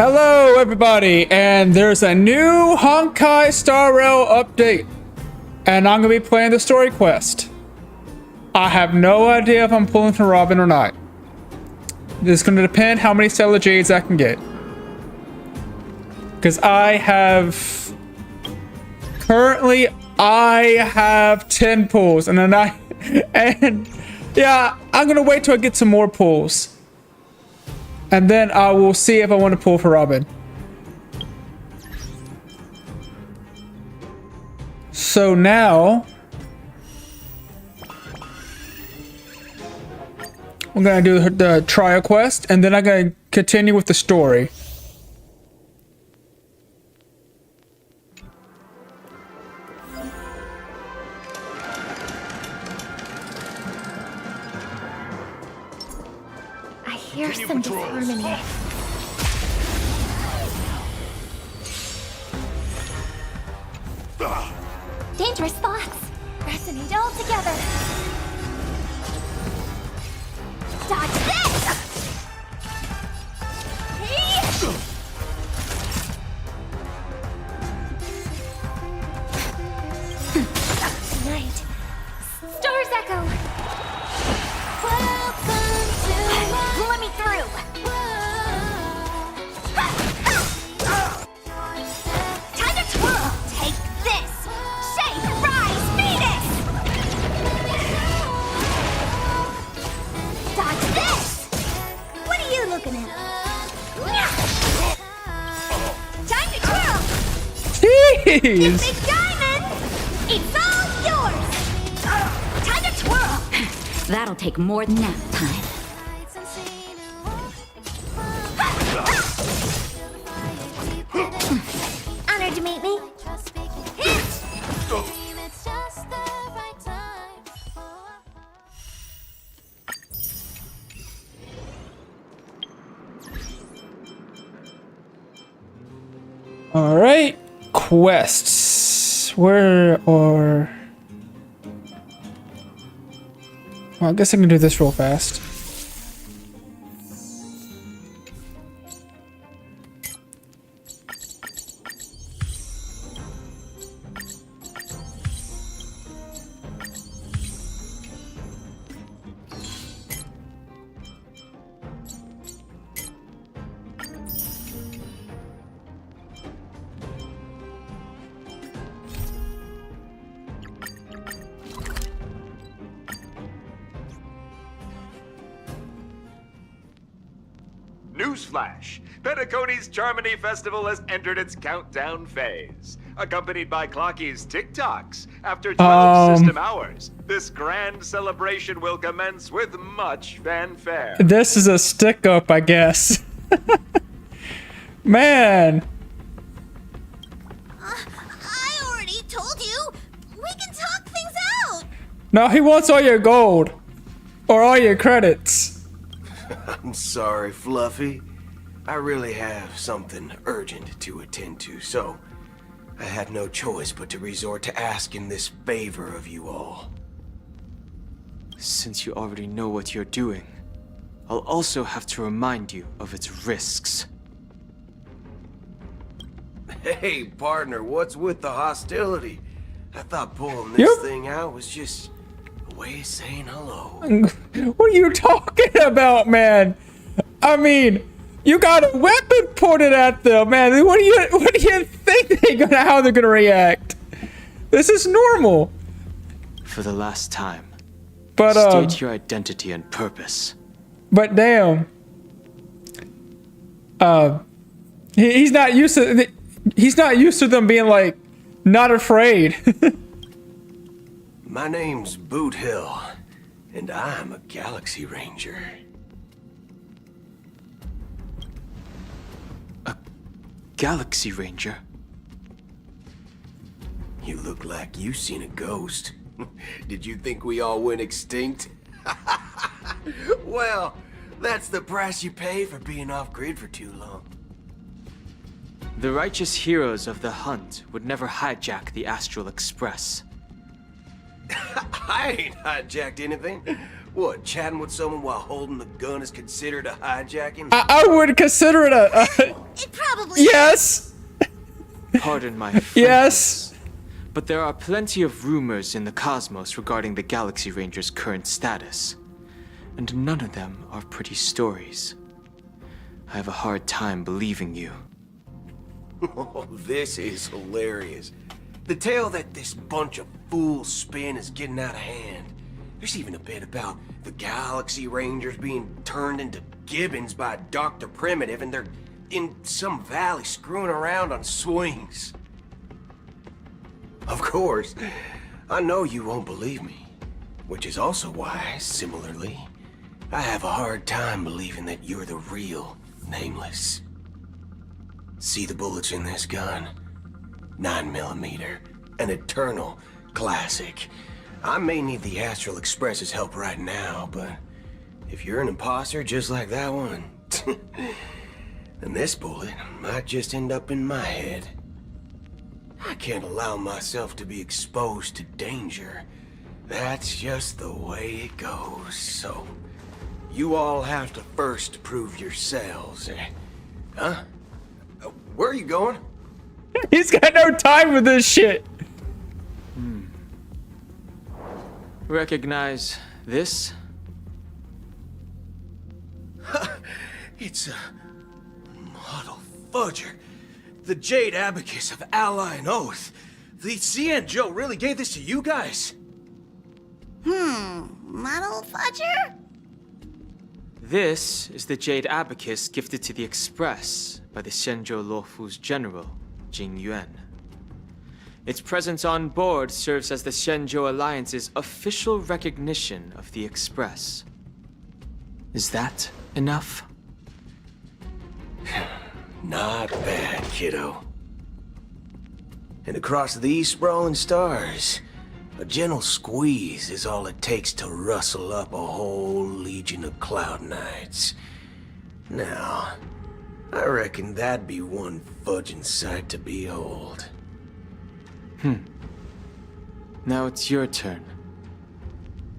Hello everybody, and there's a new Honkai Star Rail update, and I'm gonna be playing the story quest. I have no idea if I'm pulling for Robin or not. This is gonna depend how many Stellar Jades I can get. Because currently I have 10 pulls, and yeah, I'm gonna wait till I get some more pulls. And then I will see if I want to pull for Robin. So now I'm gonna do the trial quest, and then I'm gonna continue with the story. Here's some disharmony. Dangerous thoughts resonate all together. Dodge this! Tonight, stars echo. Let me through. Time to twirl. Take this. Shake, rise, Venus. Dodge this. What are you looking at? Time to twirl. Jeez. Big diamond. It's all yours. Time to twirl. That'll take more than nap time. Honored to meet me. Hit! All right, quests. Where are? Well, I guess I can do this real fast. Newsflash! Penacony's Charmony Festival has entered its countdown phase. Accompanied by Clocky's TikToks, after 12 system hours, this grand celebration will commence with much fanfare. This is a stick up, I guess. Man. I already told you. We can talk things out. No, he wants all your gold. Or all your credits. I'm sorry, Fluffy. I really have something urgent to attend to, so I had no choice but to resort to asking this favor of you all. Since you already know what you're doing, I'll also have to remind you of its risks. Hey, partner, what's with the hostility? I thought pulling this thing out was just a way of saying hello. What are you talking about, man? I mean, you got a weapon pointed at them, man. What do you think how they're gonna react? This is normal. For the last time, But state your identity and purpose. but damn. He's not used to them being like not afraid. My name's Boot Hill, and I'm a Galaxy Ranger. Galaxy Ranger? You look like you seen a ghost. Did you think we all went extinct? Well, that's the price you pay for being off-grid for too long. The righteous heroes of the hunt would never hijack the Astral Express. I ain't hijacked anything. What, chatting with someone while holding the gun is considered a hijacking? I would consider it a It probably yes. Pardon my frankness, Yes. but there are plenty of rumors in the cosmos regarding the Galaxy Ranger's current status, and none of them are pretty stories. I have a hard time believing you. Oh, this is hilarious. The tale that this bunch of fools spin is getting out of hand. There's even a bit about the Galaxy Rangers being turned into gibbons by Dr. Primitive, and they're in some valley screwing around on swings. Of course, I know you won't believe me, which is also why, similarly, I have a hard time believing that you're the real Nameless. See the bullets in this gun? 9mm, an eternal classic. I may need the Astral Express's help right now, but if you're an imposter just like that one, then this bullet might just end up in my head. I can't allow myself to be exposed to danger. That's just the way it goes, so you all have to first prove yourselves. Huh? Where are you going? He's got no time for this shit. Recognize this? It's a model fudger. The Jade Abacus of Ally and Oath. The CN Joe really gave this to you guys? Model fudger? This is the Jade Abacus gifted to the Express by the Shenzhou Luofu's general, Jing Yuan. Its presence on board serves as the Shenzhou Alliance's official recognition of the Express. Is that enough? Not bad, kiddo. And across these sprawling stars, a gentle squeeze is all it takes to rustle up a whole legion of Cloud Knights. Now, I reckon that'd be one fudging sight to behold. Now it's your turn.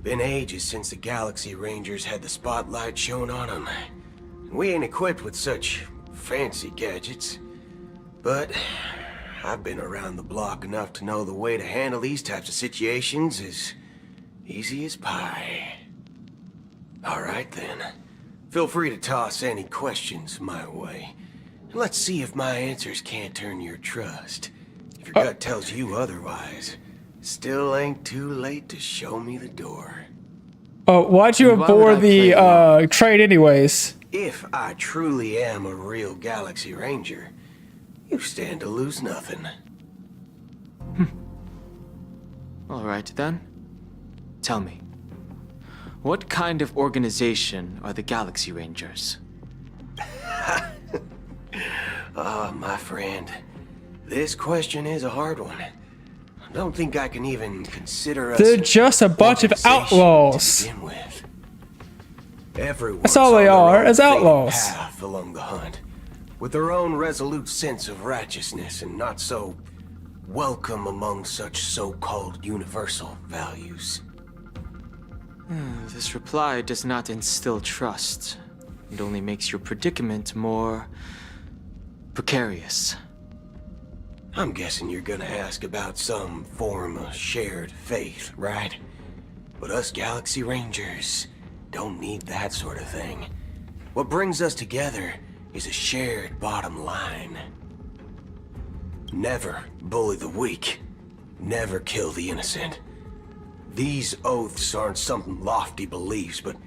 Been ages since the Galaxy Rangers had the spotlight shone on them. We ain't equipped with such fancy gadgets. But I've been around the block enough to know the way to handle these types of situations is easy as pie. Alright then. Feel free to toss any questions my way. Let's see if my answers can't turn your trust. If your gut tells you otherwise, still ain't too late to show me the door. Oh, why'd you Why abort would I play the along? trade anyways? If I truly am a real Galaxy Ranger, you stand to lose nothing. All right then. Tell me, what kind of organization are the Galaxy Rangers? My friend, this question is a hard one. I don't think I can even consider us They're just a bunch of organization outlaws. to begin with. Everyone's That's all they on their are, own is fated outlaws. path along the hunt, with their own resolute sense of righteousness and not so welcome among such so-called universal values. This reply does not instill trust. It only makes your predicament more precarious. I'm guessing you're gonna ask about some form of shared faith, right? But us Galaxy Rangers don't need that sort of thing. What brings us together is a shared bottom line. Never bully the weak. Never kill the innocent. These oaths aren't some lofty beliefs, but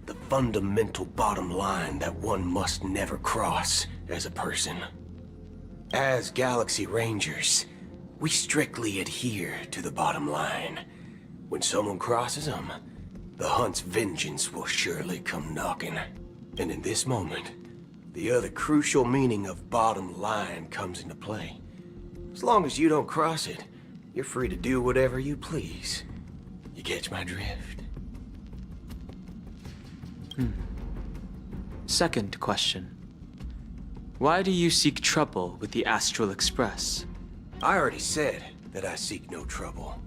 the fundamental bottom line that one must never cross as a person. As Galaxy Rangers, we strictly adhere to the bottom line. When someone crosses them, the hunt's vengeance will surely come knocking. And in this moment, the other crucial meaning of bottom line comes into play. As long as you don't cross it, you're free to do whatever you please. You catch my drift? Second question. Why do you seek trouble with the Astral Express? I already said that I seek no trouble.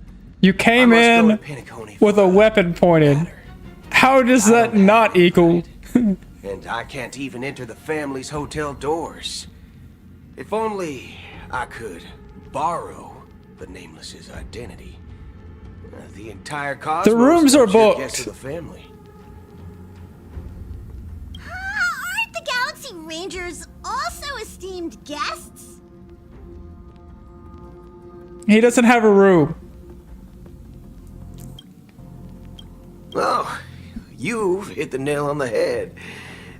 You came I must go in to Penacony with for a weapon pointed. matter. How does that not equal? And I can't even enter the family's hotel doors. If only I could borrow the Nameless's identity. The entire cosmos rooms are should booked. get to the family. Aren't the Galaxy Rangers also esteemed guests? He doesn't have a room. Oh, you've hit the nail on the head.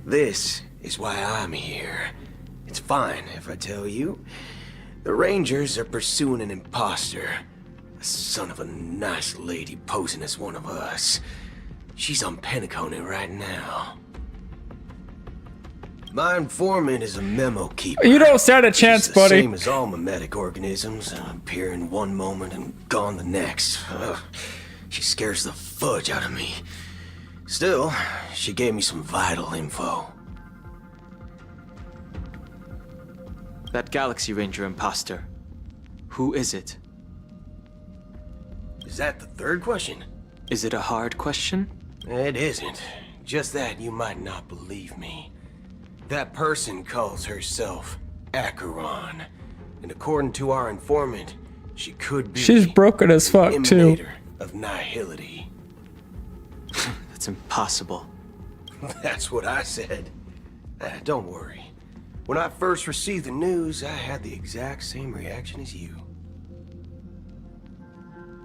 This is why I'm here. It's fine if I tell you. The Rangers are pursuing an imposter. A son of a nice lady posing as one of us. She's on Penacony right now. My informant is a memo keeper. You don't stand a chance, She's the buddy. same as all mimetic organisms, appearing one moment and gone the next. Ugh. She scares the fudge out of me. Still, she gave me some vital info. That Galaxy Ranger imposter. Who is it? Is that the third question? Is it a hard question? It isn't. Just that you might not believe me. That person calls herself Acheron. And according to our informant, she could be She's broken as fuck, too. emanator of nihility. That's impossible. That's what I said. Don't worry. When I first received the news, I had the exact same reaction as you.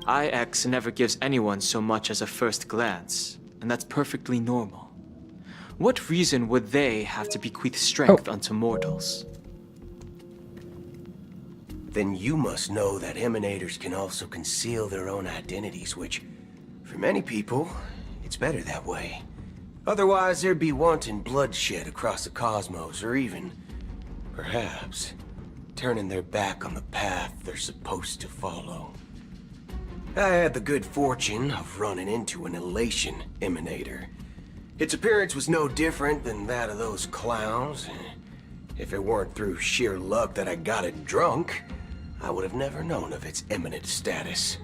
IX never gives anyone so much as a first glance, and that's perfectly normal. What reason would they have to bequeath strength unto mortals? Then you must know that emanators can also conceal their own identities, which, for many people, it's better that way. Otherwise, there'd be wanton bloodshed across the cosmos, or even, perhaps, turning their back on the path they're supposed to follow. I had the good fortune of running into an elation emanator. Its appearance was no different than that of those clowns. If it weren't through sheer luck that I got it drunk, I would have never known of its eminent status.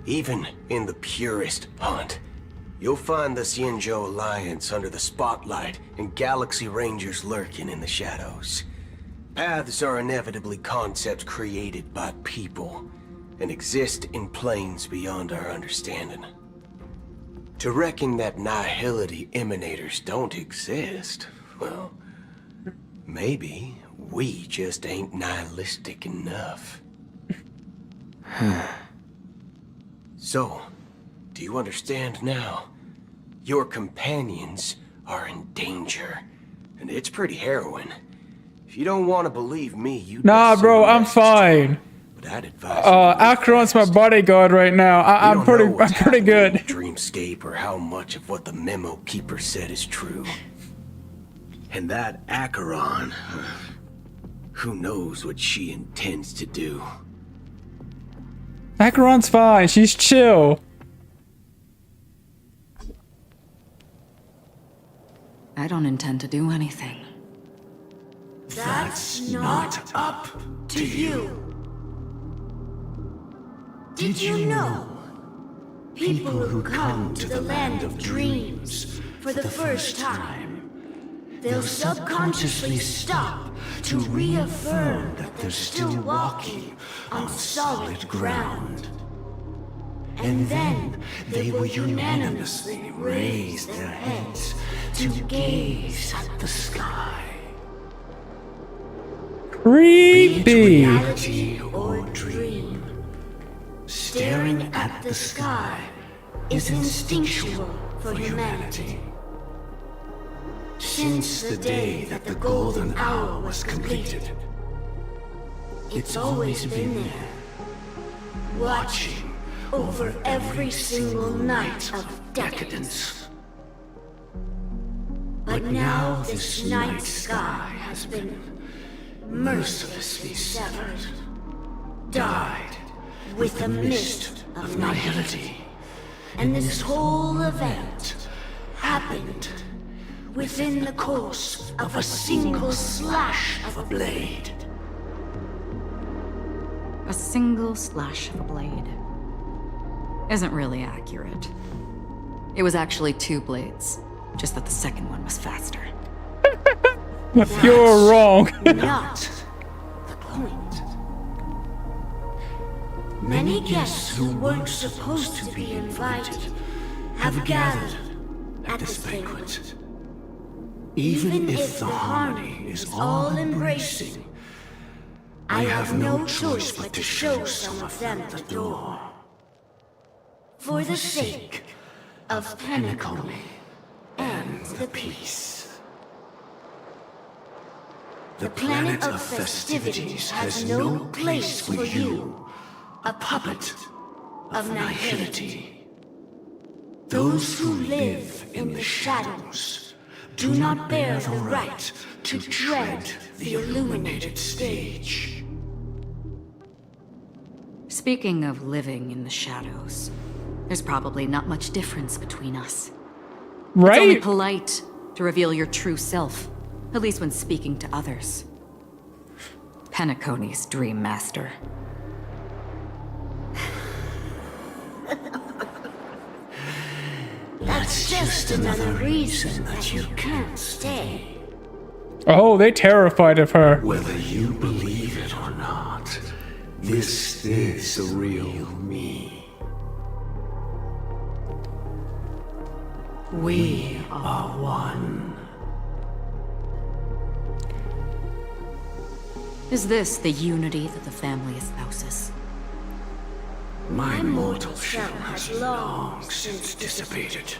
Even in the purest hunt, you'll find the Xianzhou Alliance under the spotlight and Galaxy Rangers lurking in the shadows. Paths are inevitably concepts created by people and exist in planes beyond our understanding. To reckon that nihility emanators don't exist, well, maybe we just ain't nihilistic enough. So, do you understand now? Your companions are in danger, and it's pretty harrowing. If you don't want to believe me, you Nah, bro, I'm fine. But I'd advise Acheron's my bodyguard right now. I'm pretty good. Dreamscape or how much of what the memo keeper said is true. And that Acheron, who knows what she intends to do. Acheron's fine. She's chill. I don't intend to do anything. That's not up to you. Did you know? People who come to the land of dreams for the first time, they'll subconsciously stop to reaffirm that they're still walking on solid ground. And then they will unanimously raise their heads to gaze at the sky. Be it Creepy. reality or dream, staring at the sky is instinctual for humanity. Since the day that the golden hour was completed, it's always been there, watching over every single night of decadence. But now this night sky has been mercilessly severed, dyed with the mist of nihility. And this whole event happened within the course of a single slash of a blade. A single slash of a blade isn't really accurate. It was actually 2 blades, just that the second one was faster. You're wrong. Not the point. Many guests who weren't supposed to be invited have gathered at this banquet. Even if the harmony is all-embracing, I have no choice but to show some of them the door. For the sake of Pinnacle and the peace. The planet of festivities has no place for you, a puppet of nihility. Those who live in the shadows do not bear the right to tread the illuminated stage. Speaking of living in the shadows, there's probably not much difference between us. It's only Right? polite to reveal your true self, at least when speaking to others. Penacony's Dream Master. That's just another reason that you can't stay. Oh, they terrified of her. Whether you believe it or not, this is the real me. We are one. Is this the unity that the family espouses? My mortal shell has long since dissipated.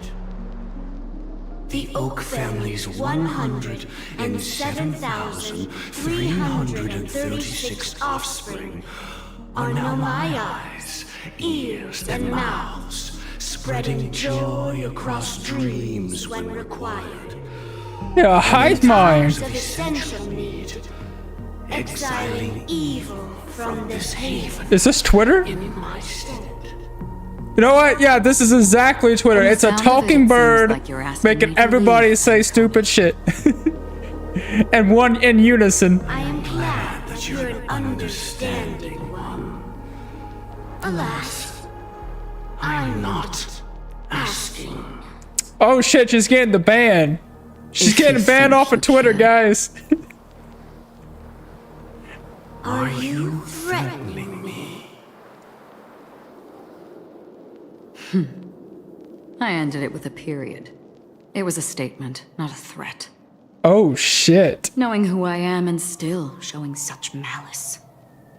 The Oak family's 107,336 offspring are now my eyes, ears, and mouths, spreading joy across dreams when required. Yeah, hive mind. Times of essential need, exiling evil from this haven Is this Twitter? in my stead. You know what? Yeah, this is exactly Twitter. From the It's a sound of it, talking it seems bird like you're asking me making to everybody leave. say stupid shit. And one in unison. I am glad that you're an understanding one. Alas, I'm not asking. Oh shit, she's getting the ban. She's If you getting banned think off of you Twitter, can. guys. Are you threatening me? I ended it with a period. It was a statement, not a threat. Oh shit. Knowing who I am and still showing such malice.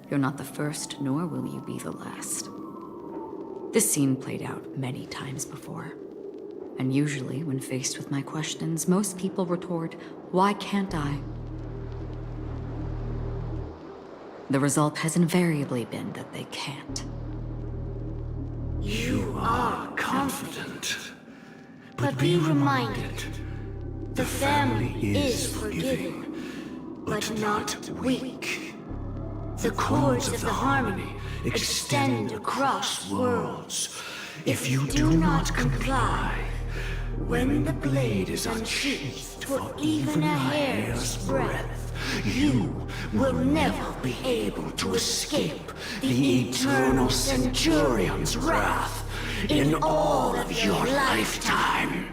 You're not the first, nor will you be the last. This scene played out many times before. And usually, when faced with my questions, most people retort, "Why can't I?" The result has invariably been that they can't. You are confident. But be reminded, the family is forgiving, but not weak. The cords of the harmony extend across worlds. If you do not comply, when the blade is unsheathed for even a hair's breadth, you will never be able to escape the eternal Centurion's wrath in all of your lifetime.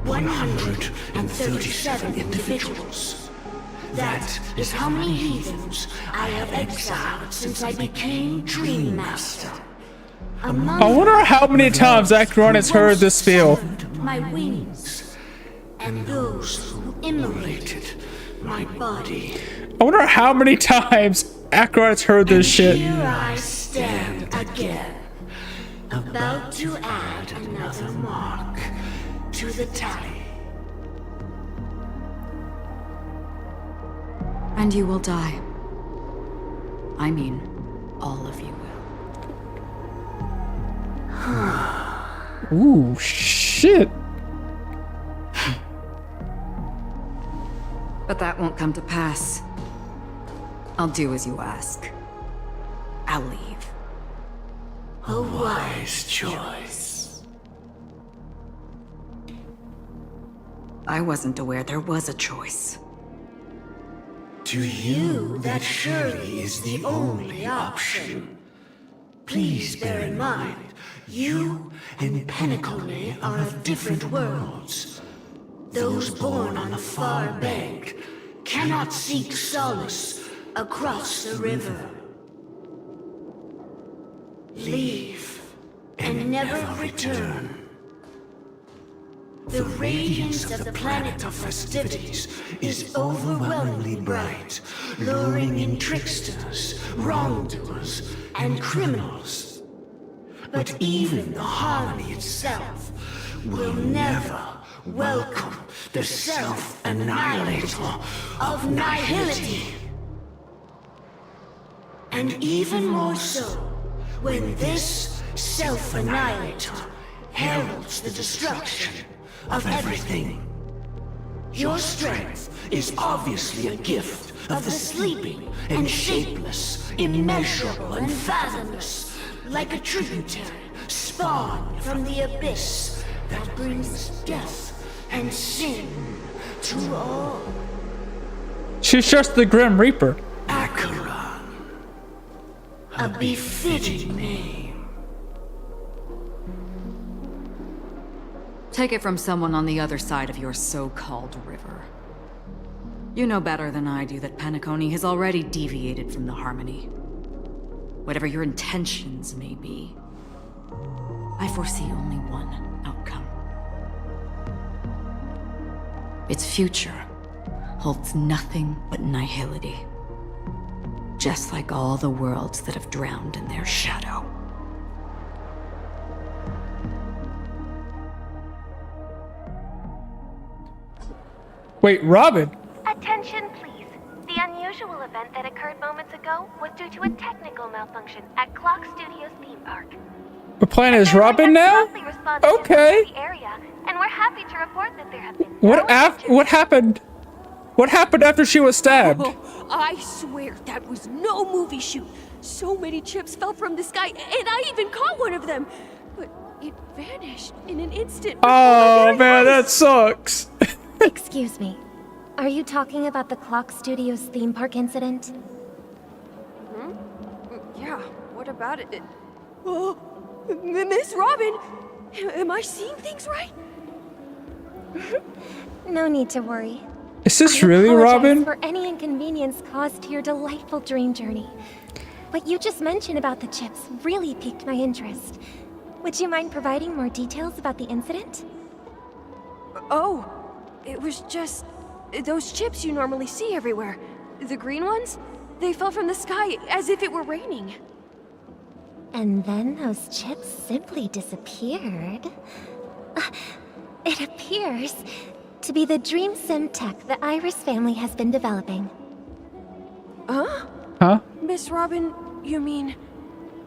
137 individuals. That is how many heathens I have exiled since I became Dream Master. Among I wonder how many times Akron has heard this spiel. my wings, and those who immolated my body. I wonder how many times Akron has heard this shit. Here I stand again, about to add another mark to the tally. And you will die. I mean, all of you will. Ooh, shit. But that won't come to pass. I'll do as you ask. I'll leave. A wise choice. I wasn't aware there was a choice. To you, that surely is the only option. Please bear in mind, you and Penacony are of different worlds. Those born on the far bank cannot seek solace across the river. Leave and never return. The radiance of the planet of festivities is overwhelmingly bright, luring in tricksters, wrongdoers, and criminals. But even the harmony itself will never welcome the self-annihilator of nihility. And even more so, when this self-annihilator heralds the destruction of everything. Your strength is obviously a gift of the sleeping and shapeless, immeasurable and fathomless, like a tributary spawned from the abyss that brings death and sin to all. She's just the Grim Reaper. Acheron, a befitting name. Take it from someone on the other side of your so-called river. You know better than I do that Penacony has already deviated from the harmony. Whatever your intentions may be, I foresee only one outcome. Its future holds nothing but nihility. Just like all the worlds that have drowned in their shadow. Wait, Robin? Attention, please. The unusual event that occurred moments ago was due to a technical malfunction at Clock Studios theme park. We're playing as Robin now? Okay. The area, and we're happy to report that there have been What happened? What happened after she was stabbed? Oh, I swear that was no movie shoot. So many chips fell from the sky, and I even caught one of them. But it vanished in an instant. Oh man, that sucks. Excuse me. Are you talking about the Clock Studios theme park incident? Yeah, what about it? Oh, Miss Robin! Am I seeing things right? No need to worry. Is this I really apologize Robin? for any inconvenience caused to your delightful dream journey. What you just mentioned about the chips really piqued my interest. Would you mind providing more details about the incident? Oh, it was just those chips you normally see everywhere. The green ones? They fell from the sky as if it were raining. And then those chips simply disappeared. It appears to be the dream sim tech the Iris family has been developing. Huh? Huh? Miss Robin, you mean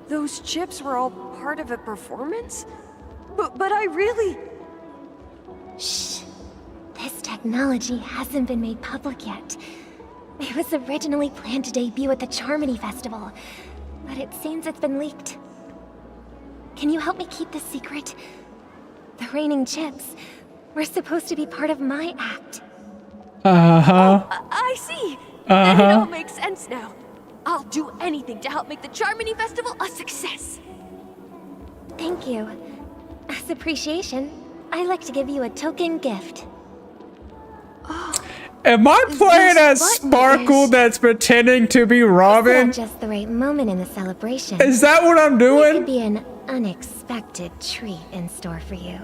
those chips were all part of a performance? But I really... Shh. This technology hasn't been made public yet. It was originally planned to debut at the Charmony Festival, but it seems it's been leaked. Can you help me keep this secret? The raining chips were supposed to be part of my act. Uh-huh. I see. Then it all makes sense now. I'll do anything to help make the Charmony Festival a success. Thank you. As appreciation, I'd like to give you a token gift. Am I playing as This button Sparkle is- that's pretending to be Robin? It's not just the right moment in the celebration. Is that what I'm There could doing? be an unexpected treat in store for you.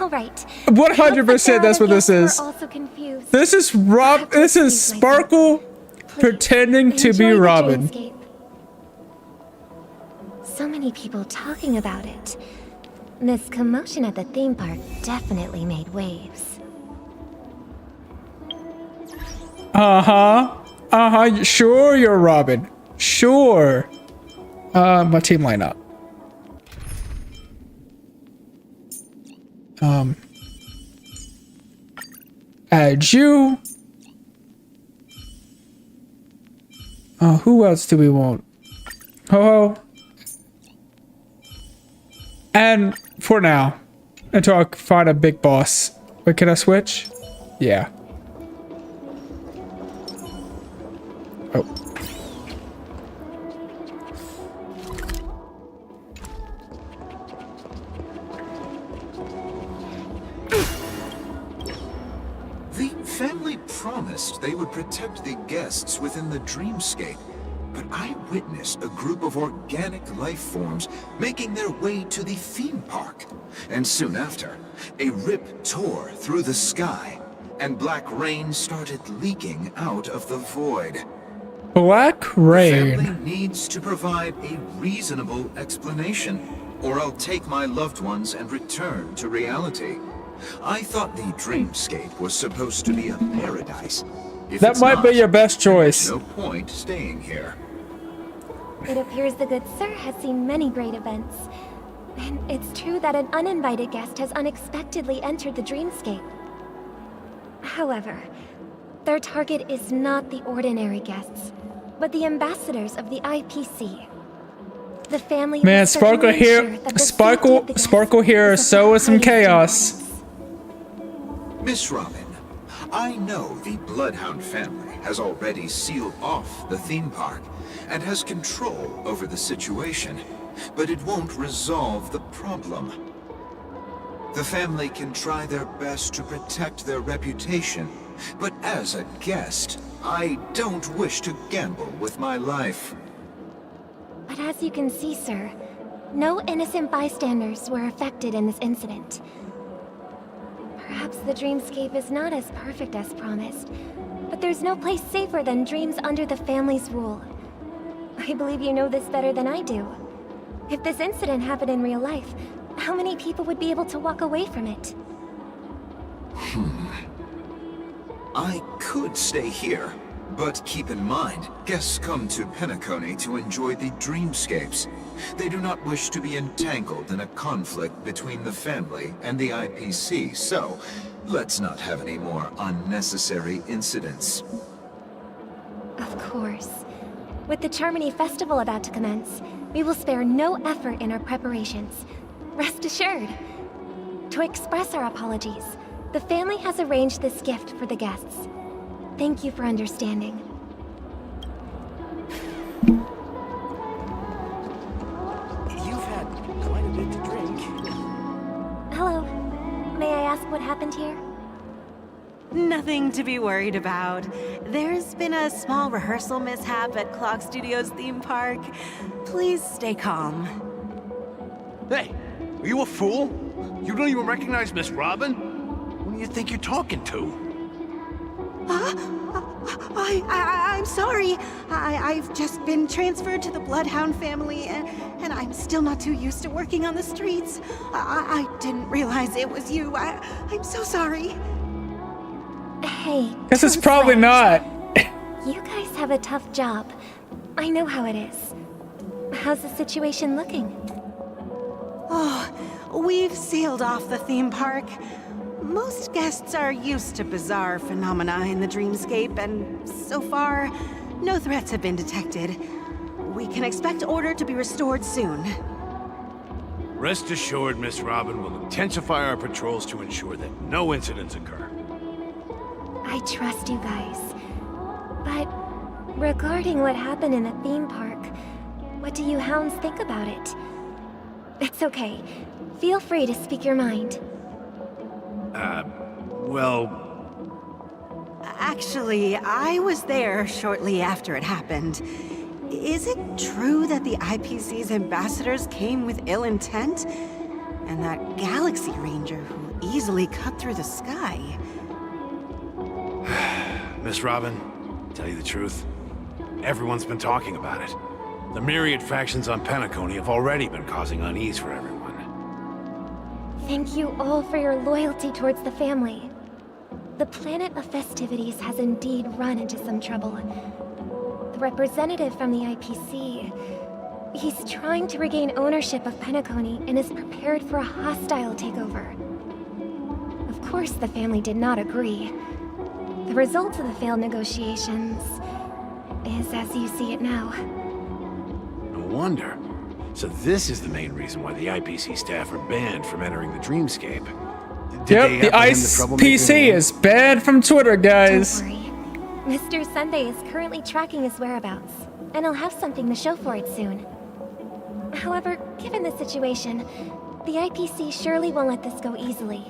All right. 100% that's what this is. We're also confused. This is This is Sparkle pretending to be Enjoy the Robin. dreamscape. So many people talking about it. This commotion at the theme park definitely made waves. Sure, you're Robin. Sure. My team lineup. Add you. Who else do we want? Ho-ho. And for now, until I find a big boss. Wait, can I switch? Yeah. Oh. promised they would protect the guests within the dreamscape, but I witnessed a group of organic life forms making their way to the theme park. And soon after, a rip tore through the sky, and black rain started leaking out of the void. Black The rain. family needs to provide a reasonable explanation, or I'll take my loved ones and return to reality. I thought the dreamscape was supposed to be a paradise. If That it's might be not, your best choice. there's no point staying here. It appears the good sir has seen many great events. And it's true that an uninvited guest has unexpectedly entered the dreamscape. However, their target is not the ordinary guests, but the ambassadors of the IPC. The family Man, will Sparkle certainly here, ensure that the safety of the guests Sparkle here is is of so the with some highest chaos. importance. Miss Robin, I know the Bloodhound family has already sealed off the theme park and has control over the situation, but it won't resolve the problem. The family can try their best to protect their reputation, but as a guest, I don't wish to gamble with my life. But as you can see, sir, no innocent bystanders were affected in this incident. Perhaps the dreamscape is not as perfect as promised, but there's no place safer than dreams under the family's rule. I believe you know this better than I do. If this incident happened in real life, how many people would be able to walk away from it? I could stay here, but keep in mind, guests come to Penacony to enjoy the dreamscapes. They do not wish to be entangled in a conflict between the family and the IPC, so let's not have any more unnecessary incidents. Of course. With the Charmony Festival about to commence, we will spare no effort in our preparations. Rest assured. To express our apologies, the family has arranged this gift for the guests. Thank you for understanding. You've had quite a bit to drink. Hello. May I ask what happened here? Nothing to be worried about. There's been a small rehearsal mishap at Clock Studios theme park. Please stay calm. Hey, are you a fool? You don't even recognize Miss Robin? Who do you think you're talking to? I'm sorry. I've just been transferred to the Bloodhound family, and I'm still not too used to working on the streets. I didn't realize it was you. I'm so sorry. Hey. Guess it's Toad probably Sledge. not. You guys have a tough job. I know how it is. How's the situation looking? Oh, we've sealed off the theme park. Most guests are used to bizarre phenomena in the dreamscape, and so far, no threats have been detected. We can expect order to be restored soon. Rest assured, Miss Robin will intensify our patrols to ensure that no incidents occur. I trust you guys. But regarding what happened in the theme park, what do you hounds think about it? It's okay. Feel free to speak your mind. Well, Actually, I was there shortly after it happened. Is it true that the IPC's ambassadors came with ill intent? And that Galaxy Ranger who easily cut through the sky? Miss Robin, tell you the truth, everyone's been talking about it. The myriad factions on Penacony have already been causing unease for everyone. Thank you all for your loyalty towards the family. The planet of festivities has indeed run into some trouble. The representative from the IPC, he's trying to regain ownership of Penacony and is prepared for a hostile takeover. Of course, the family did not agree. The result of the failed negotiations is as you see it now. No wonder. So this is the main reason why the IPC staff are banned from entering the dreamscape. Yep, the IPC is banned from Twitter, guys. Don't worry. Mr. Sunday is currently tracking his whereabouts, and he'll have something to show for it soon. However, given the situation, the IPC surely won't let this go easily.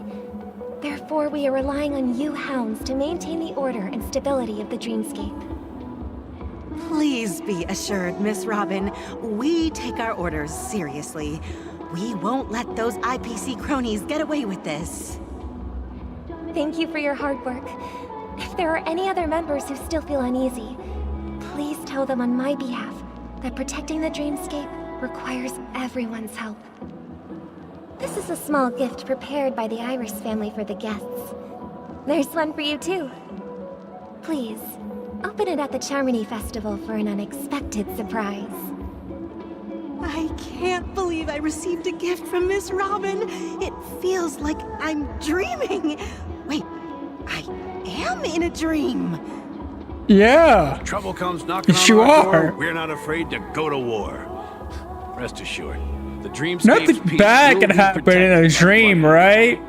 Therefore, we are relying on you hounds to maintain the order and stability of the dreamscape. Please be assured, Miss Robin, we take our orders seriously. We won't let those IPC cronies get away with this. Thank you for your hard work. If there are any other members who still feel uneasy, please tell them on my behalf that protecting the dreamscape requires everyone's help. This is a small gift prepared by the Iris family for the guests. There's one for you too. Please, open it at the Charmony Festival for an unexpected surprise. I can't believe I received a gift from Miss Robin. It feels like I'm dreaming. Wait, I am in a dream. Yeah. Trouble comes knocking on You our are. door, we're not afraid to go to war. Rest assured, the dreamscape's Nothing peace bad will can be happen in protected a by dream, blood. right?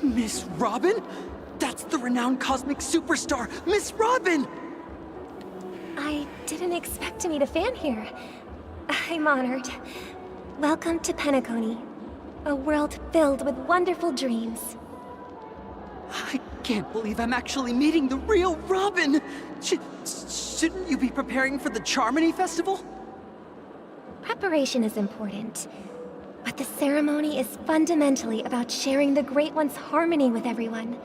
Miss Robin? That's the renowned cosmic superstar, Miss Robin! I didn't expect to meet a fan here. I'm honored. Welcome to Penacony, a world filled with wonderful dreams. I can't believe I'm actually meeting the real Robin! Shouldn't you be preparing for the Charmony Festival? Preparation is important, but the ceremony is fundamentally about sharing the Great One's harmony with everyone.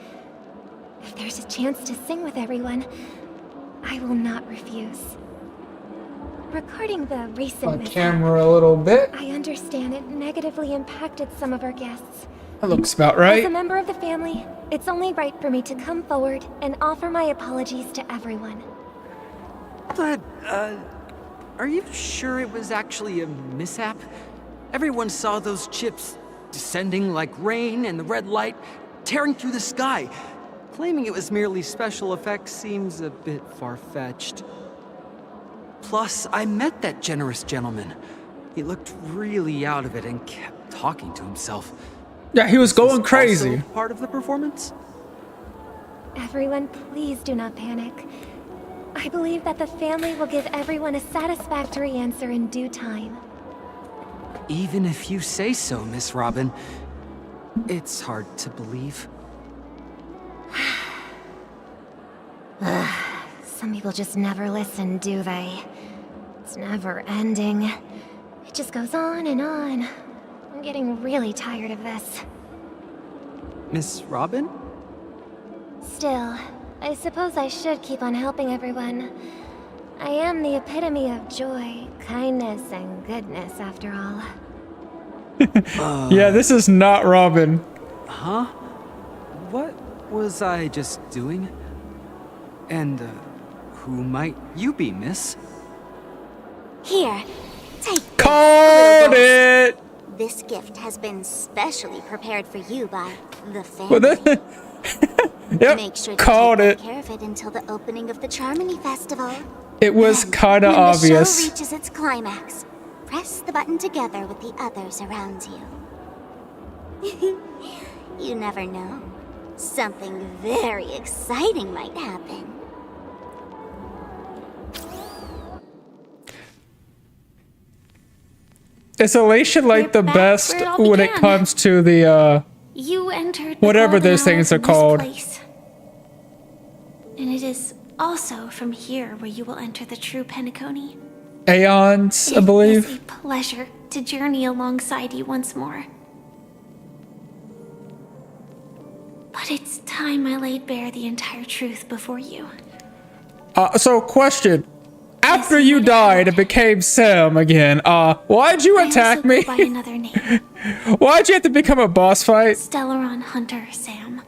If there's a chance to sing with everyone, I will not refuse. Regarding the recent My mishap, camera a little bit. I understand it negatively impacted some of our guests. That looks about As a right. member of the family, it's only right for me to come forward and offer my apologies to everyone. But, are you sure it was actually a mishap? Everyone saw those chips descending like rain and the red light tearing through the sky. Claiming it was merely special effects seems a bit far-fetched. Plus, I met that generous gentleman. He looked really out of it and kept talking to himself. Yeah, he was Is this going crazy. also part of the performance? Everyone, please do not panic. I believe that the family will give everyone a satisfactory answer in due time. Even if you say so, Miss Robin, it's hard to believe. Some people just never listen, do they? It's never ending. It just goes on and on. I'm getting really tired of this. Miss Robin? Still, I suppose I should keep on helping everyone. I am the epitome of joy, kindness, and goodness, after all. Yeah, this is not Robin. Huh? What was I just doing? And, who might you be, miss? Here, take this, Called little it! ghost. This gift has been specially prepared for you by the family. Well, then, yep, Make sure to called take it. good care of it until the opening of the Charmony Festival. It was Then, kind of when obvious. the show reaches its climax, press the button together with the others around you. You never know. Something very exciting might happen. Is Elation like the We're back best where it all when it began. comes to the, You entered the whatever golden those hour things are from this called? place. And it is also from here where you will enter the true Penacony. Aeons, I It is believe? a pleasure to journey alongside you once more. But it's time I laid bare the entire truth before you. So, question. After you died and became Sam again, why'd you I attack also me? go by another name, Why'd you have to become a boss fight? Stellaron Hunter Sam.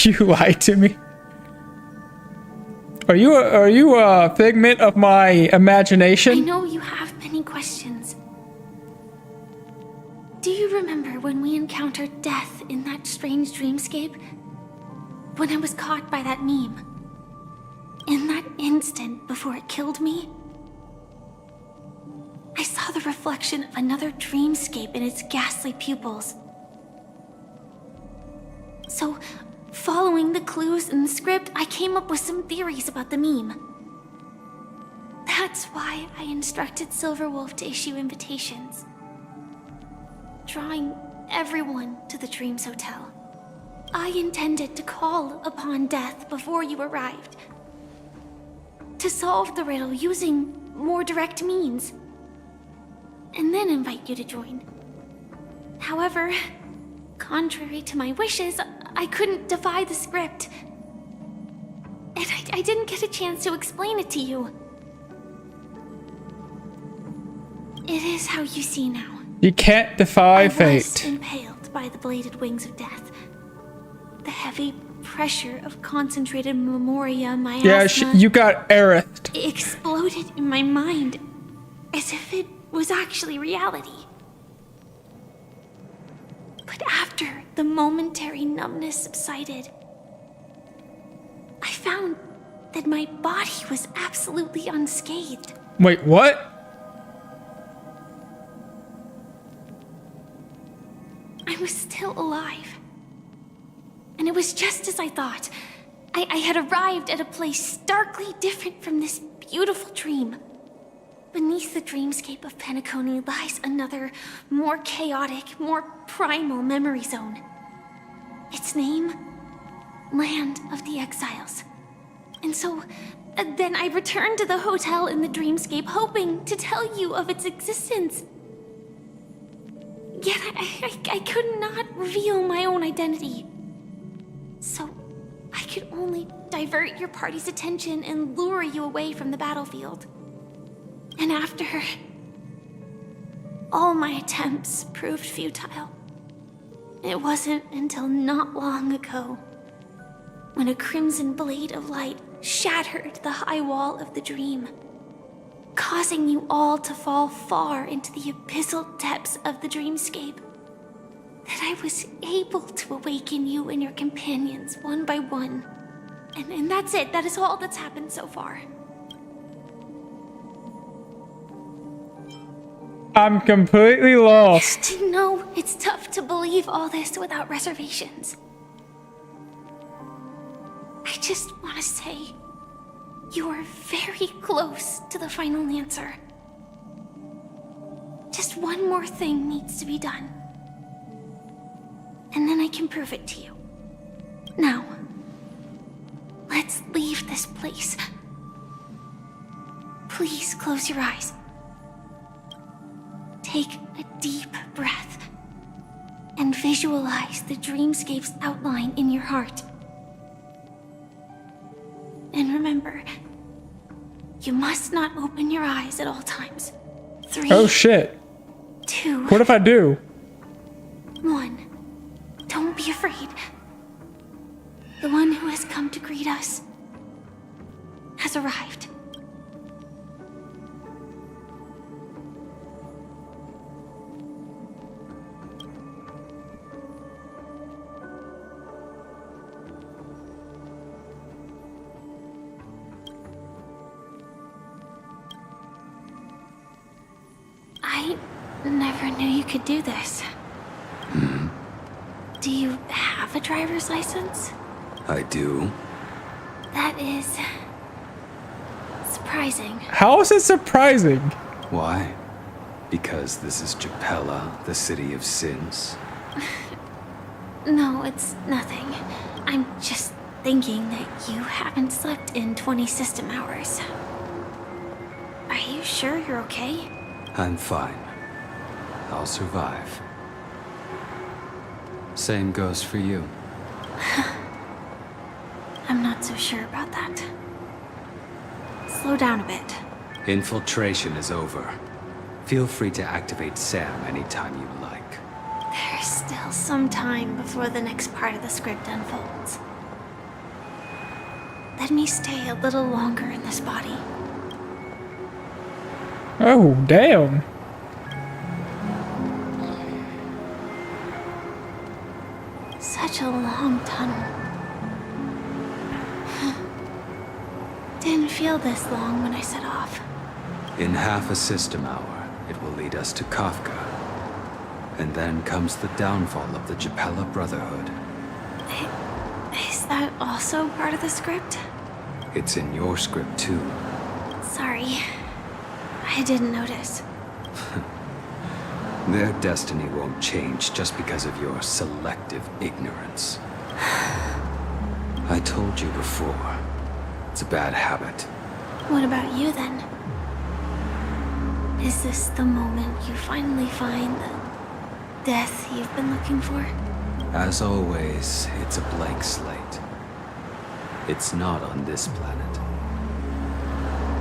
You lied to me. Are you a figment of my I imagination? know you have many questions. Do you remember when we encountered death in that strange dreamscape? When I was caught by that meme? In that instant before it killed me? I saw the reflection of another dreamscape in its ghastly pupils. So, following the clues in the script, I came up with some theories about the meme. That's why I instructed Silverwolf to issue invitations, drawing everyone to the Dreams Hotel. I intended to call upon death before you arrived, to solve the riddle using more direct means, and then invite you to join. However, contrary to my wishes, I couldn't defy the script. And I didn't get a chance to explain it to you. It is how you see now. You can't defy I fate. was impaled by the bladed wings of death. The heavy pressure of concentrated memoria, my asthma, you got Aerith. exploded in my mind as if it was actually reality. But after the momentary numbness subsided, I found that my body was absolutely unscathed. Wait, what? I was still alive. And it was just as I thought. I had arrived at a place starkly different from this beautiful dream. Beneath the dreamscape of Penacony lies another, more chaotic, more primal memory zone. Its name? Land of the Exiles. And so, then I returned to the hotel in the dreamscape, hoping to tell you of its existence. Yet I could not reveal my own identity. So, I could only divert your party's attention and lure you away from the battlefield. And after, all my attempts proved futile. It wasn't until not long ago, when a crimson blade of light shattered the high wall of the dream, causing you all to fall far into the abyssal depths of the dreamscape, that I was able to awaken you and your companions one by one. And that's it. That is all that's happened so far. I'm completely lost. No, it's tough to believe all this without reservations. I just want to say, you are very close to the final answer. Just one more thing needs to be done. And then I can prove it to you. Now, let's leave this place. Please close your eyes. Take a deep breath and visualize the dreamscape's outline in your heart. And remember, you must not open your eyes at all times. 3, Oh shit. 2, What if I do? 1. Don't be afraid. The one who has come to greet us has arrived. I never knew you could do this. Do you have a driver's license? I do. That is surprising. How is it surprising? Why? Because this is Japella, the city of sins? No, it's nothing. I'm just thinking that you haven't slept in 20 system hours. Are you sure you're okay? I'm fine. I'll survive. Same goes for you. I'm not so sure about that. Slow down a bit. Infiltration is over. Feel free to activate Sam anytime you like. There's still some time before the next part of the script unfolds. Let me stay a little longer in this body. Oh, damn. Such a long tunnel. Didn't feel this long when I set off. In half a system hour, it will lead us to Kafka. And then comes the downfall of the Japella Brotherhood. Is that also part of the script? It's in your script too. Sorry. I didn't notice. Their destiny won't change just because of your selective ignorance. I told you before, it's a bad habit. What about you then? Is this the moment you finally find the death you've been looking for? As always, it's a blank slate. It's not on this planet.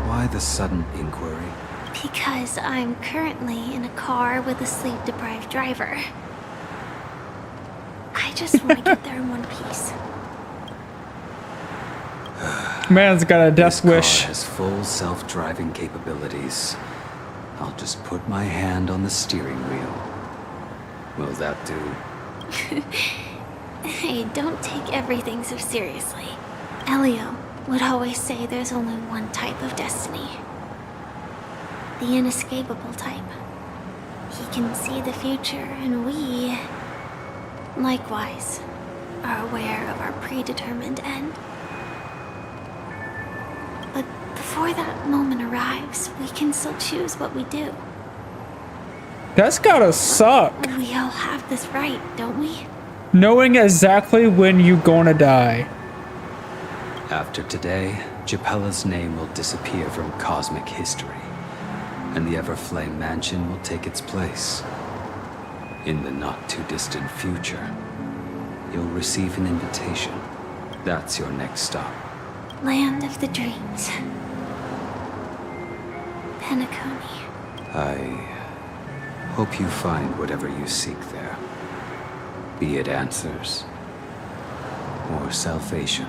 Why the sudden inquiry? Because I'm currently in a car with a sleep-deprived driver. I just want to get there in one piece. Man's got a death This wish. car has full self-driving capabilities. I'll just put my hand on the steering wheel. Will that do? Hey, don't take everything so seriously. Elio would always say there's only one type of destiny. The inescapable type. He can see the future, and we, likewise, are aware of our predetermined end. But before that moment arrives, we can still choose what we do. That's gotta suck. We all have this right, don't we? Knowing exactly when you're gonna die. After today, Japella's name will disappear from cosmic history, and the Everflame Mansion will take its place. In the not-too-distant future, you'll receive an invitation. That's your next stop. Land of the Dreams. Penacony. I hope you find whatever you seek there. Be it answers or salvation.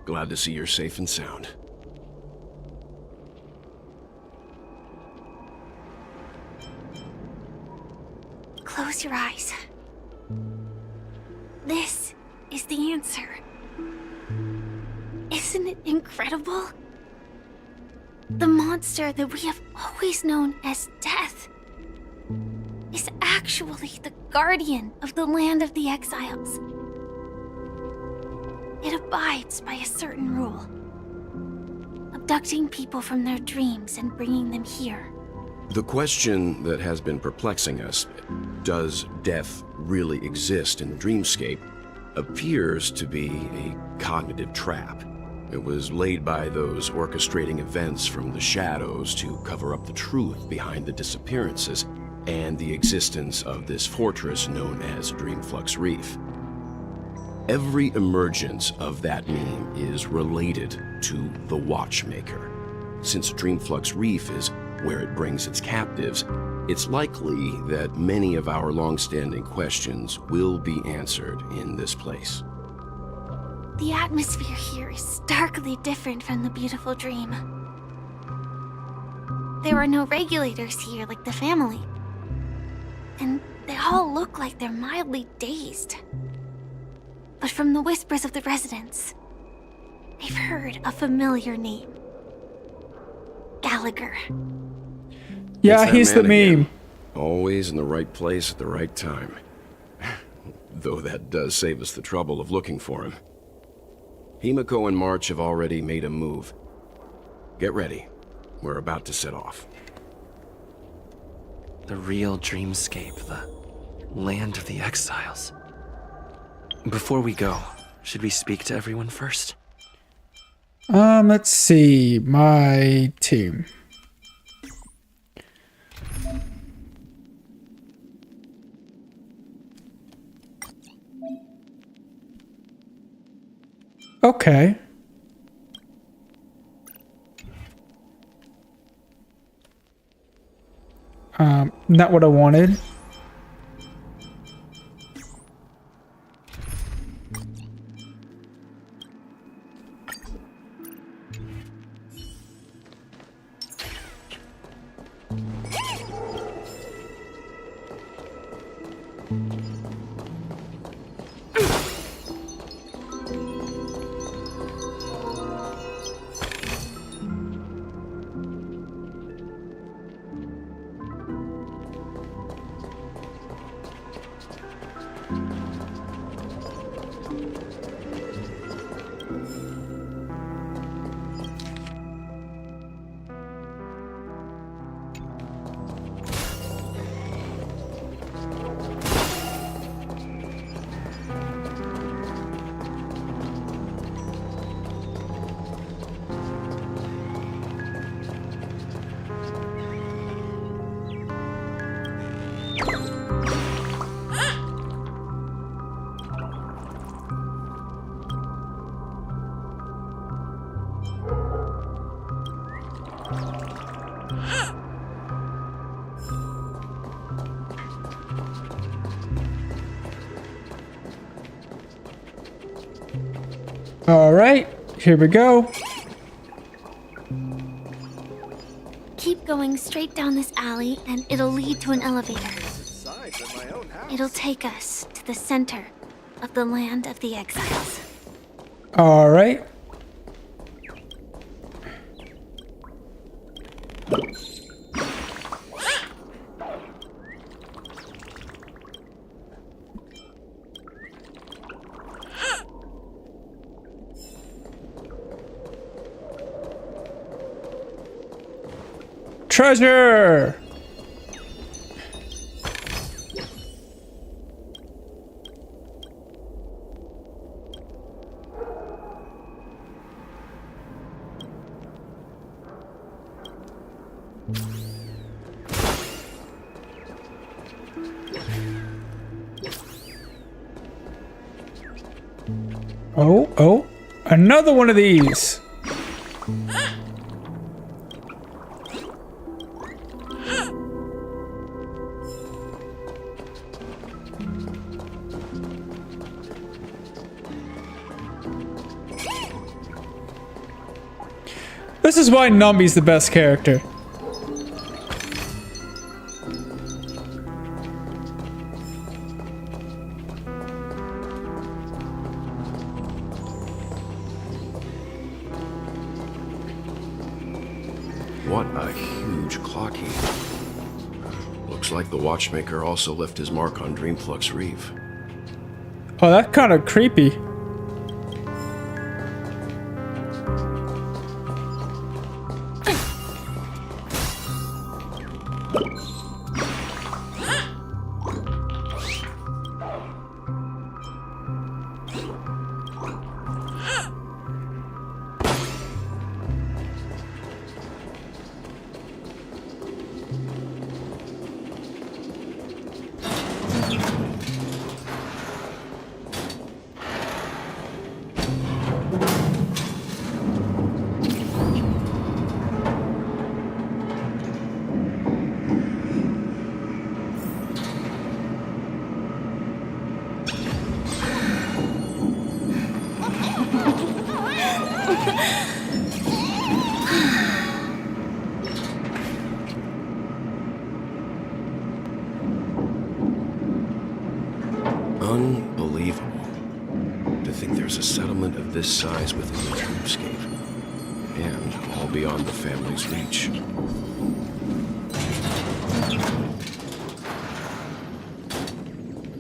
Glad to see you're safe and sound. Close your eyes. This is the answer. Isn't it incredible? The monster that we have always known as Death is actually the guardian of the land of the exiles. It abides by a certain rule, abducting people from their dreams and bringing them here. The question that has been perplexing us, does death really exist in the dreamscape, appears to be a cognitive trap. It was laid by those orchestrating events from the shadows to cover up the truth behind the disappearances and the existence of this fortress known as Dreamflux Reef. Every emergence of that meme is related to the Watchmaker. Since Dreamflux Reef is where it brings its captives, it's likely that many of our long-standing questions will be answered in this place. The atmosphere here is starkly different from the beautiful dream. There are no regulators here like the family. And they all look like they're mildly dazed. But from the whispers of the residents, they've heard a familiar name. Gallagher. Yeah, It's that he's the man again. meme. Always in the right place at the right time. Though that does save us the trouble of looking for him. Himiko and March have already made a move. Get ready. We're about to set off. The real dreamscape, the land of the exiles. Before we go, should we speak to everyone first? Let's see. My team. Okay. Not what I wanted. All right, here we go. Keep going straight down this alley and it'll lead to an elevator. It'll take us to the center of the land of the exiles. All right. Treasure! Oh, another one of these. This is why Numby's the best character. What a huge clock key. Looks like the watchmaker also left his mark on Dreamflux Reef. Oh, that's kind of creepy. Unbelievable. To think there's a settlement of this size within the dreamscape. And all beyond the family's reach.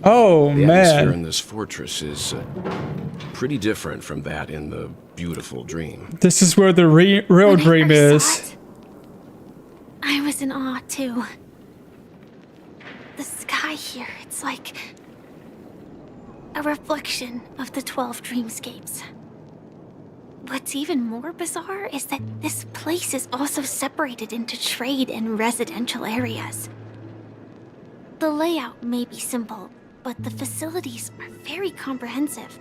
Oh, the atmosphere man. in this fortress is pretty different from that in the beautiful dream. This is where the real dream is. I was in awe, too. The sky here, it's like a reflection of the 12 dreamscapes. What's even more bizarre is that this place is also separated into trade and residential areas. The layout may be simple, but the facilities are very comprehensive.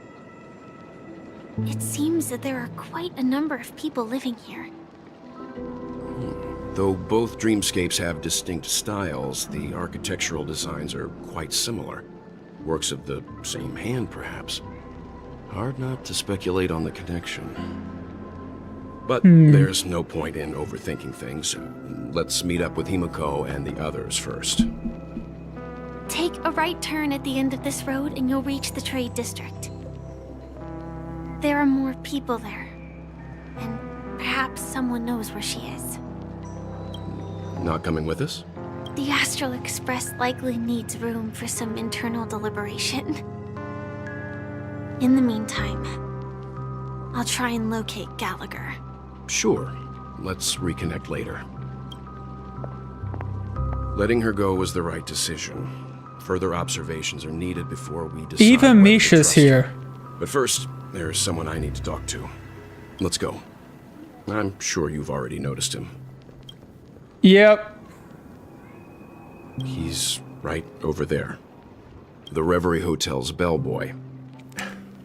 It seems that there are quite a number of people living here. Though both dreamscapes have distinct styles, the architectural designs are quite similar. Works of the same hand, perhaps. Hard not to speculate on the connection. But there's no point in overthinking things. Let's meet up with Himiko and the others first. Take a right turn at the end of this road and you'll reach the trade district. There are more people there. And perhaps someone knows where she is. Not coming with us? The Astral Express likely needs room for some internal deliberation. In the meantime, I'll try and locate Gallagher. Sure. Let's reconnect later. Letting her go was the right decision. Further observations are needed before we decide. Even Misha's here. But first, there's someone I need to talk to. Let's go. I'm sure you've already noticed him. Yep. He's right over there. The Reverie Hotel's bellboy.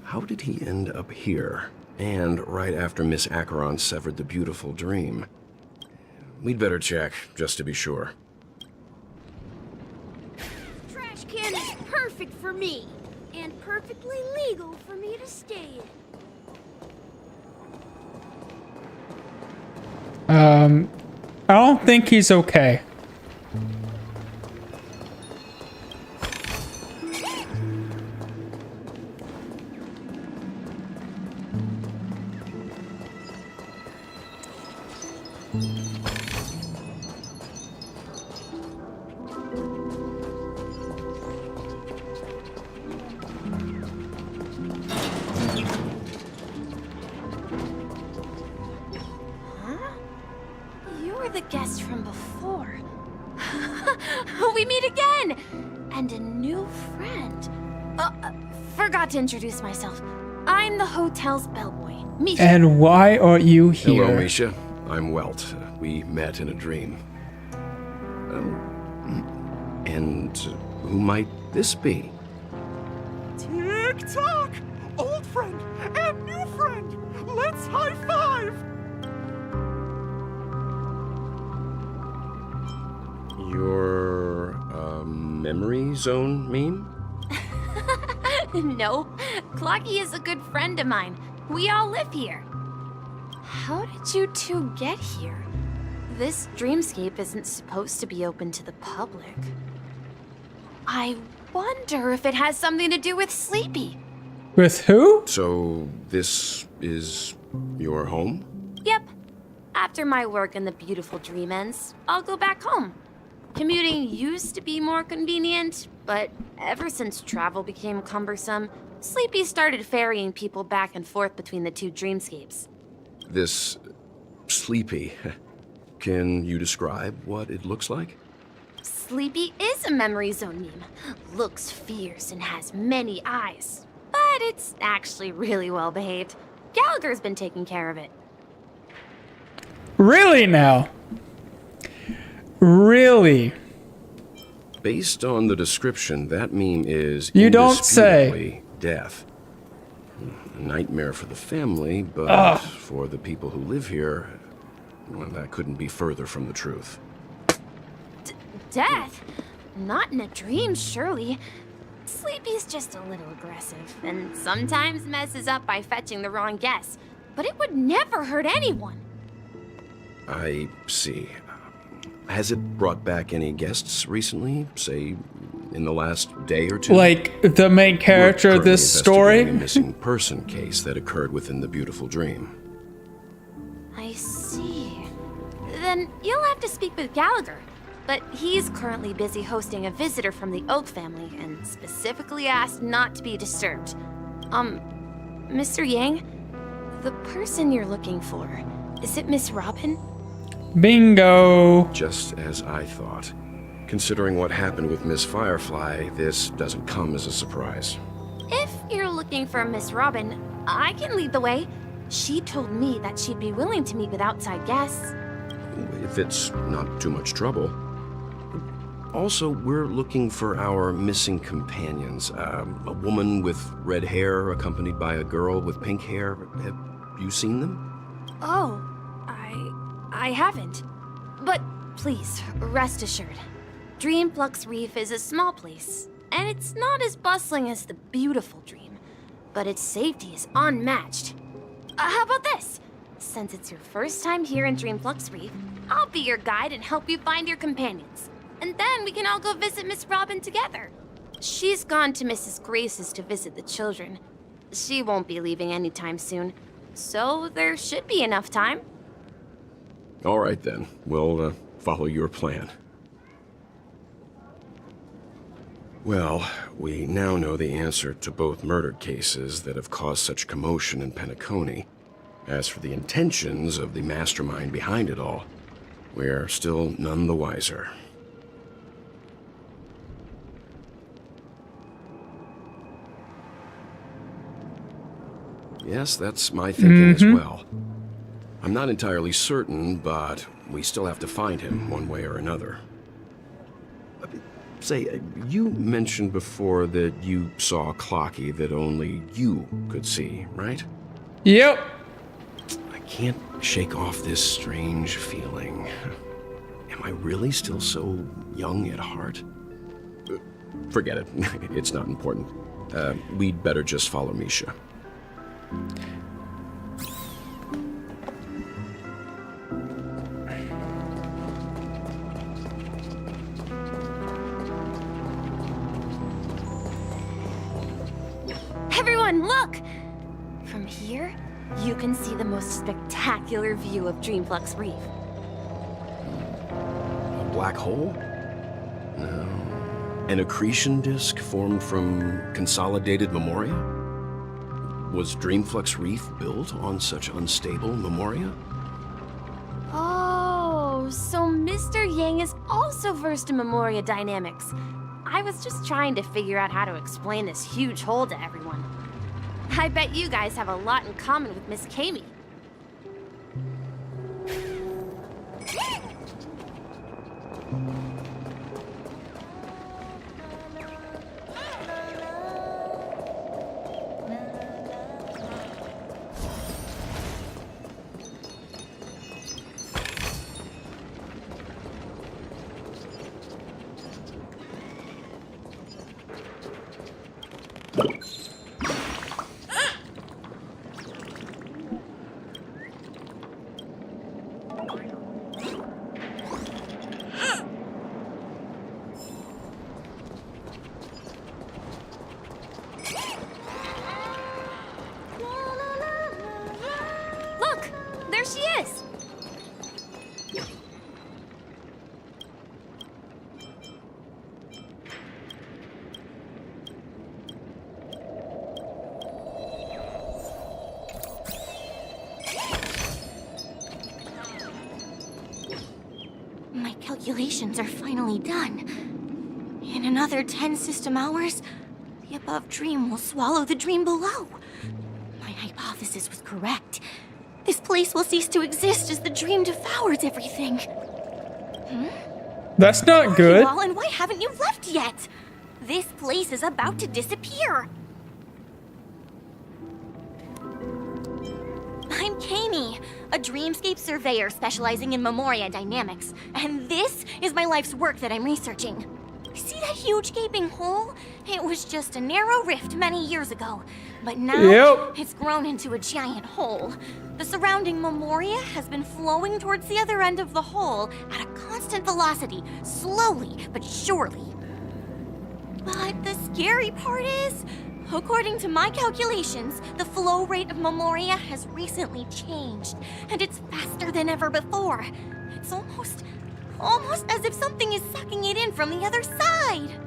How did he end up here? And right after Miss Acheron severed the beautiful dream. We'd better check, just to be sure. Trash can is perfect for me, and perfectly legal for me to stay in. I don't think he's okay. You're the guest from before. We meet again! And a new friend. Forgot to introduce myself. I'm the hotel's bellboy, Misha. And why are you here? Hello, Misha. I'm Welt. We met in a dream. And who might this be? Tick-tock! Old friend and new friend! Let's high-five! Your, memory zone meme? No, Clocky is a good friend of mine. We all live here. How did you two get here? This dreamscape isn't supposed to be open to the public. I wonder if it has something to do with Sleepy. With who? So, this is your home? Yep. After my work in the beautiful dream ends, I'll go back home. Commuting used to be more convenient, but ever since travel became cumbersome, Sleepy started ferrying people back and forth between the two dreamscapes. This Sleepy. Can you describe what it looks like? Sleepy is a memory zone meme. Looks fierce and has many eyes. But it's actually really well behaved. Gallagher's been taking care of it. Really now? Really? Based on the description, that meme is You don't indisputably death. A nightmare for the family, but for the people who live here, well, that couldn't be further from the truth. Death? Not in a dream, surely. Sleepy's just a little aggressive, and sometimes messes up by fetching the wrong guess. But it would never hurt anyone. I see. Has it brought back any guests recently? Say, in the last day or two? Like the main character of this story? A missing person case that occurred within the beautiful dream. I see. Then you'll have to speak with Gallagher. But he's currently busy hosting a visitor from the Oak family and specifically asked not to be disturbed. Mr. Yang, the person you're looking for, is it Miss Robin? Bingo. Just as I thought. Considering what happened with Miss Firefly, this doesn't come as a surprise. If you're looking for Miss Robin, I can lead the way. She told me that she'd be willing to meet with outside guests. If it's not too much trouble. Also, we're looking for our missing companions. A woman with red hair accompanied by a girl with pink hair. Have you seen them? Oh, I haven't. But please, rest assured. Dreamflux Reef is a small place, and it's not as bustling as the beautiful Dream, but its safety is unmatched. How about this? Since it's your first time here in Dreamflux Reef, I'll be your guide and help you find your companions. And then we can all go visit Miss Robin together. She's gone to Mrs. Grace's to visit the children. She won't be leaving anytime soon, so there should be enough time. All right then, we'll follow your plan. Well, we now know the answer to both murder cases that have caused such commotion in Penacony. As for the intentions of the mastermind behind it all, we're still none the wiser. Yes, that's my thinking as well. I'm not entirely certain, but we still have to find him one way or another. Say, you mentioned before that you saw Clocky that only you could see, right? Yep. I can't shake off this strange feeling. Am I really still so young at heart? Forget it. It's not important. We'd better just follow Misha. And look! From here, you can see the most spectacular view of Dreamflux Reef. A black hole? No. An accretion disk formed from consolidated memoria? Was Dreamflux Reef built on such unstable memoria? Oh, so Mr. Yang is also versed in Memoria dynamics. I was just trying to figure out how to explain this huge hole to everyone. I bet you guys have a lot in common with Miss Kami. Look! There she is! My calculations are finally done. In another 10 system hours, the above dream will swallow the dream below. My hypothesis was correct. This place will cease to exist as the dream devours everything. That's not good. Well, and why haven't you left yet? This place is about to disappear. I'm Kami, a dreamscape surveyor specializing in Memoria dynamics, and this is my life's work that I'm researching. See that huge gaping hole? It was just a narrow rift many years ago, but now it's grown into a giant hole. The surrounding Memoria has been flowing towards the other end of the hole at a constant velocity, slowly but surely. But the scary part is, according to my calculations, the flow rate of Memoria has recently changed, and it's faster than ever before. It's almost as if something is sucking it in from the other side.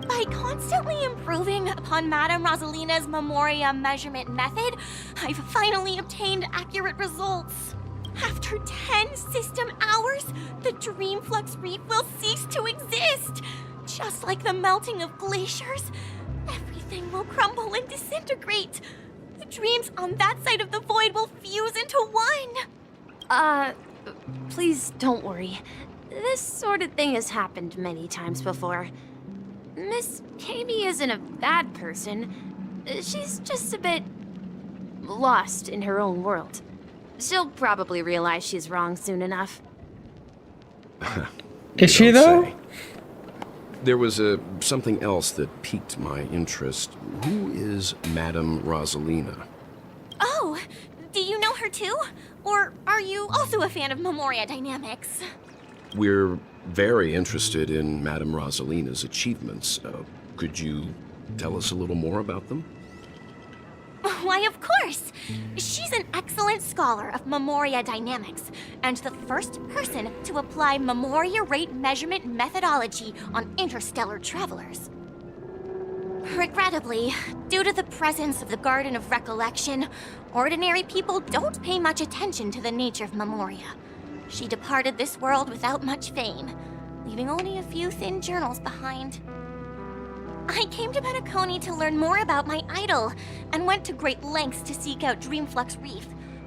By constantly improving upon Madame Rosalina's Memoria measurement method, I've finally obtained accurate results. After 10 system hours, the Dreamflux Reef will cease to exist. Just like the melting of glaciers, everything will crumble and disintegrate. The dreams on that side of the void will fuse into one. Please don't worry. This sort of thing has happened many times before. Miss Kami isn't a bad person. She's just a bit lost in her own world. She'll probably realize she's wrong soon enough. Is she though? Say. There was something else that piqued my interest. Who is Madame Rosalina? Oh, do you know her too? Or are you also a fan of Memoria dynamics? We're very interested in Madame Rosalina's achievements. Could you tell us a little more about them? Why, of course! She's an excellent scholar of Memoria dynamics, and the first person to apply Memoria rate measurement methodology on interstellar travelers. Regrettably, due to the presence of the Garden of Recollection, ordinary people don't pay much attention to the nature of Memoria. She departed this world without much fame, leaving only a few thin journals behind. I came to Penacony to learn more about my idol, and went to great lengths to seek out Dreamflux Reef,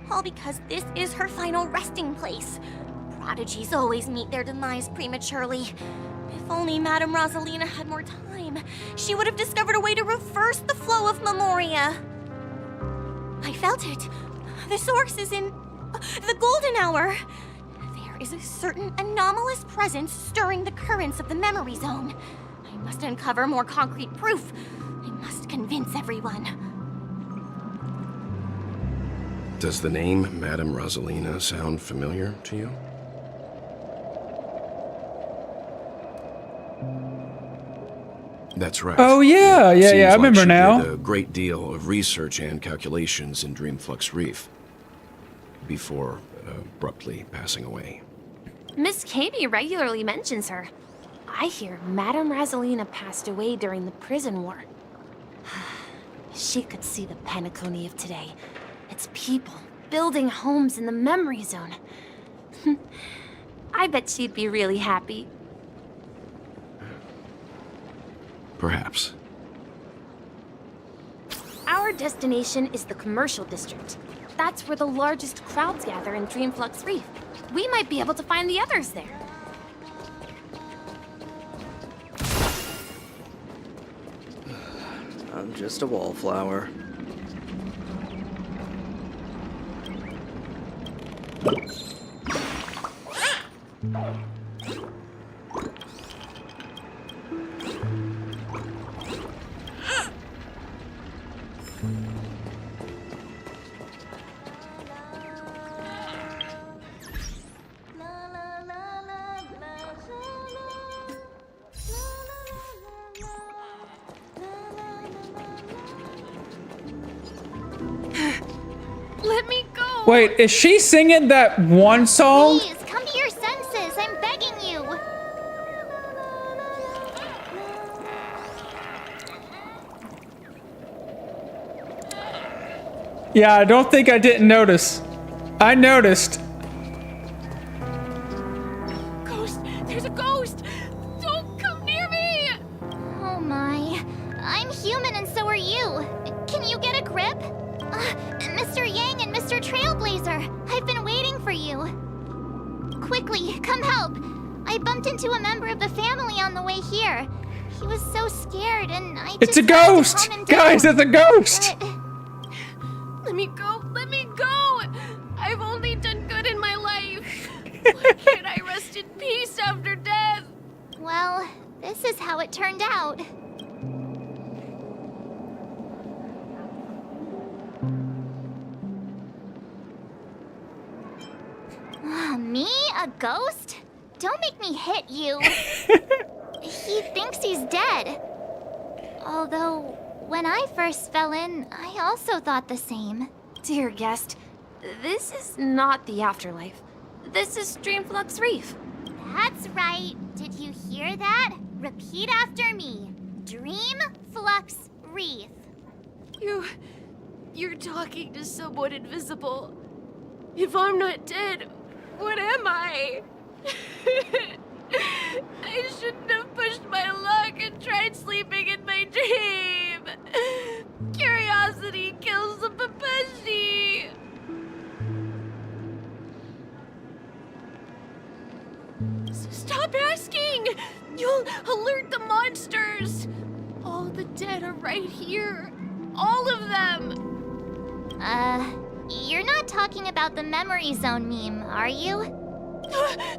all because this is her final resting place. Prodigies always meet their demise prematurely. If only Madame Rosalina had more time, she would have discovered a way to reverse the flow of Memoria. I felt it. The source is in the golden hour. There is a certain anomalous presence stirring the currents of the memory zone. I must uncover more concrete proof. I must convince everyone. Does the name Madame Rosalina sound familiar to you? That's right. Oh yeah, yeah, Seems yeah. I like remember she now. did a great deal of research and calculations in Dreamflux Reef before abruptly passing away. Miss Katie regularly mentions her. I hear Madame Razelina passed away during the prison war. She could see the Penacony of today. Its people building homes in the memory zone. I bet she'd be really happy. Perhaps. Our destination is the commercial district. That's where the largest crowds gather in Dreamflux Reef. We might be able to find the others there. I'm just a wallflower. Let me go! Wait, is she singing that one song? Please, come to your senses. I'm begging you. Yeah, I don't think I didn't notice. I noticed. Ghost! There's a ghost! Don't come near me! Oh my. I'm human and so are you. Can you get a grip? Mr. Yang and Mr. Trailblazer, I've been waiting for you. Quickly, come help. I bumped into a member of the family on the way here. He was so scared and I It's just a ghost! Guys, it's a ghost! Let me go! Let me go! I've only done good in my life. Why can't I rest in peace after death? Well, this is how it turned out. Me? A ghost? Don't make me hit you. He thinks he's dead. Although, when I first fell in, I also thought the same. Dear guest, this is not the afterlife. This is Dreamflux Reef. That's right. Did you hear that? Repeat after me. Dreamflux Reef. You're talking to someone invisible. If I'm not dead, what am I? I shouldn't have pushed my luck and tried sleeping in my dream. Curiosity kills the Papeshi. Stop asking! You'll alert the monsters! All the dead are right here. All of them! You're not talking about the memory zone meme, are you?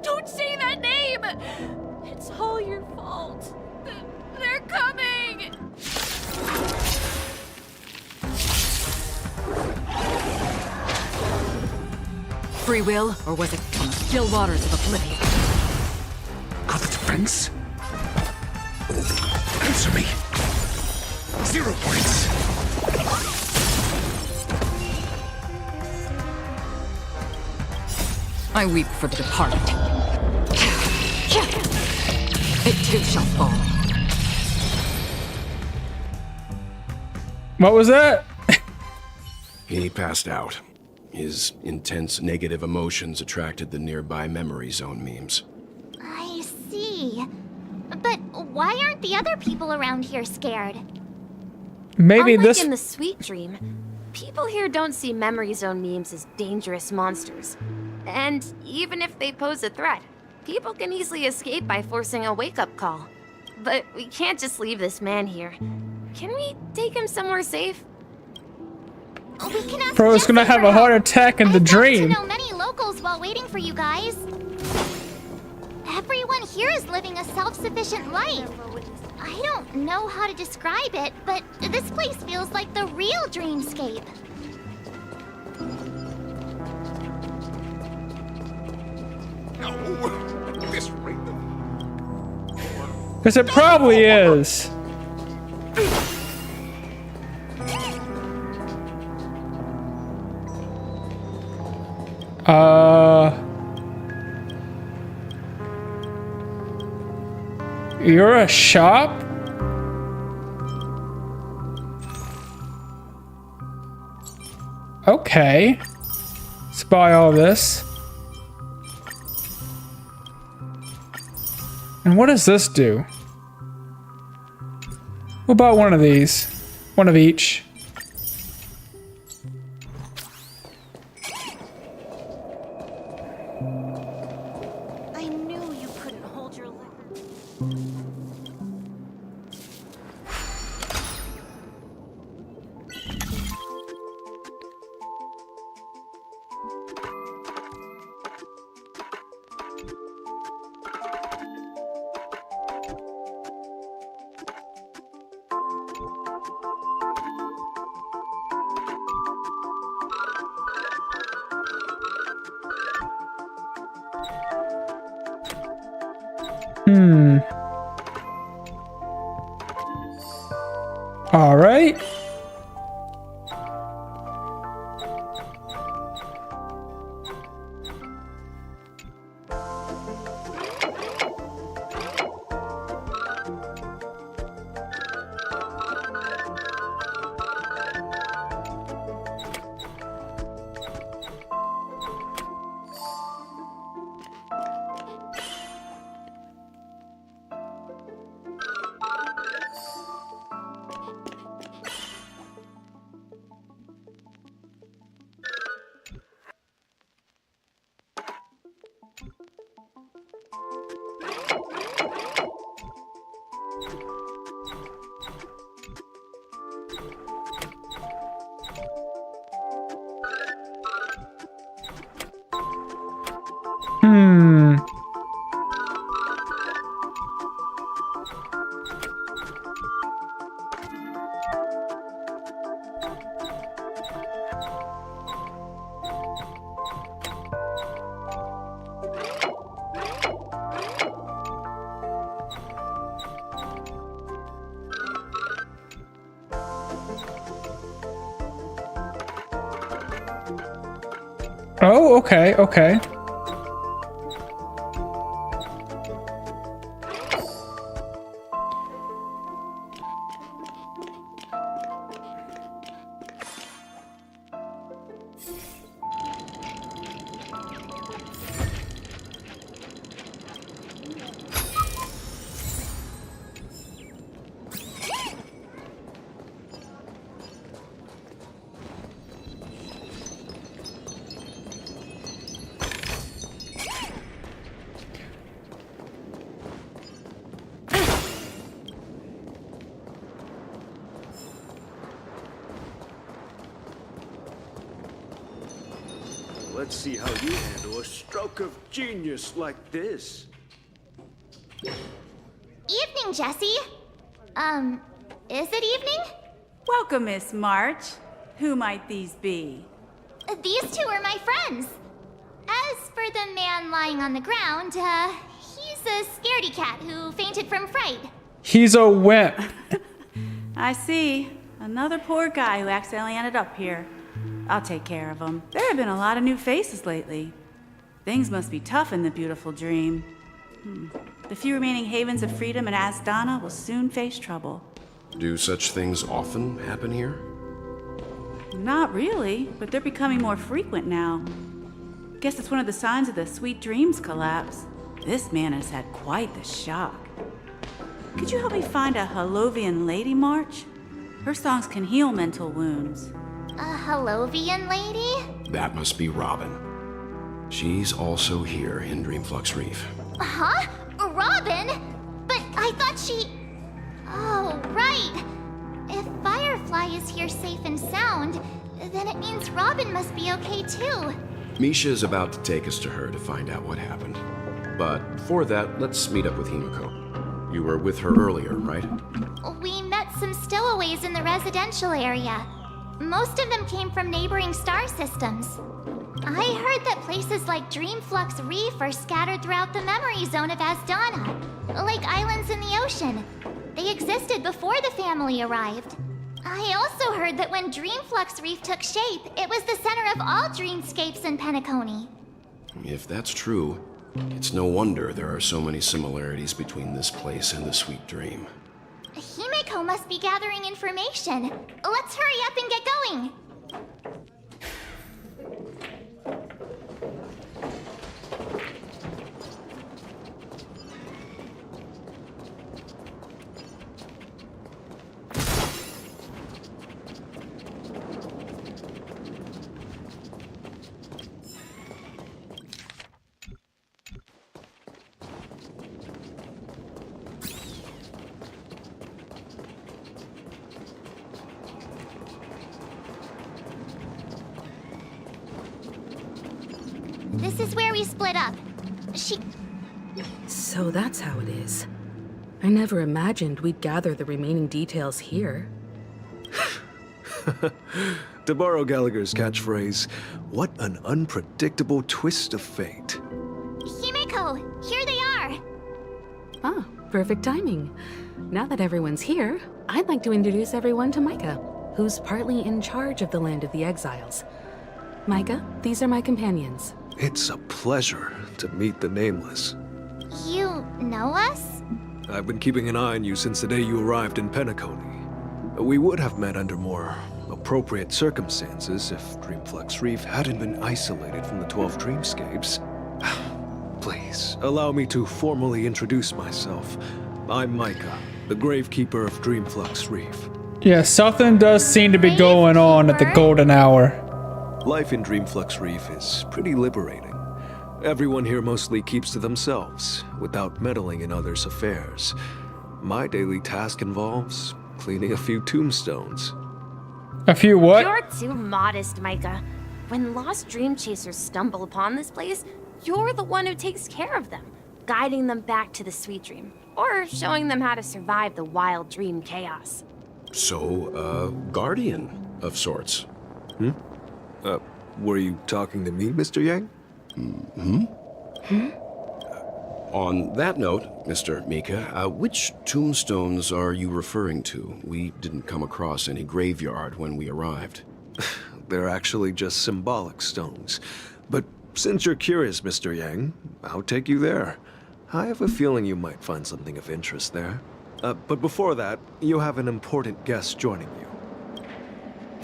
Don't say that name! It's all your fault. They're coming! Free will, or was it from the still waters of oblivion? Got the defense? Answer me. 0 points. I weep for the departed. It too shall fall. What was that? He passed out. His intense negative emotions attracted the nearby memory zone memes. I see. But why aren't the other people around here scared? Maybe Unlike this. in the Sweet Dream, people here don't see memory zone memes as dangerous monsters. And even if they pose a threat, people can easily escape by forcing a wake-up call. But we can't just leave this man here. Can we take him somewhere safe? We can ask Bro's gonna have a heart attack in the dream. I know many locals while waiting for you guys. Everyone here is living a self-sufficient life. I don't know how to describe it, but this place feels like the real dreamscape. No, this ring. Because it probably is. You're a shop? Okay. Let's buy all this. And what does this do? We'll buy one of these. One of each. I knew you couldn't hold your liquor. All right. Oh, okay, okay. Let's see how you handle a stroke of genius like this. Evening, Jesse. Is it evening? Welcome, Miss March. Who might these be? These two are my friends. As for the man lying on the ground, he's a scaredy cat who fainted from fright. He's a wimp. I see. Another poor guy who accidentally ended up here. I'll take care of him. There have been a lot of new faces lately. Things must be tough in the beautiful dream. The few remaining havens of freedom in Asdana will soon face trouble. Do such things often happen here? Not really, but they're becoming more frequent now. Guess it's one of the signs of the Sweet Dreams collapse. This man has had quite the shock. Could you help me find a Halovian lady, March? Her songs can heal mental wounds. A Halovian lady? That must be Robin. She's also here in Dreamflux Reef. Huh? Robin? But I thought she... Oh, right. If Firefly is here safe and sound, then it means Robin must be okay too. Misha's about to take us to her to find out what happened. But before that, let's meet up with Himiko. You were with her earlier, right? We met some stowaways in the residential area. Most of them came from neighboring star systems. I heard that places like Dreamflux Reef are scattered throughout the memory zone of Asdana, like islands in the ocean. They existed before the family arrived. I also heard that when Dreamflux Reef took shape, it was the center of all dreamscapes in Penacony. If that's true, it's no wonder there are so many similarities between this place and the Sweet Dream. Himeko must be gathering information. Let's hurry up and get going. This is where we split up. So that's how it is. I never imagined we'd gather the remaining details here. To borrow Gallagher's catchphrase, what an unpredictable twist of fate. Himeko, here they are. Ah, perfect timing. Now that everyone's here, I'd like to introduce everyone to Micah, who's partly in charge of the Land of the Exiles. Micah, these are my companions. It's a pleasure to meet the Nameless. You know us? I've been keeping an eye on you since the day you arrived in Penacony. We would have met under more appropriate circumstances if Dreamflux Reef hadn't been isolated from the 12 Dreamscapes. Please, allow me to formally introduce myself. I'm Micah, the Gravekeeper of Dreamflux Reef. Yeah, something does seem to be going on at the golden hour. Life in Dreamflux Reef is pretty liberating. Everyone here mostly keeps to themselves, without meddling in others' affairs. My daily task involves cleaning a few tombstones. A few what? You're too modest, Micah. When lost dream chasers stumble upon this place, you're the one who takes care of them, guiding them back to the Sweet Dream, or showing them how to survive the wild dream chaos. So, guardian of sorts. Were you talking to me, Mr. Yang? On that note, Mr. Mika, which tombstones are you referring to? We didn't come across any graveyard when we arrived. They're actually just symbolic stones. But since you're curious, Mr. Yang, I'll take you there. I have a feeling you might find something of interest there. But before that, you have an important guest joining you.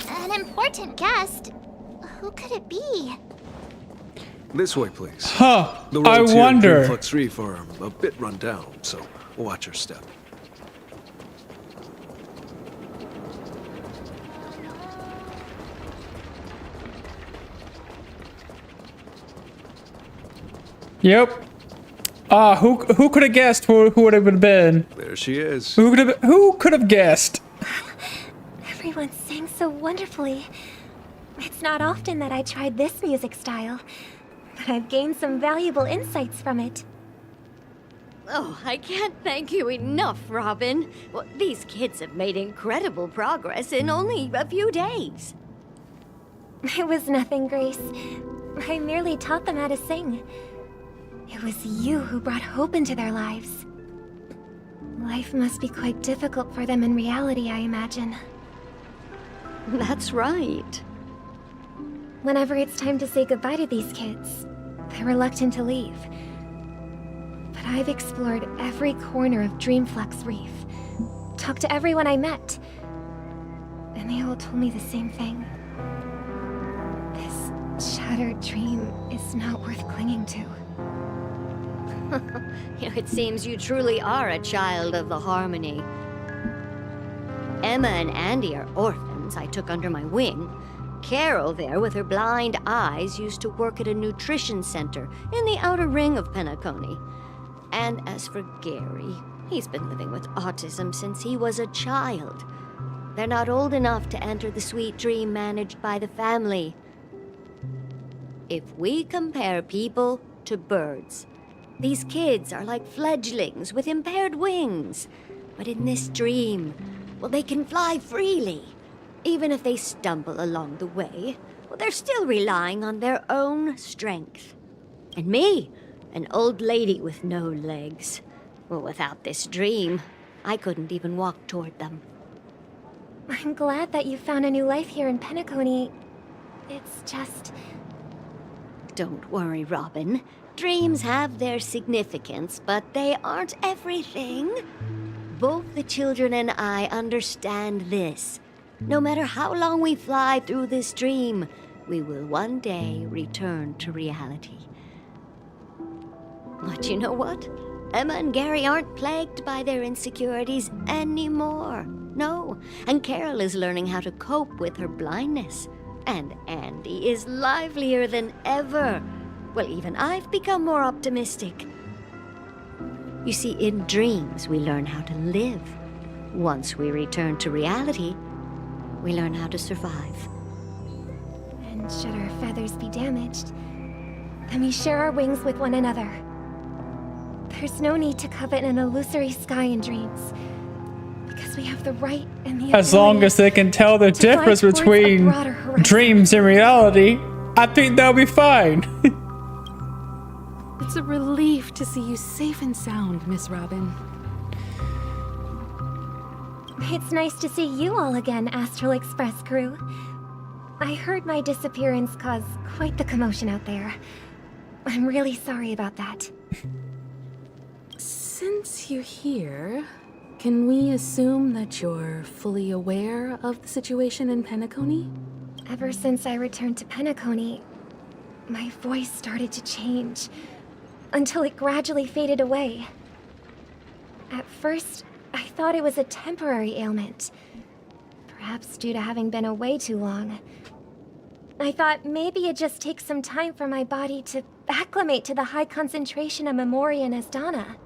An important guest? Who could it be? This way, please. Huh, The I roads here in wonder. Dreamflux Reef are a bit run down, so watch your step. Yep. Who could have guessed who would have been? There she is. Who could have guessed? Everyone sang so wonderfully. It's not often that I tried this music style, but I've gained some valuable insights from it. Oh, I can't thank you enough, Robin. Well, these kids have made incredible progress in only a few days. It was nothing, Grace. I merely taught them how to sing. It was you who brought hope into their lives. Life must be quite difficult for them in reality, I imagine. That's right. Whenever it's time to say goodbye to these kids, they're reluctant to leave. But I've explored every corner of Dreamflux Reef, talked to everyone I met, and they all told me the same thing. This shattered dream is not worth clinging to. It seems you truly are a child of the Harmony. Emma and Andy are orphans I took under my wing. Carol there, with her blind eyes, used to work at a nutrition center in the outer ring of Penacony. And as for Gary, he's been living with autism since he was a child. They're not old enough to enter the Sweet Dream managed by the family. If we compare people to birds, these kids are like fledglings with impaired wings. But in this dream, well, they can fly freely. Even if they stumble along the way, well, they're still relying on their own strength. And me, an old lady with no legs. Well, without this dream, I couldn't even walk toward them. I'm glad that you found a new life here in Penacony. It's just... Don't worry, Robin. Dreams have their significance, but they aren't everything. Both the children and I understand this. No matter how long we fly through this dream, we will one day return to reality. But you know what? Emma and Gary aren't plagued by their insecurities anymore. No, and Carol is learning how to cope with her blindness. And Andy is livelier than ever. Well, even I've become more optimistic. You see, in dreams, we learn how to live. Once we return to reality, we learn how to survive. And should our feathers be damaged, then we share our wings with one another. There's no need to covet an illusory sky in dreams, because we have the right and the As long as they can tell the difference between dreams and reality, I think they'll be fine. It's a relief to see you safe and sound, Miss Robin. It's nice to see you all again, Astral Express crew. I heard my disappearance caused quite the commotion out there. I'm really sorry about that. Since you're here, can we assume that you're fully aware of the situation in Penacony? Ever since I returned to Penacony, my voice started to change, until it gradually faded away. At first, I thought it was a temporary ailment, perhaps due to having been away too long. I thought maybe it just takes some time for my body to acclimate to the high concentration of Memoria and Asdana.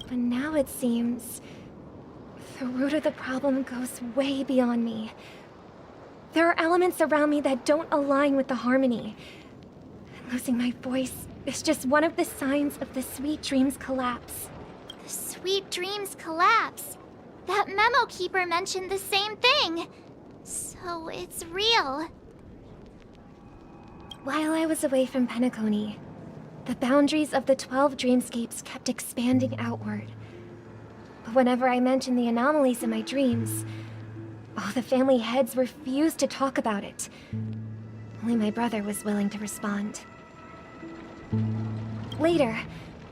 But now it seems the root of the problem goes way beyond me. There are elements around me that don't align with the harmony. And losing my voice is just one of the signs of the Sweet Dreams collapse. The Sweet Dreams collapse? That memo keeper mentioned the same thing. So it's real. While I was away from Penacony, the boundaries of the 12 dreamscapes kept expanding outward. But whenever I mentioned the anomalies in my dreams, all the family heads refused to talk about it. Only my brother was willing to respond. Later,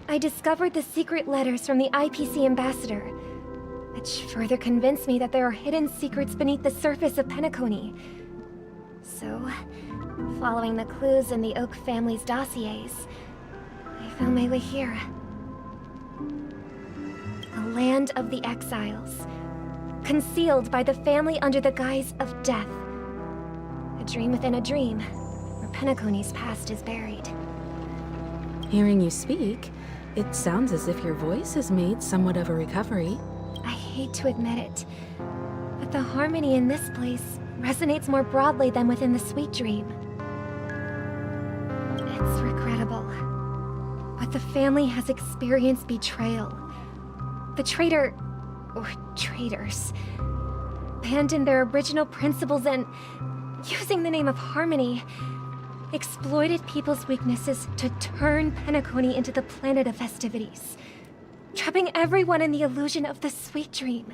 I discovered the secret letters from the IPC ambassador, which further convinced me that there are hidden secrets beneath the surface of Penacony. So, following the clues in the Oak family's dossiers, I found my way here. The land of the exiles, concealed by the family under the guise of death. A dream within a dream, where Penacony's past is buried. Hearing you speak, it sounds as if your voice has made somewhat of a recovery. I hate to admit it, but the harmony in this place resonates more broadly than within the Sweet Dream. It's regrettable, but the family has experienced betrayal. The traitor, or traitors, abandoned their original principles and, using the name of harmony, exploited people's weaknesses to turn Penacony into the planet of festivities, trapping everyone in the illusion of the Sweet Dream.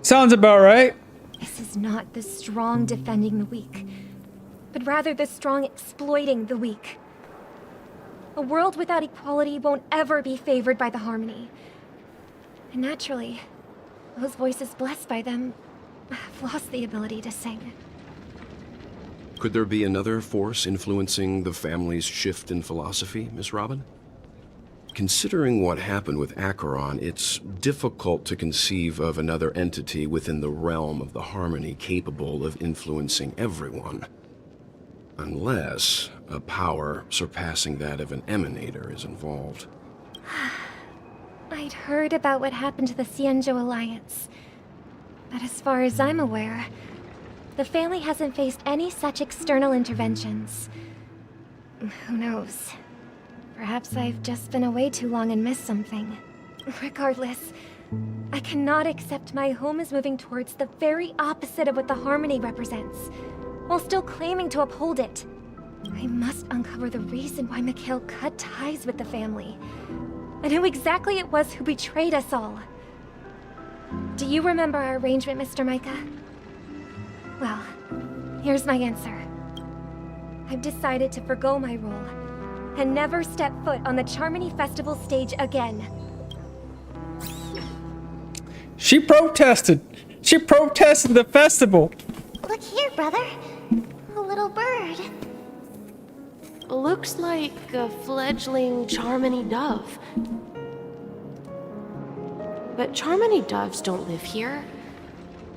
Sounds about right. This is not the strong defending the weak, but rather the strong exploiting the weak. A world without equality won't ever be favored by the harmony. And naturally, those voices blessed by them have lost the ability to sing. Could there be another force influencing the family's shift in philosophy, Miss Robin? Considering what happened with Acheron, it's difficult to conceive of another entity within the realm of the harmony capable of influencing everyone. Unless a power surpassing that of an emanator is involved. I'd heard about what happened to the Xianzhou Alliance, but as far as I'm aware, the family hasn't faced any such external interventions. Who knows? Perhaps I've just been away too long and missed something. Regardless, I cannot accept my home is moving towards the very opposite of what the harmony represents, while still claiming to uphold it. I must uncover the reason why Mikhail cut ties with the family, and who exactly it was who betrayed us all. Do you remember our arrangement, Mr. Micah? Well, here's my answer. I've decided to forgo my role and never step foot on the Charmony Festival stage again. She protested. She protested the festival. Look here, brother. A little bird. Looks like a fledgling Charmony dove. But Charmony doves don't live here.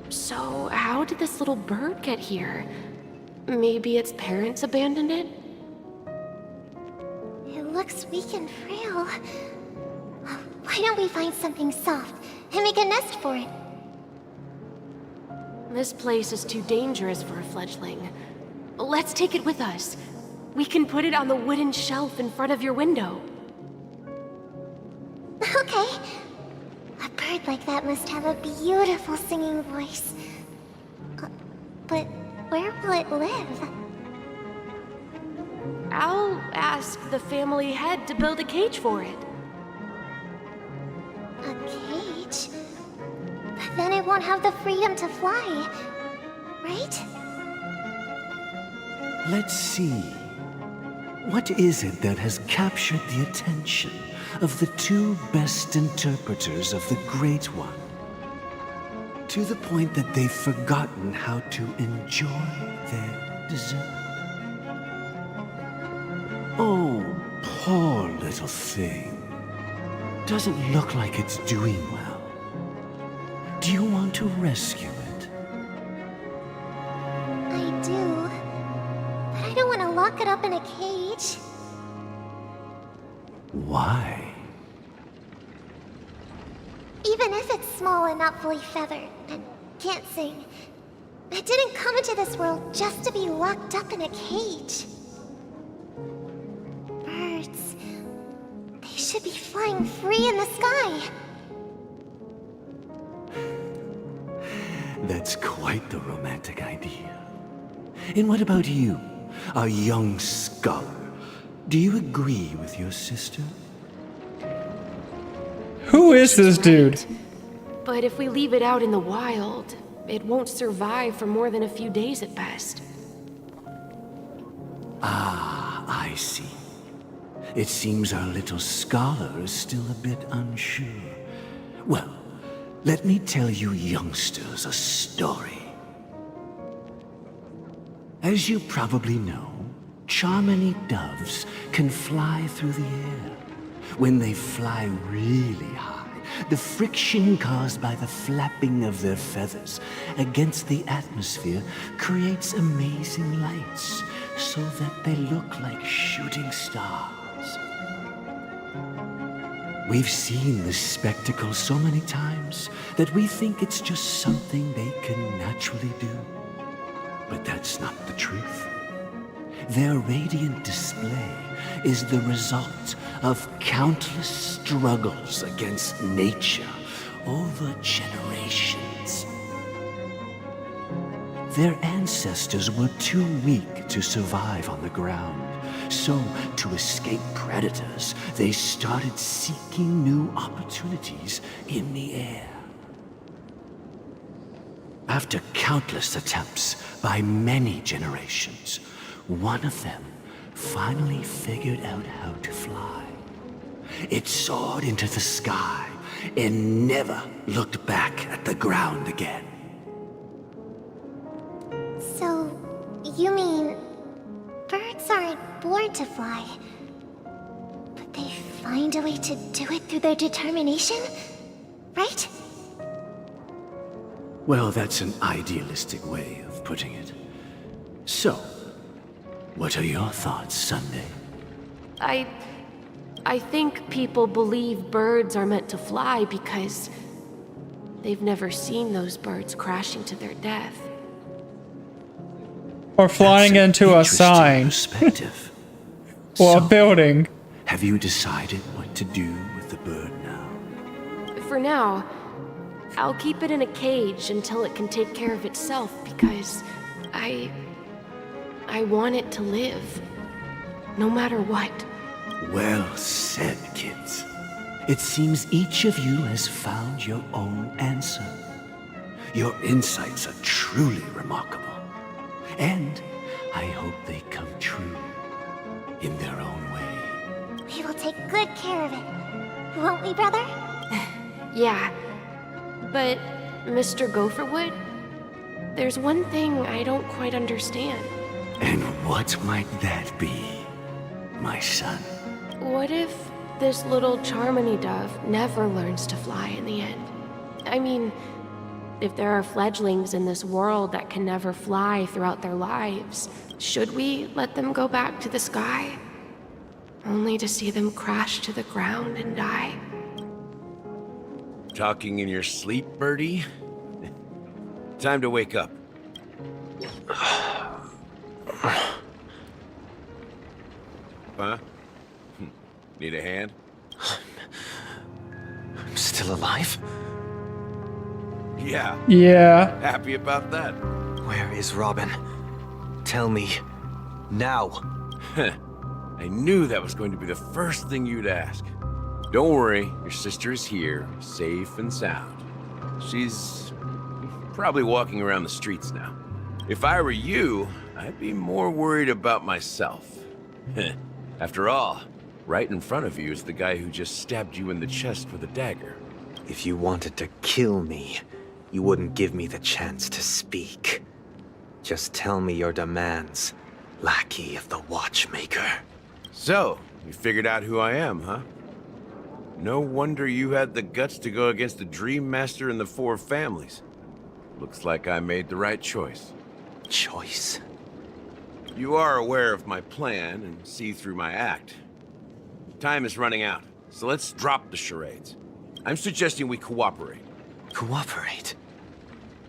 So how did this little bird get here? Maybe its parents abandoned it? It looks weak and frail. Why don't we find something soft and make a nest for it? This place is too dangerous for a fledgling. Let's take it with us. We can put it on the wooden shelf in front of your window. Okay. A bird like that must have a beautiful singing voice. But where will it live? I'll ask the family head to build a cage for it. A cage? But then it won't have the freedom to fly, right? Let's see. What is it that has captured the attention of the two best interpreters of the Great One? To the point that they've forgotten how to enjoy their dessert. Oh, poor little thing. Doesn't look like it's doing well. Do you want to rescue it? I do. But I don't want to lock it up in a cage. Why? Even if it's small and not fully feathered, and can't sing, it didn't come into this world just to be locked up in a cage. Birds, they should be flying free in the sky. That's quite the romantic idea. And what about you, a young scholar? Do you agree with your sister? Who is this dude? But if we leave it out in the wild, it won't survive for more than a few days at best. Ah, I see. It seems our little scholar is still a bit unsure. Well, let me tell you youngsters a story. As you probably know, Charmony doves can fly through the air. When they fly really high, the friction caused by the flapping of their feathers against the atmosphere creates amazing lights, so that they look like shooting stars. We've seen this spectacle so many times that we think it's just something they can naturally do. But that's not the truth. Their radiant display is the result of countless struggles against nature over generations. Their ancestors were too weak to survive on the ground, so to escape predators, they started seeking new opportunities in the air. After countless attempts by many generations, one of them finally figured out how to fly. It soared into the sky and never looked back at the ground again. So, you mean birds aren't born to fly, but they find a way to do it through their determination, right? Well, that's an idealistic way of putting it. So, what are your thoughts, Sunday? I think people believe birds are meant to fly because they've never seen those birds crashing to their death. Or flying into a sign. Perspective. Or a building. Have you decided what to do with the bird now? For now, I'll keep it in a cage until it can take care of itself because I want it to live, no matter what. Well said, kids. It seems each of you has found your own answer. Your insights are truly remarkable. And I hope they come true in their own way. We will take good care of it. Won't we, brother? Yeah, but Mr. Gopherwood, there's one thing I don't quite understand. And what might that be, my son? What if this little Charmony dove never learns to fly in the end? I mean, if there are fledglings in this world that can never fly throughout their lives, should we let them go back to the sky? Only to see them crash to the ground and die? Talking in your sleep, Birdie? Time to wake up. Huh? Need a hand? I'm still alive? Yeah. Yeah. Happy about that? Where is Robin? Tell me. Now. I knew that was going to be the first thing you'd ask. Don't worry, your sister is here, safe and sound. She's probably walking around the streets now. If I were you, I'd be more worried about myself. After all, right in front of you is the guy who just stabbed you in the chest with a dagger. If you wanted to kill me, you wouldn't give me the chance to speak. Just tell me your demands, lackey of the Watchmaker. So, you figured out who I am, huh? No wonder you had the guts to go against the Dream Master and the Four Families. Looks like I made the right choice. Choice? You are aware of my plan and see through my act. Time is running out, so let's drop the charades. I'm suggesting we cooperate. Cooperate?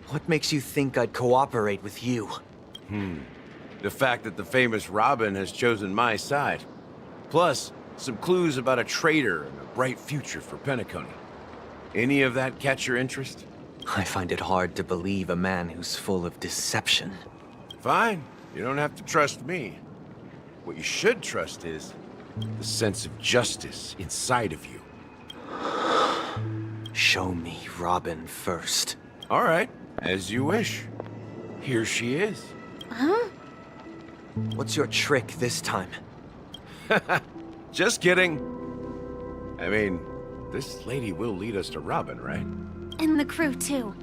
What makes you think I'd cooperate with you? The fact that the famous Robin has chosen my side. Plus, some clues about a traitor and a bright future for Penacony. Any of that catch your interest? I find it hard to believe a man who's full of deception. Fine. You don't have to trust me. What you should trust is the sense of justice inside of you. Show me Robin first. All right, as you wish. Here she is. Huh? What's your trick this time? Just kidding. I mean, this lady will lead us to Robin, right? And the crew, too.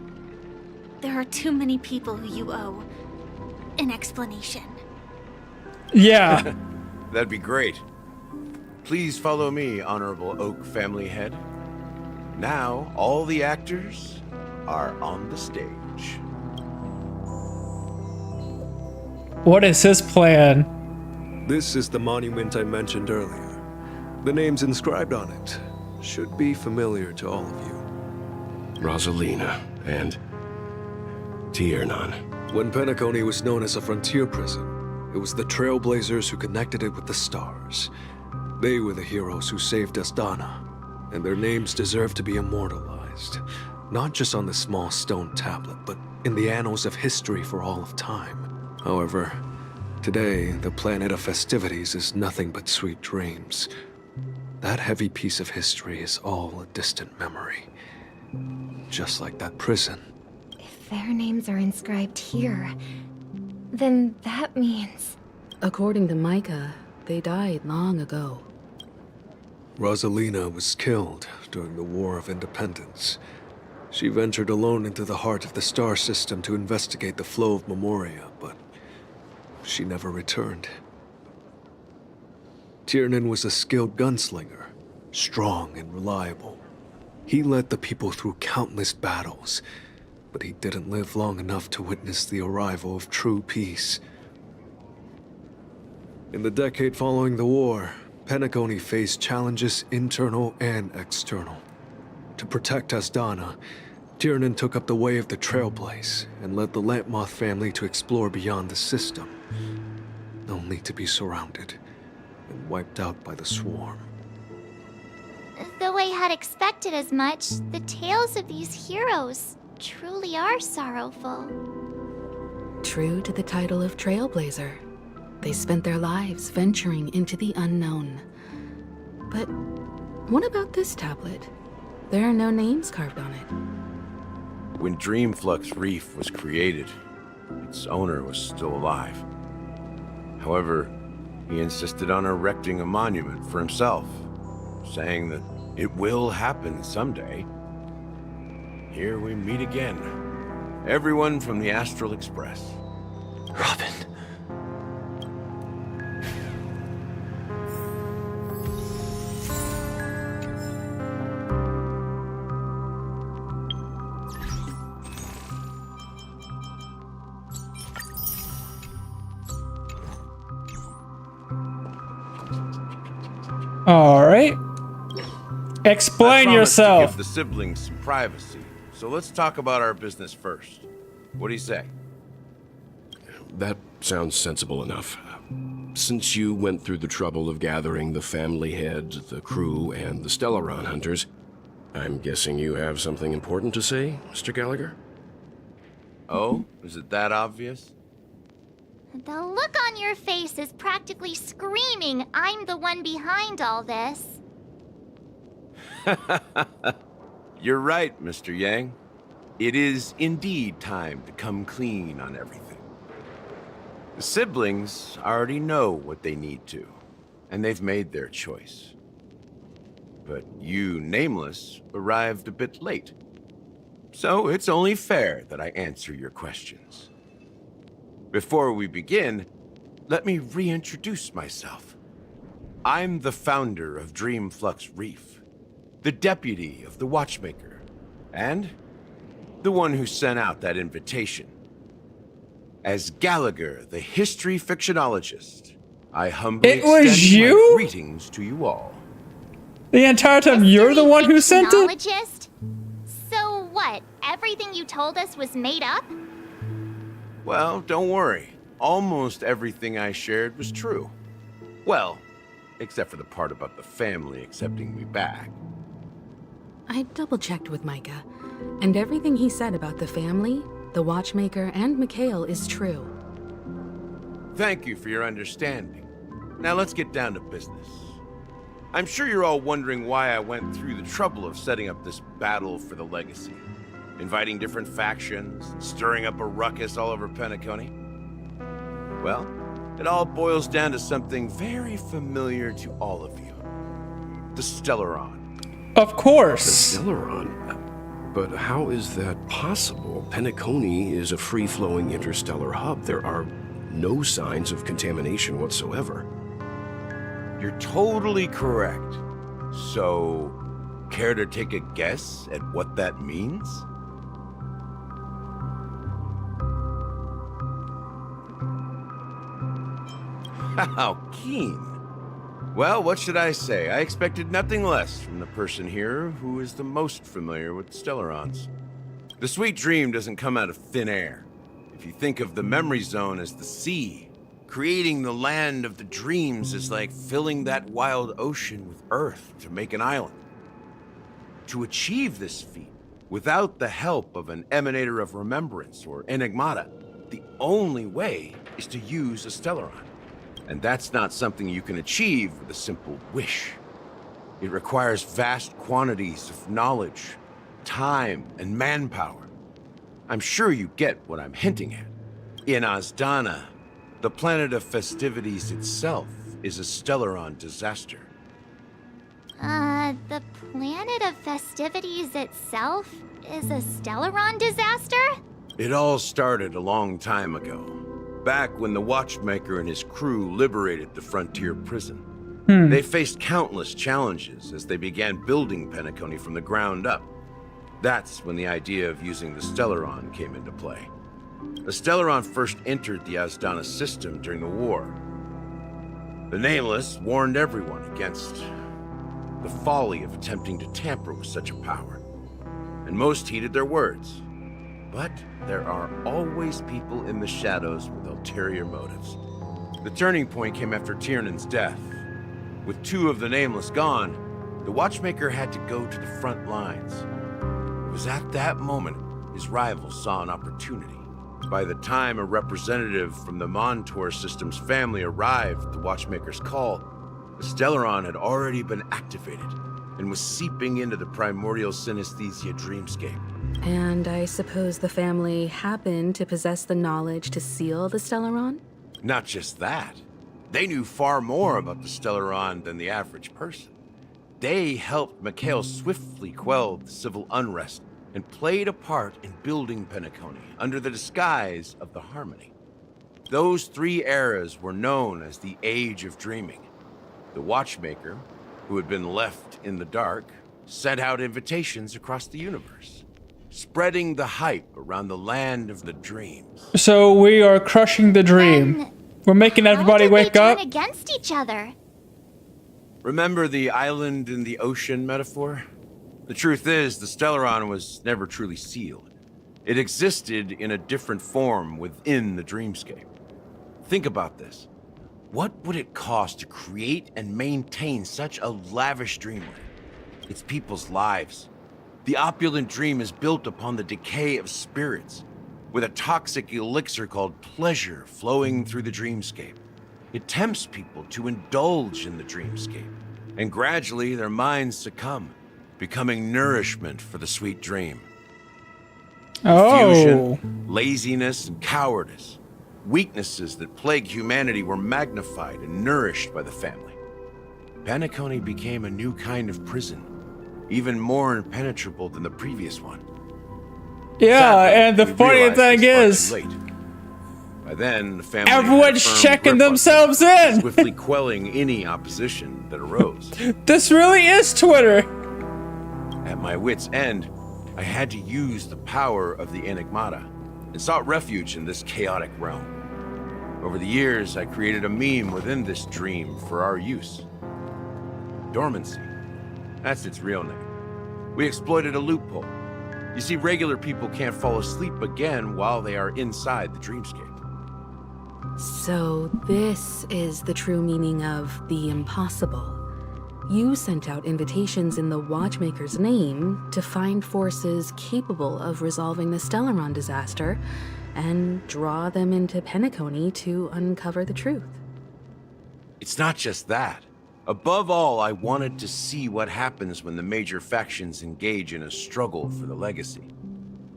There are too many people who you owe an explanation. Yeah. That'd be great. Please follow me, Honorable Oak Family Head. Now, all the actors are on the stage. What is his plan? This is the monument I mentioned earlier. The names inscribed on it should be familiar to all of you. Rosalina and Tiernan. When Penacony was known as a frontier prison, it was the Trailblazers who connected it with the stars. They were the heroes who saved Astana, and their names deserve to be immortalized, not just on the small stone tablet, but in the annals of history for all of time. However, today, the planet of festivities is nothing but sweet dreams. That heavy piece of history is all a distant memory. Just like that prison. If their names are inscribed here, then that means... According to Micah, they died long ago. Rosalina was killed during the War of Independence. She ventured alone into the heart of the star system to investigate the flow of Memoria, but she never returned. Tiernan was a skilled gunslinger, strong and reliable. He led the people through countless battles, but he didn't live long enough to witness the arrival of true peace. In the decade following the war, Penacony faced challenges internal and external. To protect Astana, Tiernan took up the way of the Trailblaze and led the Lampmoth family to explore beyond the system, only to be surrounded and wiped out by the swarm. Though I had expected as much, the tales of these heroes truly are sorrowful. True to the title of Trailblazer, they spent their lives venturing into the unknown. But what about this tablet? There are no names carved on it. When Dreamflux Reef was created, its owner was still alive. However, he insisted on erecting a monument for himself, saying that it will happen someday. Here we meet again. Everyone from the Astral Express. Robin. All right. Explain I promised yourself. to give the siblings some privacy, so let's talk about our business first. What do you say? That sounds sensible enough. Since you went through the trouble of gathering the family head, the crew, and the Stellaron hunters, I'm guessing you have something important to say, Mr. Gallagher? Oh? Is it that obvious? The look on your face is practically screaming, I'm the one behind all this. You're right, Mr. Yang. It is indeed time to come clean on everything. The siblings already know what they need to, and they've made their choice. But you, Nameless, arrived a bit late. So it's only fair that I answer your questions. Before we begin, let me reintroduce myself. I'm the founder of Dreamflux Reef, the deputy of the Watchmaker, and the one who sent out that invitation. As Gallagher, the history fictionologist, I humbly extend my greetings to you all. The entire time you're the one who sent it? Fictionologist? So what, everything you told us was made up? Well, don't worry. Almost everything I shared was true. Well, except for the part about the family accepting me back. I double-checked with Micah, and everything he said about the family, the Watchmaker, and Mikhail is true. Thank you for your understanding. Now let's get down to business. I'm sure you're all wondering why I went through the trouble of setting up this battle for the legacy. Inviting different factions, stirring up a ruckus all over Penacony. Well, it all boils down to something very familiar to all of you. The Stellaron. Of course. The Stellaron? But how is that possible? Penacony is a free-flowing interstellar hub. There are no signs of contamination whatsoever. You're totally correct. So, care to take a guess at what that means? How keen. Well, what should I say? I expected nothing less from the person here who is the most familiar with the Stellarons. The sweet dream doesn't come out of thin air. If you think of the memory zone as the sea, creating the land of the dreams is like filling that wild ocean with earth to make an island. To achieve this feat, without the help of an emanator of remembrance or enigmata, the only way is to use a Stellaron. And that's not something you can achieve with a simple wish. It requires vast quantities of knowledge, time, and manpower. I'm sure you get what I'm hinting at. In Azdana, the planet of festivities itself is a Stellaron disaster. The planet of festivities itself is a Stellaron disaster? It all started a long time ago. Back when the Watchmaker and his crew liberated the frontier prison. They faced countless challenges as they began building Penacony from the ground up. That's when the idea of using the Stellaron came into play. The Stellaron first entered the Azdana system during the war. The Nameless warned everyone against the folly of attempting to tamper with such a power, and most heeded their words. But there are always people in the shadows with ulterior motives. The turning point came after Tiernan's death. With two of the Nameless gone, the Watchmaker had to go to the front lines. It was at that moment his rivals saw an opportunity. By the time a representative from the Montour System's family arrived at the Watchmaker's call, the Stellaron had already been activated and was seeping into the primordial synesthesia dreamscape. And I suppose the family happened to possess the knowledge to seal the Stellaron? Not just that. They knew far more about the Stellaron than the average person. They helped Mikhail swiftly quell the civil unrest and played a part in building Penacony under the disguise of the Harmony. Those 3 eras were known as the Age of Dreaming. The Watchmaker, who had been left in the dark, sent out invitations across the universe, spreading the hype around the land of the dreams. So we are crushing the dream. We're making everybody wake up. Against each other. Remember the island in the ocean metaphor? The truth is, the Stellaron was never truly sealed. It existed in a different form within the dreamscape. Think about this. What would it cost to create and maintain such a lavish dreamland? It's people's lives. The opulent dream is built upon the decay of spirits, with a toxic elixir called pleasure flowing through the dreamscape. It tempts people to indulge in the dreamscape, and gradually their minds succumb, becoming nourishment for the sweet dream. Confusion, laziness, and cowardice, weaknesses that plague humanity, were magnified and nourished by the family. Penacony became a new kind of prison, even more impenetrable than the previous one. Yeah, Sadly, and the we funny realized thing this far is, too late. By then, the family everyone's had a firm checking grip on themselves things, in. swiftly quelling any opposition that arose. This really is Twitter. At my wit's end, I had to use the power of the Enigmata and sought refuge in this chaotic realm. Over the years, I created a meme within this dream for our use. Dormancy. That's its real name. We exploited a loophole. You see, regular people can't fall asleep again while they are inside the dreamscape. So this is the true meaning of the impossible. You sent out invitations in the Watchmaker's name to find forces capable of resolving the Stellaron disaster and draw them into Penacony to uncover the truth. It's not just that. Above all, I wanted to see what happens when the major factions engage in a struggle for the legacy.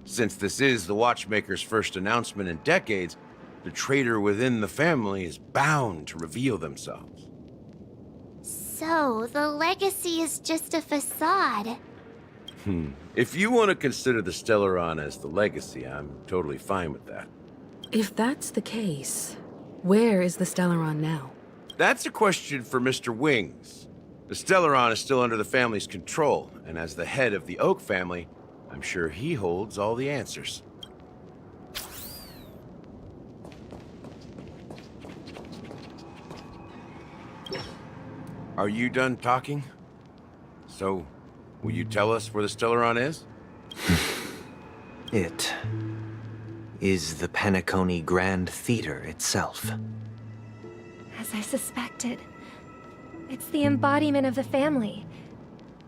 Since this is the Watchmaker's first announcement in decades, the traitor within the family is bound to reveal themselves. So, the legacy is just a facade. If you want to consider the Stellaron as the legacy, I'm totally fine with that. If that's the case, where is the Stellaron now? That's a question for Mr. Wings. The Stellaron is still under the family's control, and as the head of the Oak family, I'm sure he holds all the answers. Are you done talking? So, will you tell us where the Stellaron is? It is the Penacony Grand Theater itself. As I suspected, it's the embodiment of the family.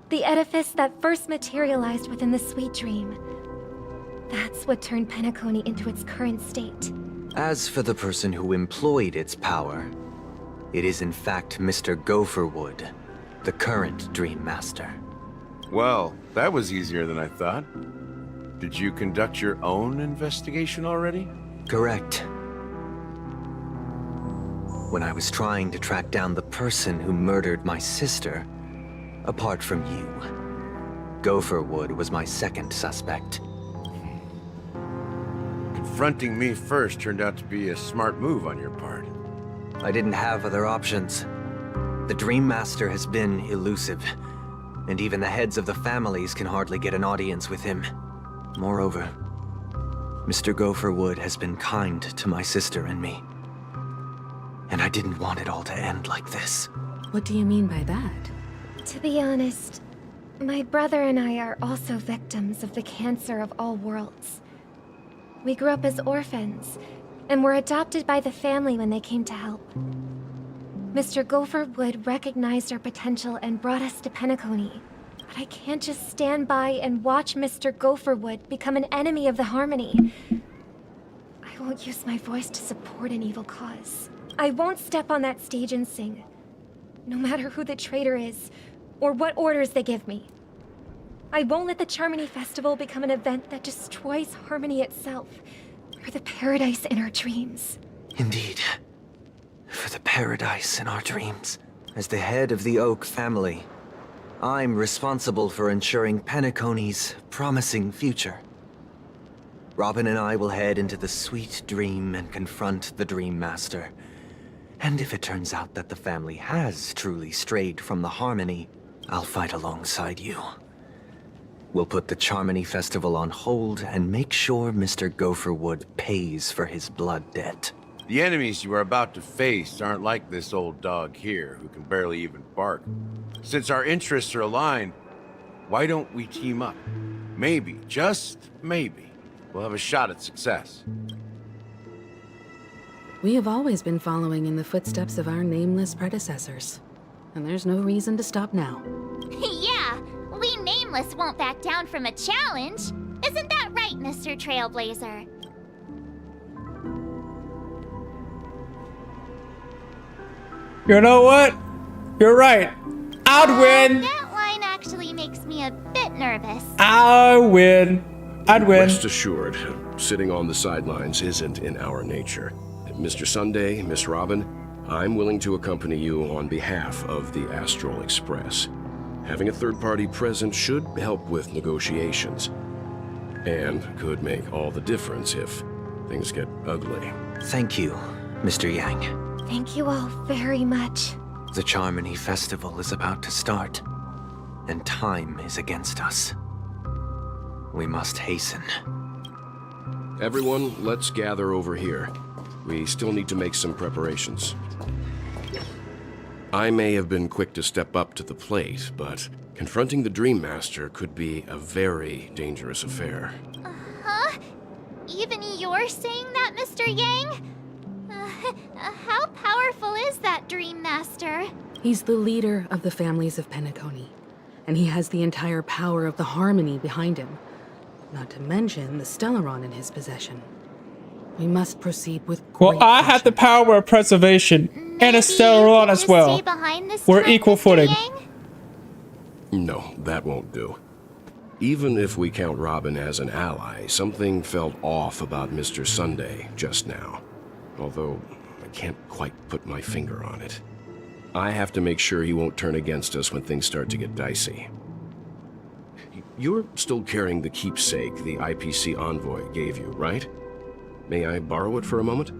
The edifice that first materialized within the Sweet Dream. That's what turned Penacony into its current state. As for the person who employed its power, it is in fact Mr. Gopherwood, the current Dream Master. Well, that was easier than I thought. Did you conduct your own investigation already? Correct. When I was trying to track down the person who murdered my sister, apart from you, Gopherwood was my second suspect. Confronting me first turned out to be a smart move on your part. I didn't have other options. The Dream Master has been elusive, and even the heads of the families can hardly get an audience with him. Moreover, Mr. Gopherwood has been kind to my sister and me. And I didn't want it all to end like this. What do you mean by that? To be honest, my brother and I are also victims of the cancer of all worlds. We grew up as orphans, and were adopted by the family when they came to help. Mr. Gopherwood recognized our potential and brought us to Penacony. But I can't just stand by and watch Mr. Gopherwood become an enemy of the Harmony. I won't use my voice to support an evil cause. I won't step on that stage and sing, no matter who the traitor is, or what orders they give me. I won't let the Charmony Festival become an event that destroys Harmony itself, or the paradise in our dreams. Indeed. for the paradise in our dreams. As the head of the Oak family, I'm responsible for ensuring Penacony's promising future. Robin and I will head into the sweet dream and confront the Dream Master. And if it turns out that the family has truly strayed from the Harmony, I'll fight alongside you. We'll put the Charmony Festival on hold and make sure Mr. Gopherwood pays for his blood debt. The enemies you are about to face aren't like this old dog here, who can barely even bark. Since our interests are aligned, why don't we team up? Maybe, just maybe, we'll have a shot at success. We have always been following in the footsteps of our nameless predecessors, and there's no reason to stop now. Yeah, we Nameless won't back down from a challenge. Isn't that right, Mr. Trailblazer? You know what? You're right. I'd win. That line actually makes me a bit nervous. I win. I'd win. Rest assured, sitting on the sidelines isn't in our nature. Mr. Sunday, Miss Robin, I'm willing to accompany you on behalf of the Astral Express. Having a third party present should help with negotiations, and could make all the difference if things get ugly. Thank you, Mr. Yang. Thank you all very much. The Charmony Festival is about to start, and time is against us. We must hasten. Everyone, let's gather over here. We still need to make some preparations. I may have been quick to step up to the plate, but confronting the Dream Master could be a very dangerous affair. Huh? Even you're saying that, Mr. Yang? How powerful is that Dream Master? He's the leader of the families of Penacony, and he has the entire power of the Harmony behind him. Not to mention the Stellaron in his possession. We must proceed with great Well, I have the power of preservation and a Stellaron as well. We're equal footing. No, that won't do. Even if we count Robin as an ally, something felt off about Mr. Sunday just now. Although, I can't quite put my finger on it. I have to make sure he won't turn against us when things start to get dicey. You're still carrying the keepsake the IPC envoy gave you, right? May I borrow it for a moment?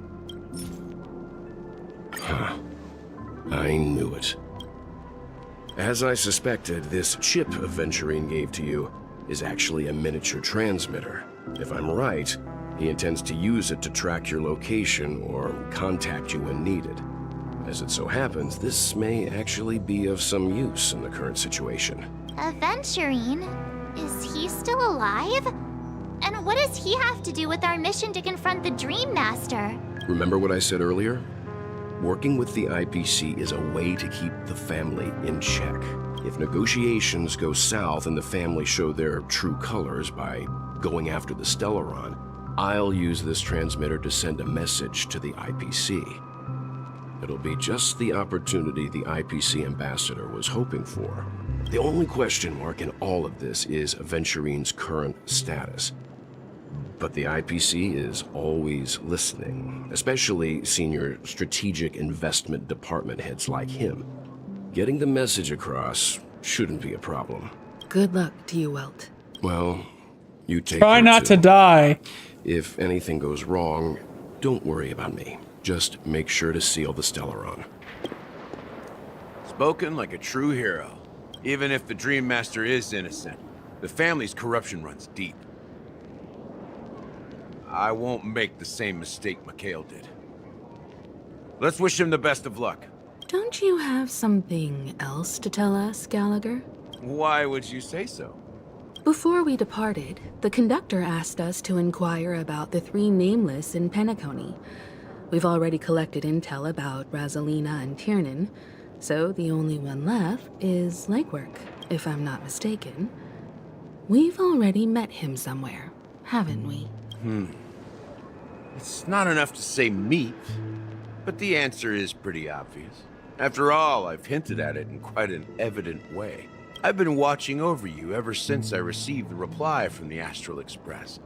Huh. I knew it. As I suspected, this chip Aventurine gave to you is actually a miniature transmitter. If I'm right, he intends to use it to track your location or contact you when needed. As it so happens, this may actually be of some use in the current situation. Aventurine? Is he still alive? And what does he have to do with our mission to confront the Dream Master? Remember what I said earlier? Working with the IPC is a way to keep the family in check. If negotiations go south and the family show their true colors by going after the Stellaron, I'll use this transmitter to send a message to the IPC. It'll be just the opportunity the IPC ambassador was hoping for. The only question mark in all of this is Aventurine's current status. But the IPC is always listening, especially senior strategic investment department heads like him. Getting the message across shouldn't be a problem. Good luck to you, Welt. Well, you take Try care not too. to die. If anything goes wrong, don't worry about me. Just make sure to seal the Stellaron. Spoken like a true hero. Even if the Dream Master is innocent, the family's corruption runs deep. I won't make the same mistake Mikhail did. Let's wish him the best of luck. Don't you have something else to tell us, Gallagher? Why would you say so? Before we departed, the conductor asked us to inquire about the three Nameless in Penacony. We've already collected intel about Rosalina and Tiernan, so the only one left is Legwork, if I'm not mistaken. We've already met him somewhere, haven't we? It's not enough to say meet, but the answer is pretty obvious. After all, I've hinted at it in quite an evident way. I've been watching over you ever since I received the reply from the Astral Express.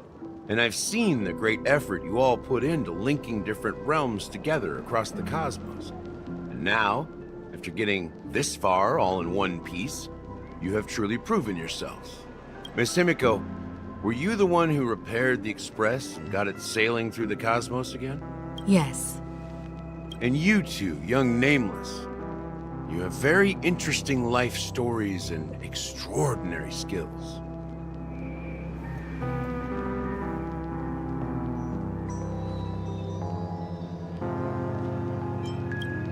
And I've seen the great effort you all put into linking different realms together across the cosmos. And now, after getting this far all in one piece, you have truly proven yourselves. Miss Himiko, were you the one who repaired the Express and got it sailing through the cosmos again? Yes. And you two, young Nameless, you have very interesting life stories and extraordinary skills.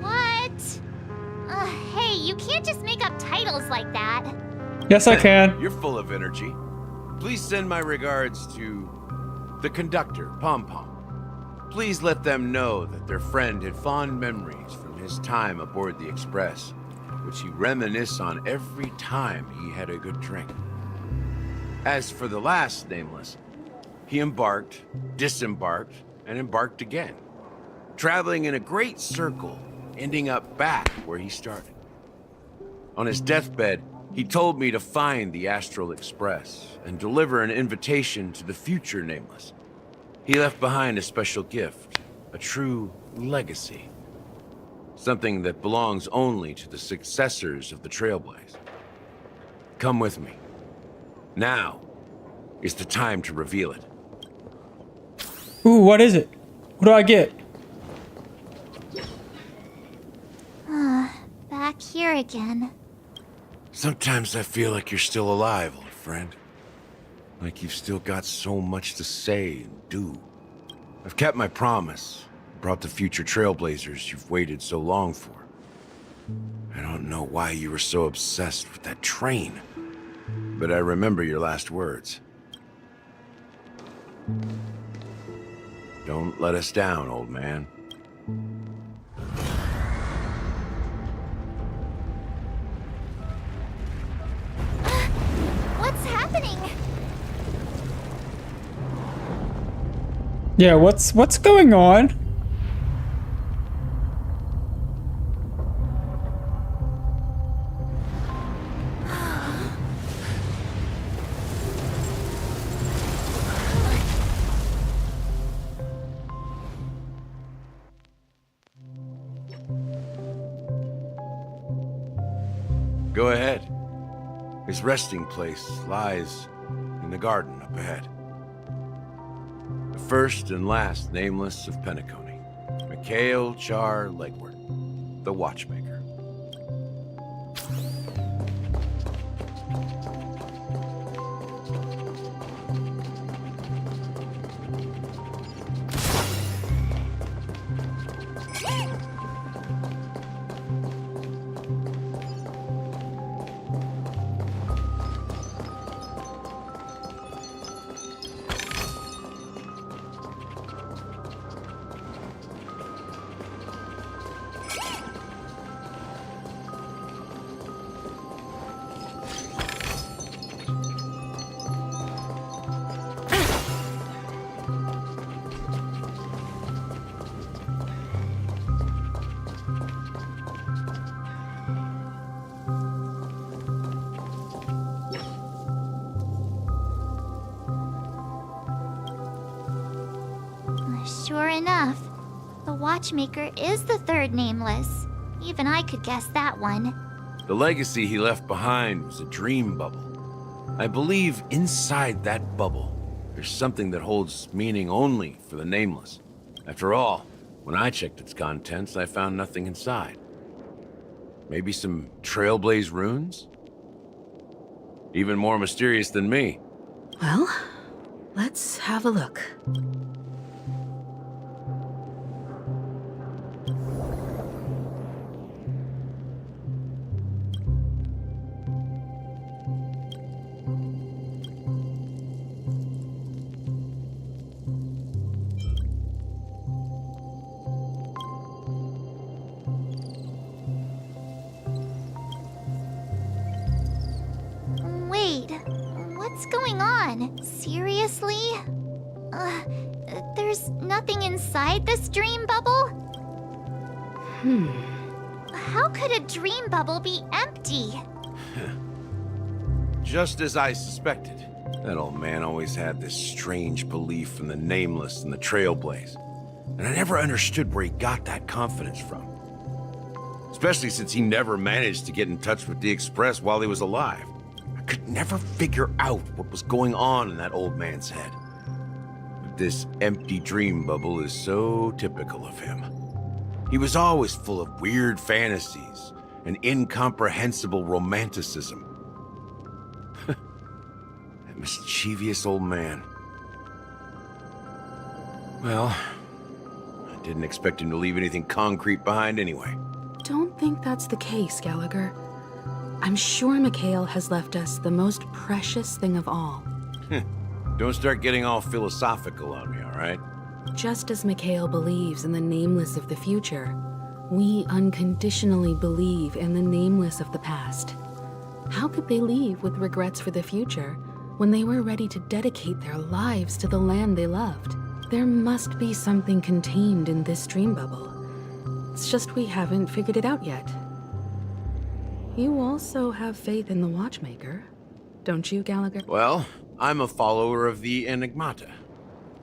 What? Hey, you can't just make up titles like that. Yes, I can. You're full of energy. Please send my regards to the conductor, Pom Pom. Please let them know that their friend had fond memories from his time aboard the Express, which he reminisced on every time he had a good drink. As for the last Nameless, he embarked, disembarked, and embarked again, traveling in a great circle, ending up back where he started. On his deathbed, he told me to find the Astral Express and deliver an invitation to the future Nameless. He left behind a special gift, a true legacy. Something that belongs only to the successors of the Trailblaze. Come with me. Now is the time to reveal it. Ooh, what is it? What do I get? Back here again. Sometimes I feel like you're still alive, old friend. Like you've still got so much to say and do. I've kept my promise. Brought the future Trailblazers you've waited so long for. I don't know why you were so obsessed with that train. But I remember your last words. Don't let us down, old man. What's happening? Yeah, what's going on? Go ahead. His resting place lies in the garden up ahead. The first and last Nameless of Penacony, Mikhail Char Legward, the Watchmaker. Sure enough, the Watchmaker is the third Nameless. Even I could guess that one. The legacy he left behind was a dream bubble. I believe inside that bubble, there's something that holds meaning only for the Nameless. After all, when I checked its contents, I found nothing inside. Maybe some Trailblaze runes? Even more mysterious than me. Well, let's have a look. Wait, what's going on? Seriously? There's nothing inside this dream bubble? How could a dream bubble be empty? Just as I suspected. That old man always had this strange belief in the nameless and the trailblaze. And I never understood where he got that confidence from. Especially since he never managed to get in touch with the Express while he was alive. I could never figure out what was going on in that old man's head. But this empty dream bubble is so typical of him. He was always full of weird fantasies and incomprehensible romanticism. That mischievous old man. Well, I didn't expect him to leave anything concrete behind anyway. Don't think that's the case, Gallagher. I'm sure Mikhail has left us the most precious thing of all. Don't start getting all philosophical on me, all right? Just as Mikhail believes in the nameless of the future, we unconditionally believe in the nameless of the past. How could they leave with regrets for the future when they were ready to dedicate their lives to the land they loved? There must be something contained in this dream bubble. It's just we haven't figured it out yet. You also have faith in the Watchmaker, don't you, Gallagher? Well, I'm a follower of the Enigmata.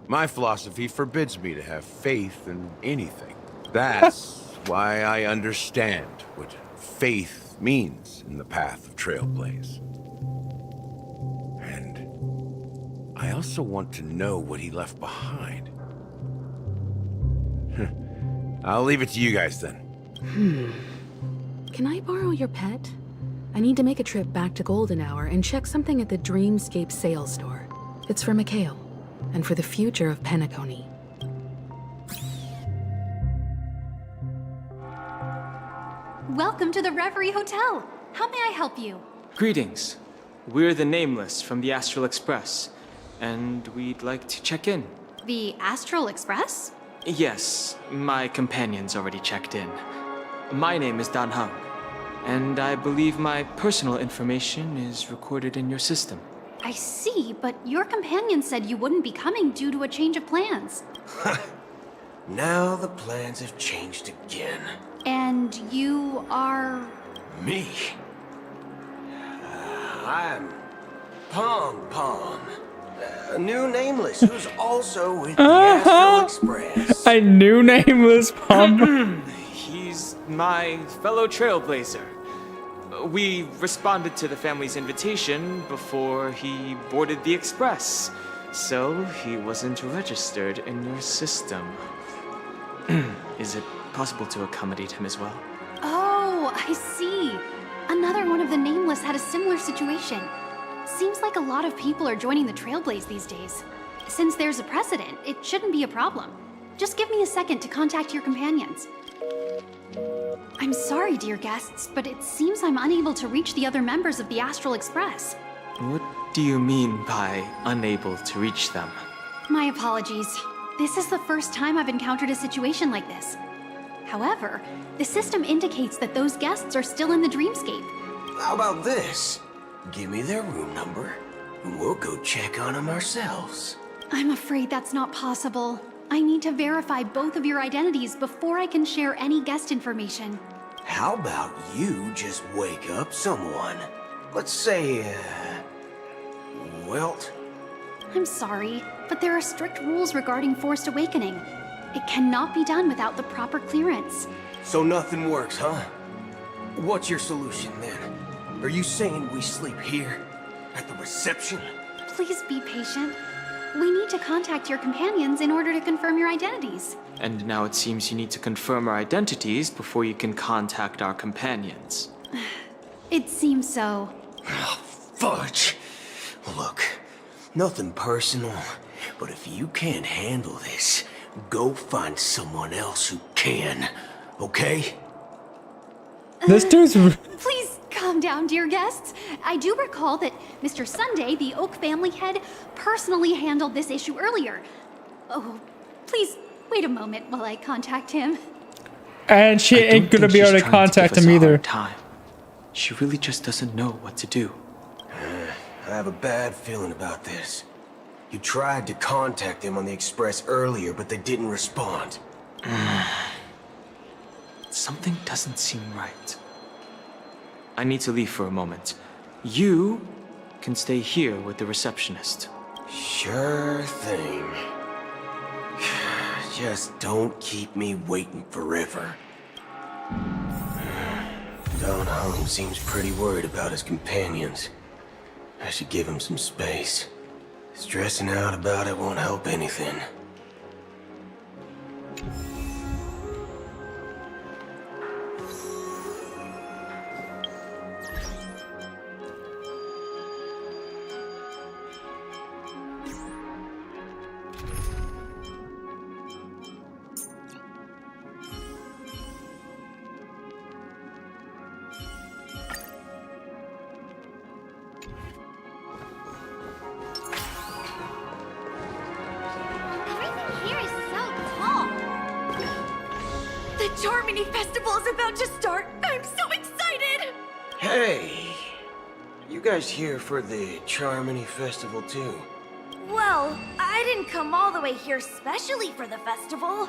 My philosophy forbids me to have faith in anything. That's why I understand what faith means in the path of Trailblaze. And I also want to know what he left behind. I'll leave it to you guys then. Can I borrow your pet? I need to make a trip back to Golden Hour and check something at the Dreamscape sales store. It's for Mikhail, and for the future of Penacony. Welcome to the Reverie Hotel. How may I help you? Greetings. We're the Nameless from the Astral Express, and we'd like to check in. The Astral Express? Yes, my companion's already checked in. My name is Dan Hung, and I believe my personal information is recorded in your system. I see, but your companion said you wouldn't be coming due to a change of plans. Now the plans have changed again. And you are... Me? I'm Pom Pom. A new Nameless who's also with the Astral Express. A new Nameless Pom. He's my fellow trailblazer. We responded to the family's invitation before he boarded the Express, so he wasn't registered in your system. Is it possible to accommodate him as well? Oh, I see. Another one of the Nameless had a similar situation. Seems like a lot of people are joining the Trailblaze these days. Since there's a precedent, it shouldn't be a problem. Just give me a second to contact your companions. I'm sorry, dear guests, but it seems I'm unable to reach the other members of the Astral Express. What do you mean by unable to reach them? My apologies. This is the first time I've encountered a situation like this. However, the system indicates that those guests are still in the dreamscape. How about this? Give me their room number, and we'll go check on them ourselves. I'm afraid that's not possible. I need to verify both of your identities before I can share any guest information. How about you just wake up someone? Let's say, Welt? I'm sorry, but there are strict rules regarding forced awakening. It cannot be done without the proper clearance. So nothing works, huh? What's your solution then? Are you saying we sleep here? At the reception? Please be patient. We need to contact your companions in order to confirm your identities. And now it seems you need to confirm our identities before you can contact our companions. It seems so. Oh, fudge! Look, nothing personal, but if you can't handle this, go find someone else who can, okay? This dude's... Please calm down, dear guests. I do recall that Mr. Sunday, the Oak family head, personally handled this issue earlier. Oh, please wait a moment while I contact him. And she ain't gonna be able to contact him either. Time. She really just doesn't know what to do. I have a bad feeling about this. You tried to contact them on the Express earlier, but they didn't respond. Something doesn't seem right. I need to leave for a moment. You can stay here with the receptionist. Sure thing. Just don't keep me waiting forever. Don Home seems pretty worried about his companions. I should give him some space. Stressing out about it won't help anything. Everything here is so tall. The Charmony Festival is about to start. I'm so excited! Hey! You guys here for the Charmony Festival too? Well, I didn't come all the way here specially for the festival.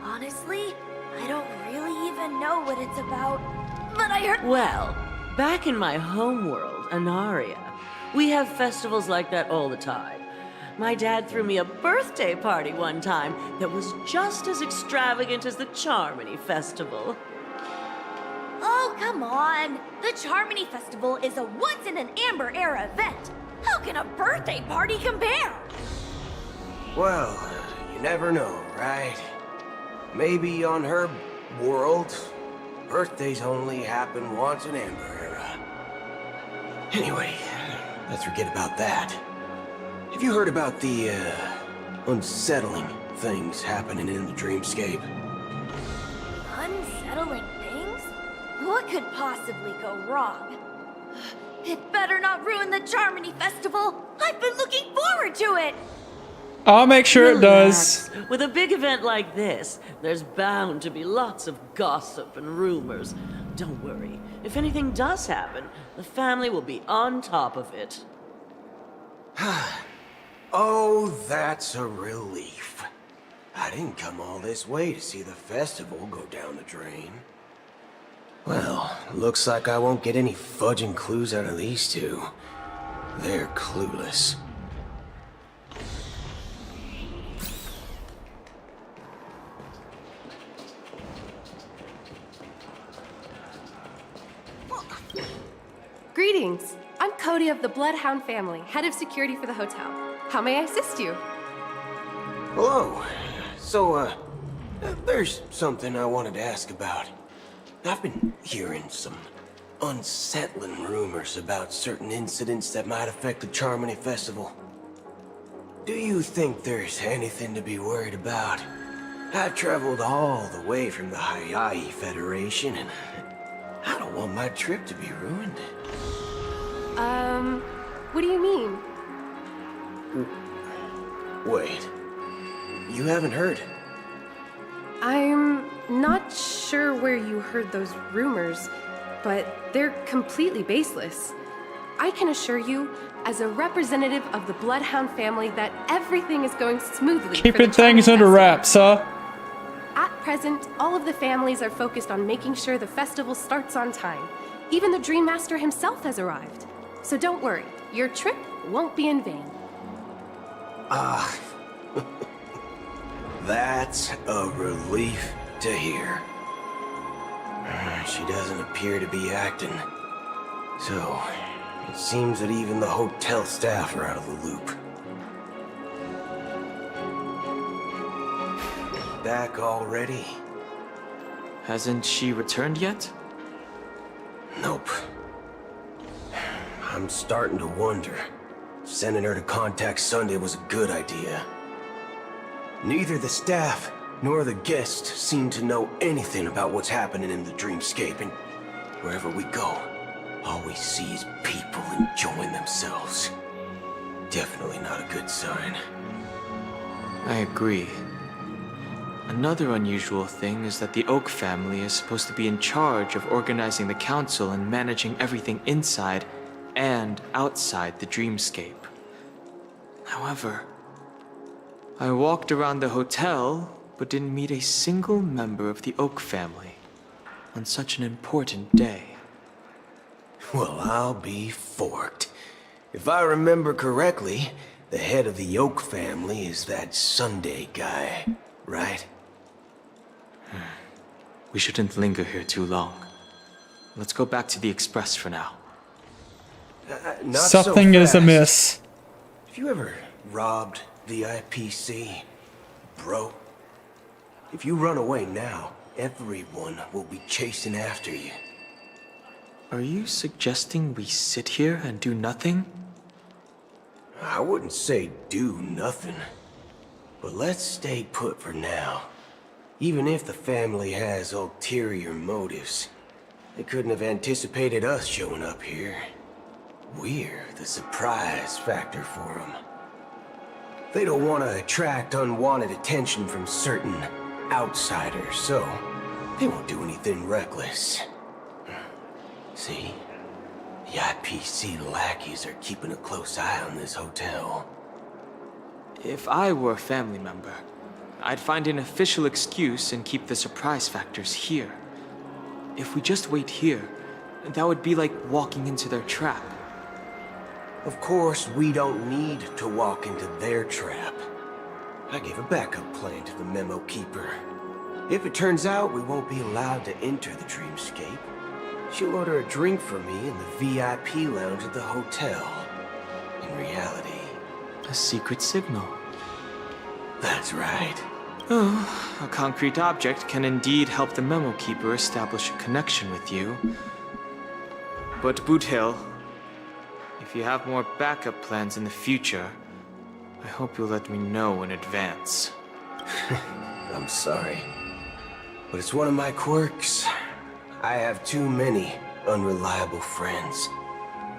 Honestly, I don't really even know what it's about. But I heard— Well, back in my homeworld, Anaria, we have festivals like that all the time. My dad threw me a birthday party one time that was just as extravagant as the Charmony Festival. Oh, come on! The Charmony Festival is a once-in-an-Amber-era event. How can a birthday party compare? Well, you never know, right? Maybe on her world, birthdays only happen once in Amber Era. Anyway, let's forget about that. Have you heard about the, unsettling things happening in the dreamscape? Unsettling things? What could possibly go wrong? It better not ruin the Charmony Festival! I've been looking forward to it! I'll make sure it does. Relax. With a big event like this, there's bound to be lots of gossip and rumors. Don't worry. If anything does happen, the family will be on top of it. Oh, that's a relief. I didn't come all this way to see the festival go down the drain. Well, looks like I won't get any fudging clues out of these two. They're clueless. Greetings. I'm Cody of the Bloodhound family, head of security for the hotel. How may I assist you? Hello. So, there's something I wanted to ask about. I've been hearing some unsettling rumors about certain incidents that might affect the Charmony Festival. Do you think there's anything to be worried about? I've traveled all the way from the Hayahi Federation, and I don't want my trip to be ruined. What do you mean? Wait. You haven't heard? I'm not sure where you heard those rumors, but they're completely baseless. I can assure you, as a representative of the Bloodhound family, that everything is going smoothly. Keeping things under wraps, huh? At present, all of the families are focused on making sure the festival starts on time. Even the Dream Master himself has arrived. So don't worry, your trip won't be in vain. That's a relief to hear. She doesn't appear to be acting. So, it seems that even the hotel staff are out of the loop. Back already? Hasn't she returned yet? Nope. I'm starting to wonder. Sending her to contact Sunday was a good idea. Neither the staff nor the guests seem to know anything about what's happening in the dreamscape, and wherever we go, all we see is people enjoying themselves. Definitely not a good sign. I agree. Another unusual thing is that the Oak family is supposed to be in charge of organizing the council and managing everything inside and outside the dreamscape. However, I walked around the hotel, but didn't meet a single member of the Oak family on such an important day. Well, I'll be forked. If I remember correctly, the head of the Oak family is that Sunday guy, right? We shouldn't linger here too long. Let's go back to the Express for now. Not Something so is fast. amiss. Have you ever robbed the IPC, bro? If you run away now, everyone will be chasing after you. Are you suggesting we sit here and do nothing? I wouldn't say do nothing, but let's stay put for now. Even if the family has ulterior motives, they couldn't have anticipated us showing up here. We're the surprise factor for them. They don't want to attract unwanted attention from certain outsiders, so they won't do anything reckless. See? The IPC lackeys are keeping a close eye on this hotel. If I were a family member, I'd find an official excuse and keep the surprise factors here. If we just wait here, that would be like walking into their trap. Of course, we don't need to walk into their trap. I gave a backup plan to the memo keeper. If it turns out we won't be allowed to enter the dreamscape, she'll order a drink for me in the VIP lounge at the hotel. In reality... A secret signal. That's right. Oh, a concrete object can indeed help the memo keeper establish a connection with you. But Boot Hill, if you have more backup plans in the future, I hope you'll let me know in advance. I'm sorry, but it's one of my quirks. I have too many unreliable friends.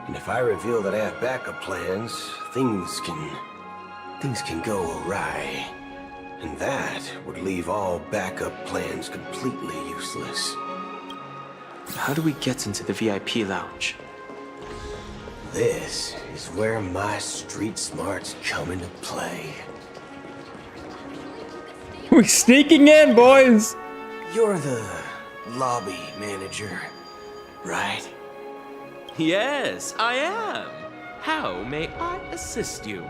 And if I reveal that I have backup plans, things can go awry. And that would leave all backup plans completely useless. How do we get into the VIP lounge? This is where my street smarts come into play. We sneaking in, boys! You're the lobby manager, right? Yes, I am. How may I assist you?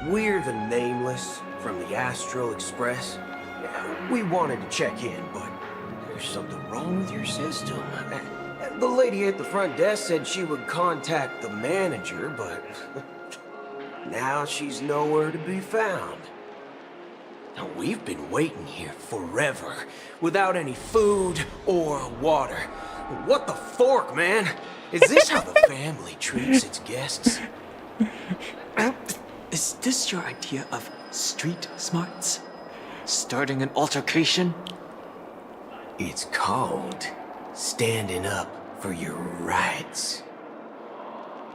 We're the Nameless from the Astral Express. We wanted to check in, but there's something wrong with your system. The lady at the front desk said she would contact the manager, but now she's nowhere to be found. Now, we've been waiting here forever, without any food or water. What the fork, man? Is this how the family treats its guests? Is this your idea of street smarts? Starting an altercation? It's called standing up for your rights.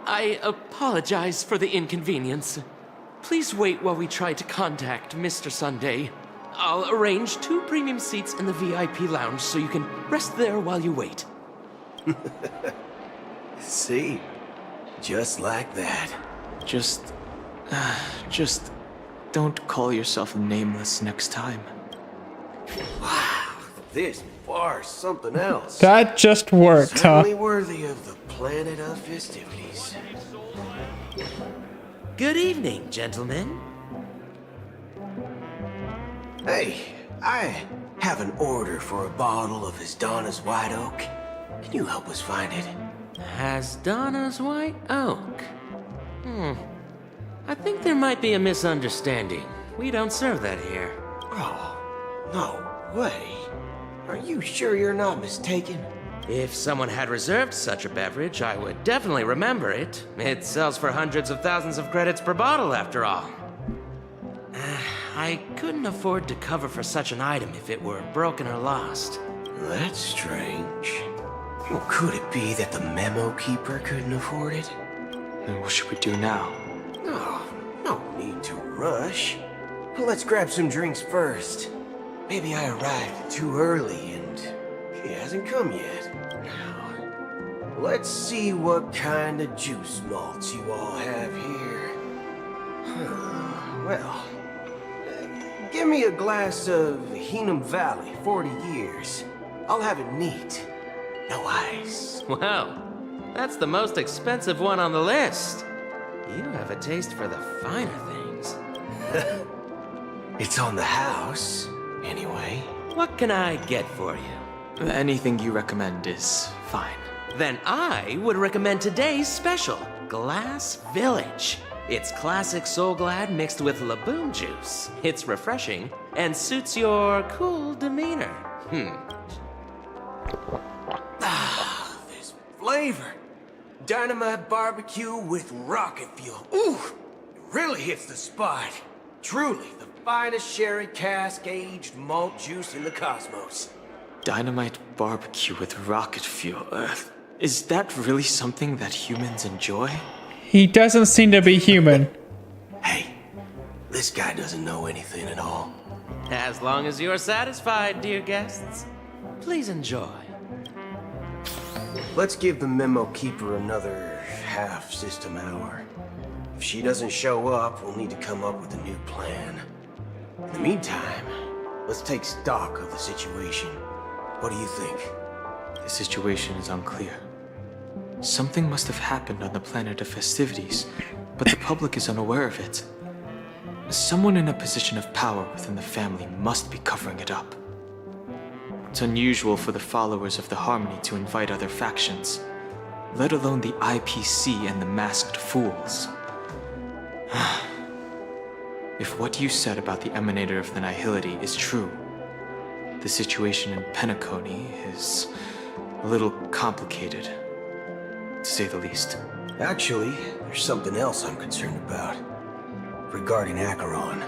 I apologize for the inconvenience. Please wait while we try to contact Mr. Sunday. I'll arrange 2 premium seats in the VIP lounge so you can rest there while you wait. See? Just like that. Just don't call yourself Nameless next time. Wow, this bar's something else. That just worked, huh? Certainly worthy of the planet of festivities. Good evening, gentlemen. Hey, I have an order for a bottle of His Donna's White Oak. Can you help us find it? Has Donna's White Oak? I think there might be a misunderstanding. We don't serve that here. Oh, no way. Are you sure you're not mistaken? If someone had reserved such a beverage, I would definitely remember it. It sells for hundreds of thousands of credits per bottle, after all. I couldn't afford to cover for such an item if it were broken or lost. That's strange. Well, could it be that the memo keeper couldn't afford it? Then what should we do now? Oh, no need to rush. Well, let's grab some drinks first. Maybe I arrived too early and she hasn't come yet. Now, let's see what kind of juice malts you all have here. Well, give me a glass of Heenum Valley, 40 years. I'll have it neat. No ice. Wow, that's the most expensive one on the list. You have a taste for the finer things. It's on the house, anyway. What can I get for you? Anything you recommend is fine. Then I would recommend today's special, Glass Village. It's classic Soul Glad mixed with Laboon juice. It's refreshing and suits your cool demeanor. There's flavor. Dynamite barbecue with rocket fuel. Ooh, it really hits the spot. Truly, the finest sherry cask-aged malt juice in the cosmos. Dynamite barbecue with rocket fuel. Is that really something that humans enjoy? He doesn't seem to be human. Hey, this guy doesn't know anything at all. As long as you're satisfied, dear guests, please enjoy. Let's give the memo keeper another half-system hour. If she doesn't show up, we'll need to come up with a new plan. In the meantime, let's take stock of the situation. What do you think? The situation is unclear. Something must have happened on the planet of festivities, but the public is unaware of it. Someone in a position of power within the family must be covering it up. It's unusual for the followers of the Harmony to invite other factions, let alone the IPC and the Masked Fools. If what you said about the Emanator of the Nihility is true, the situation in Penacony is a little complicated, to say the least. Actually, there's something else I'm concerned about. Regarding Acheron.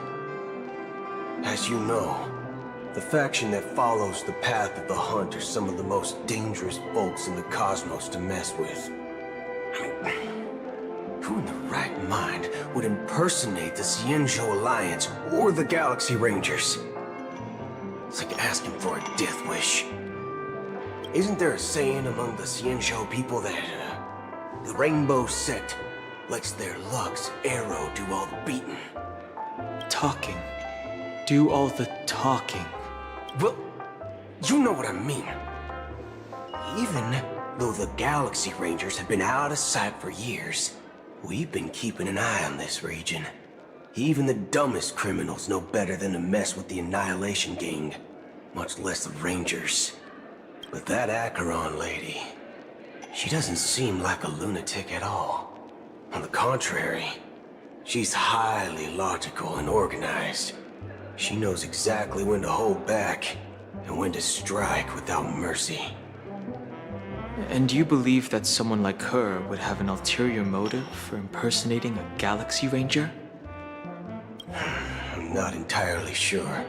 As you know, the faction that follows the path of the Hunt are some of the most dangerous bolts in the cosmos to mess with. Who in the right mind would impersonate the Xianzhou Alliance or the Galaxy Rangers? It's like asking for a death wish. Isn't there a saying among the Xianzhou people that the Rainbow Sect lets their Lux arrow do all the beating? Talking. Do all the talking. Well, you know what I mean. Even though the Galaxy Rangers have been out of sight for years, we've been keeping an eye on this region. Even the dumbest criminals know better than to mess with the Annihilation Gang, much less the Rangers. But that Acheron lady, she doesn't seem like a lunatic at all. On the contrary, she's highly logical and organized. She knows exactly when to hold back and when to strike without mercy. And you believe that someone like her would have an ulterior motive for impersonating a Galaxy Ranger? I'm not entirely sure,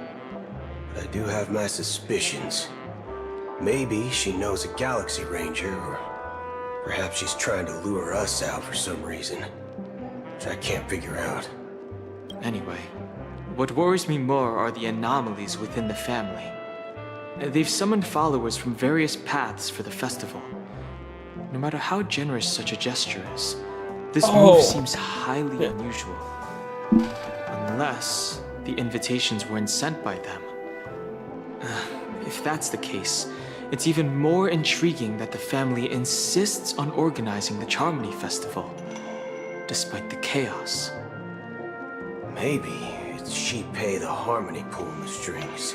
but I do have my suspicions. Maybe she knows a Galaxy Ranger, or perhaps she's trying to lure us out for some reason, which I can't figure out. Anyway, what worries me more are the anomalies within the family. They've summoned followers from various paths for the festival. No matter how generous such a gesture is, this move seems highly unusual. Unless the invitations weren't sent by them. If that's the case, it's even more intriguing that the family insists on organizing the Charmony Festival, despite the chaos. Maybe it's Shipei the Harmony pulling the strings.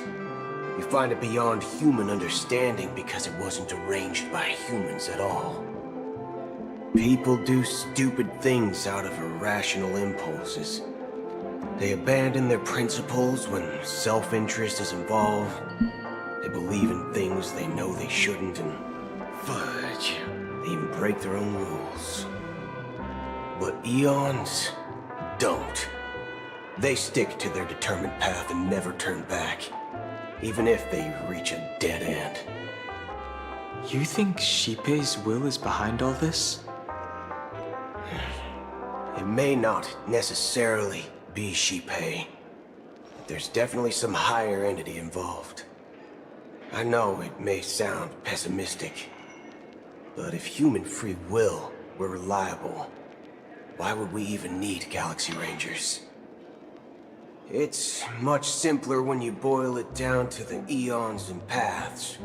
We find it beyond human understanding because it wasn't arranged by humans at all. People do stupid things out of irrational impulses. They abandon their principles when self-interest is involved. They believe in things they know they shouldn't, and fudge, they even break their own rules. But Eons don't. They stick to their determined path and never turn back, even if they reach a dead end. You think Shipei's will is behind all this? It may not necessarily be Shipei. There's definitely some higher entity involved. I know it may sound pessimistic, but if human free will were reliable, why would we even need Galaxy Rangers? It's much simpler when you boil it down to the eons and paths.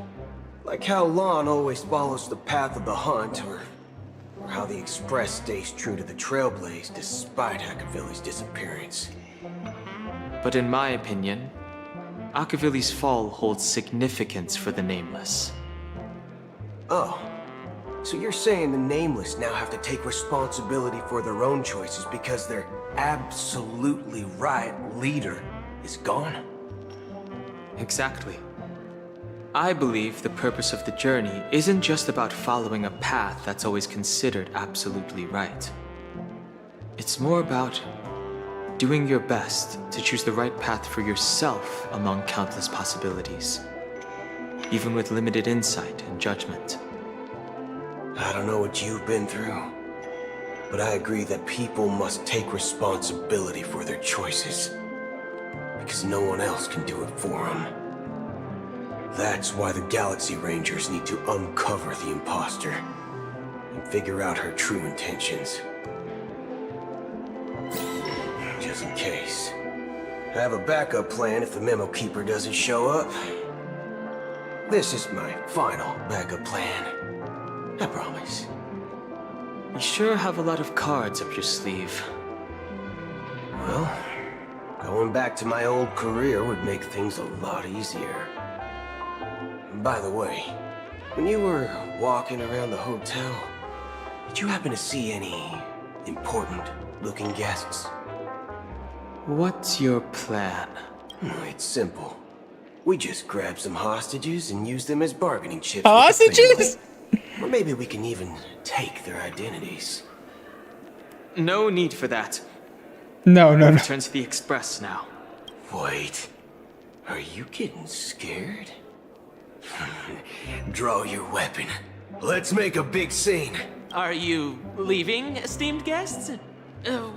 Like how Lon always follows the path of the Hunt, or or how the Express stays true to the Trailblaze despite Akavili's disappearance. But in my opinion, Akavili's fall holds significance for the Nameless. Oh, so you're saying the Nameless now have to take responsibility for their own choices because their absolutely right leader is gone? Exactly. I believe the purpose of the journey isn't just about following a path that's always considered absolutely right. It's more about doing your best to choose the right path for yourself among countless possibilities, even with limited insight and judgment. I don't know what you've been through, but I agree that people must take responsibility for their choices, because no one else can do it for them. That's why the Galaxy Rangers need to uncover the imposter and figure out her true intentions. Just in case. I have a backup plan if the Memo Keeper doesn't show up. This is my final backup plan. I promise. You sure have a lot of cards up your sleeve. Well, going back to my old career would make things a lot easier. By the way, when you were walking around the hotel, did you happen to see any important-looking guests? What's your plan? It's simple. We just grab some hostages and use them as bargaining chips. Hostages? Or maybe we can even take their identities. No need for that. No. Return to the Express now. Wait. Are you getting scared? Draw your weapon. Let's make a big scene. Are you leaving, esteemed guests?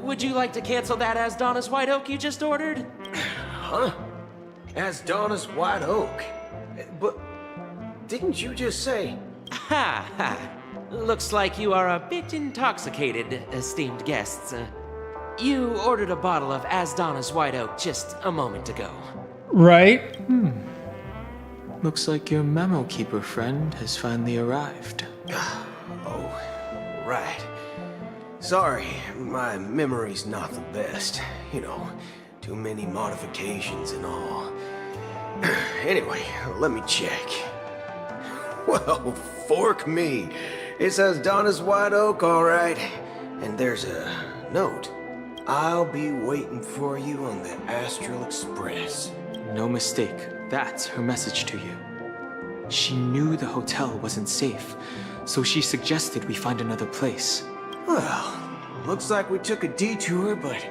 Would you like to cancel that Asdonis White Oak you just ordered? Huh? Asdonis White Oak? But didn't you just say... Ha ha. Looks like you are a bit intoxicated, esteemed guests. You ordered a bottle of Asdonis White Oak just a moment ago. Right? Looks like your Memo Keeper friend has finally arrived. Oh, right. Sorry, my memory's not the best. You know, too many modifications and all. Anyway, let me check. Well, fork me. It says Donna's White Oak, all right. And there's a note. I'll be waiting for you on the Astral Express. No mistake. That's her message to you. She knew the hotel wasn't safe, so she suggested we find another place. Well, looks like we took a detour, but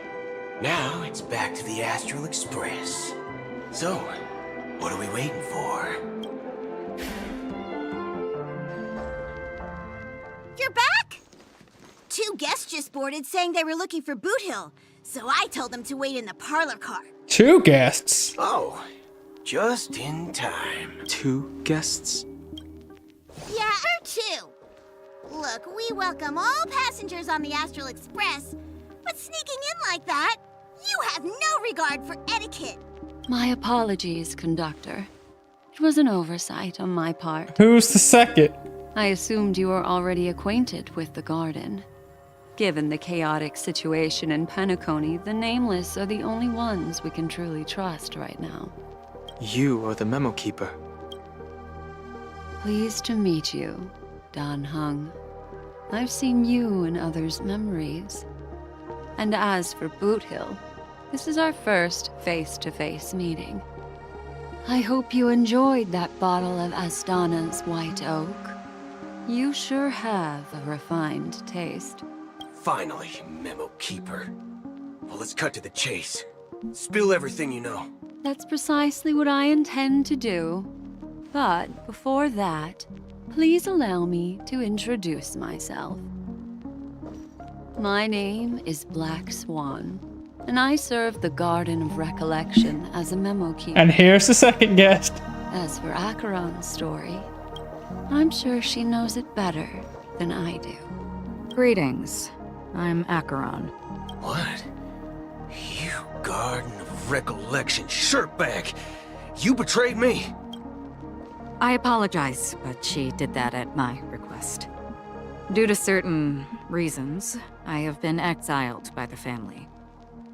now it's back to the Astral Express. So, what are we waiting for? You're back? 2 guests just boarded saying they were looking for Boot Hill, so I told them to wait in the parlor car. 2 guests? Oh, just in time. 2 guests? Yeah, or 2. Look, we welcome all passengers on the Astral Express, but sneaking in like that, you have no regard for etiquette. My apologies, conductor. It was an oversight on my part. Who's the second? I assumed you were already acquainted with the garden. Given the chaotic situation in Penacony, the Nameless are the only ones we can truly trust right now. You are the Memo Keeper. Pleased to meet you, Dan Hung. I've seen you in others' memories. And as for Boot Hill, this is our first face-to-face meeting. I hope you enjoyed that bottle of Astana's White Oak. You sure have a refined taste. Finally, Memo Keeper. Well, let's cut to the chase. Spill everything you know. That's precisely what I intend to do. But before that, please allow me to introduce myself. My name is Black Swan, and I serve the Garden of Recollection as a Memo Keeper. And here's the second guest. As for Acheron's story, I'm sure she knows it better than I do. Greetings. I'm Acheron. What? You Garden of Recollection shirtbag! You betrayed me! I apologize, but she did that at my request. Due to certain reasons, I have been exiled by the family.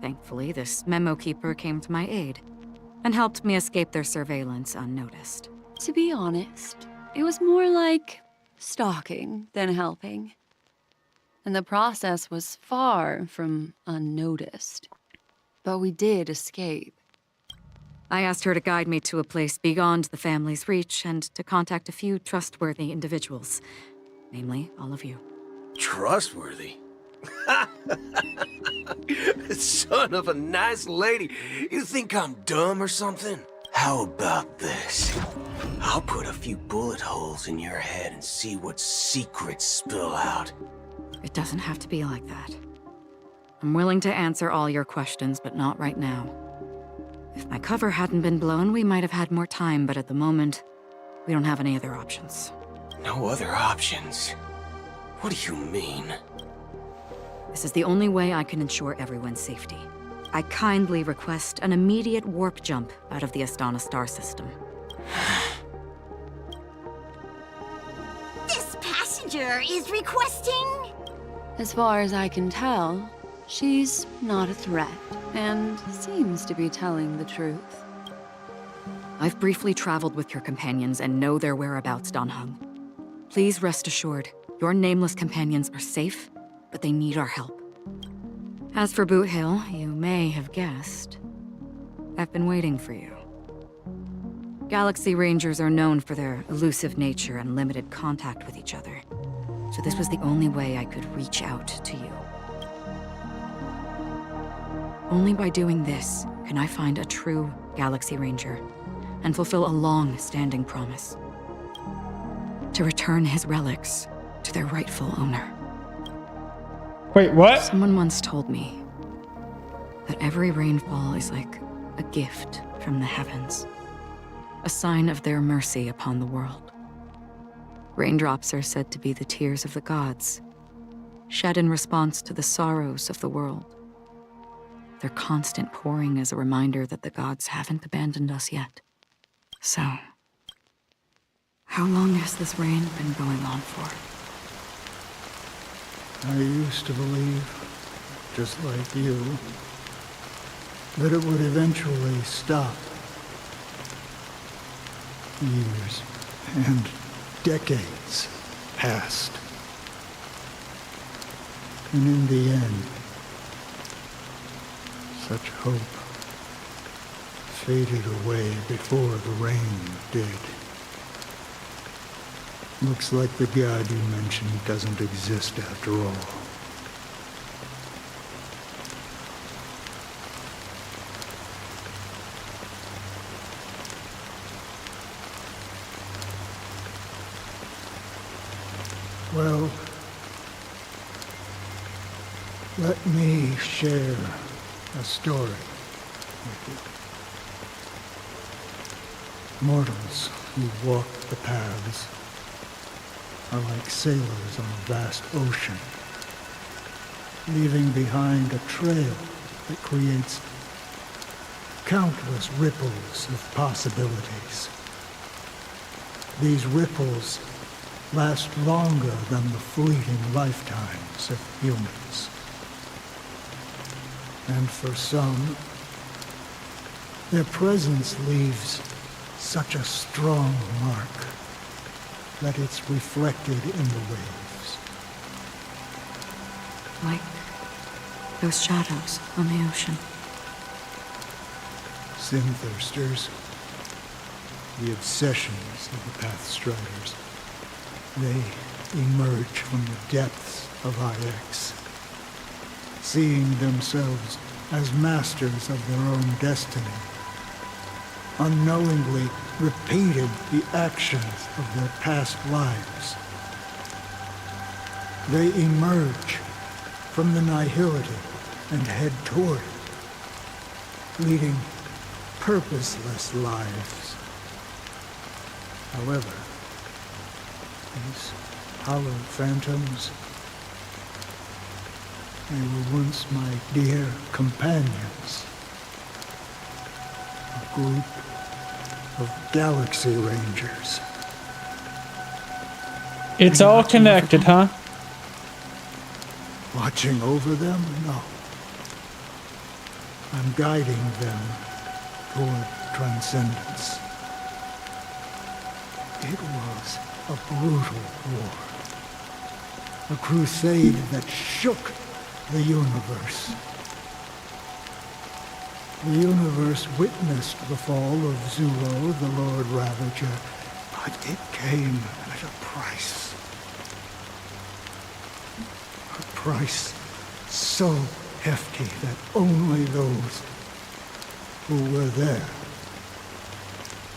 Thankfully, this memo keeper came to my aid and helped me escape their surveillance unnoticed. To be honest, it was more like stalking than helping. And the process was far from unnoticed. But we did escape. I asked her to guide me to a place beyond the family's reach and to contact a few trustworthy individuals. Namely, all of you. Trustworthy? Son of a nice lady. You think I'm dumb or something? How about this? I'll put a few bullet holes in your head and see what secrets spill out. It doesn't have to be like that. I'm willing to answer all your questions, but not right now. If my cover hadn't been blown, we might have had more time, but at the moment, we don't have any other options. No other options? What do you mean? This is the only way I can ensure everyone's safety. I kindly request an immediate warp jump out of the Astana star system. This passenger is requesting... As far as I can tell, she's not a threat, and seems to be telling the truth. I've briefly traveled with your companions and know their whereabouts, Dan Heng. Please rest assured, your nameless companions are safe, but they need our help. As for Boot Hill, you may have guessed. I've been waiting for you. Galaxy Rangers are known for their elusive nature and limited contact with each other. So this was the only way I could reach out to you. Only by doing this can I find a true Galaxy Ranger and fulfill a long-standing promise. To return his relics to their rightful owner. Wait, what? Someone once told me that every rainfall is like a gift from the heavens, a sign of their mercy upon the world. Raindrops are said to be the tears of the gods, shed in response to the sorrows of the world. Their constant pouring is a reminder that the gods haven't abandoned us yet. So, how long has this rain been going on for? I used to believe, just like you, that it would eventually stop. Years and decades passed. And in the end, such hope faded away before the rain did. Looks like the god you mentioned doesn't exist after all. Well, let me share a story with you. Mortals who walk the paths are like sailors on a vast ocean, leaving behind a trail that creates countless ripples of possibilities. These ripples last longer than the fleeting lifetimes of humans. And for some, their presence leaves such a strong mark that it's reflected in the waves. Like those shadows on the ocean. Sin-thirsters, the obsessions of the Pathstriders, they emerge from the depths of IX, seeing themselves as masters of their own destiny, unknowingly repeating the actions of their past lives. They emerge from the nihility and head toward it, leading purposeless lives. However, these hollow phantoms, they were once my dear companions. A group of Galaxy Rangers. It's all connected, huh? Watching over them? No. I'm guiding them toward transcendence. It was a brutal war. A crusade that shook the universe. The universe witnessed the fall of Zulo, the Lord Ravager, but it came at a price. A price so hefty that only those who were there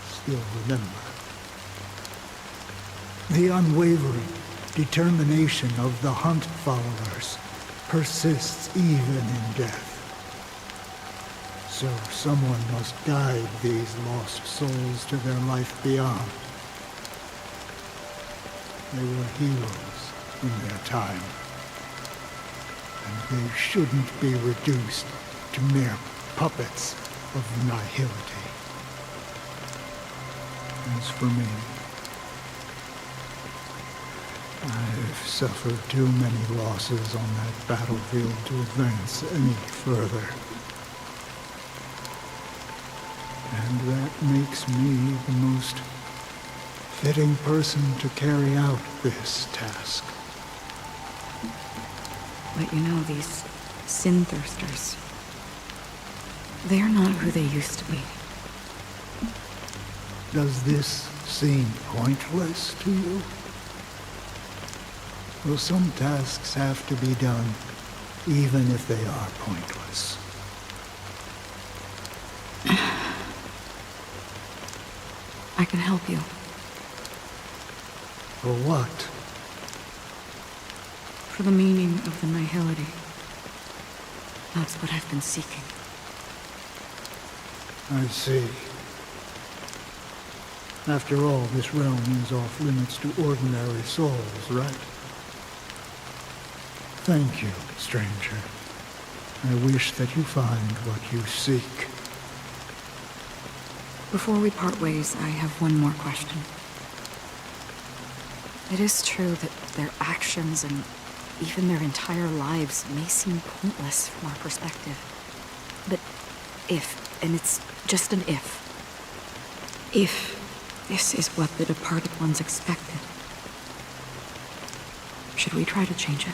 still remember. The unwavering determination of the Hunt followers persists even in death. So someone must guide these lost souls to their life beyond. They were heroes in their time, and they shouldn't be reduced to mere puppets of nihility. As for me, I've suffered too many losses on that battlefield to advance any further. And that makes me the most fitting person to carry out this task. But you know, these sin thirsters, they're not who they used to be. Does this seem pointless to you? Well, some tasks have to be done, even if they are pointless. I can help you. For what? For the meaning of the nihility. That's what I've been seeking. I see. After all, this realm is off limits to ordinary souls, right? Thank you, stranger. I wish that you find what you seek. Before we part ways, I have one more question. It is true that their actions and even their entire lives may seem pointless from our perspective. But if, and it's just an if this is what the departed ones expected, should we try to change it?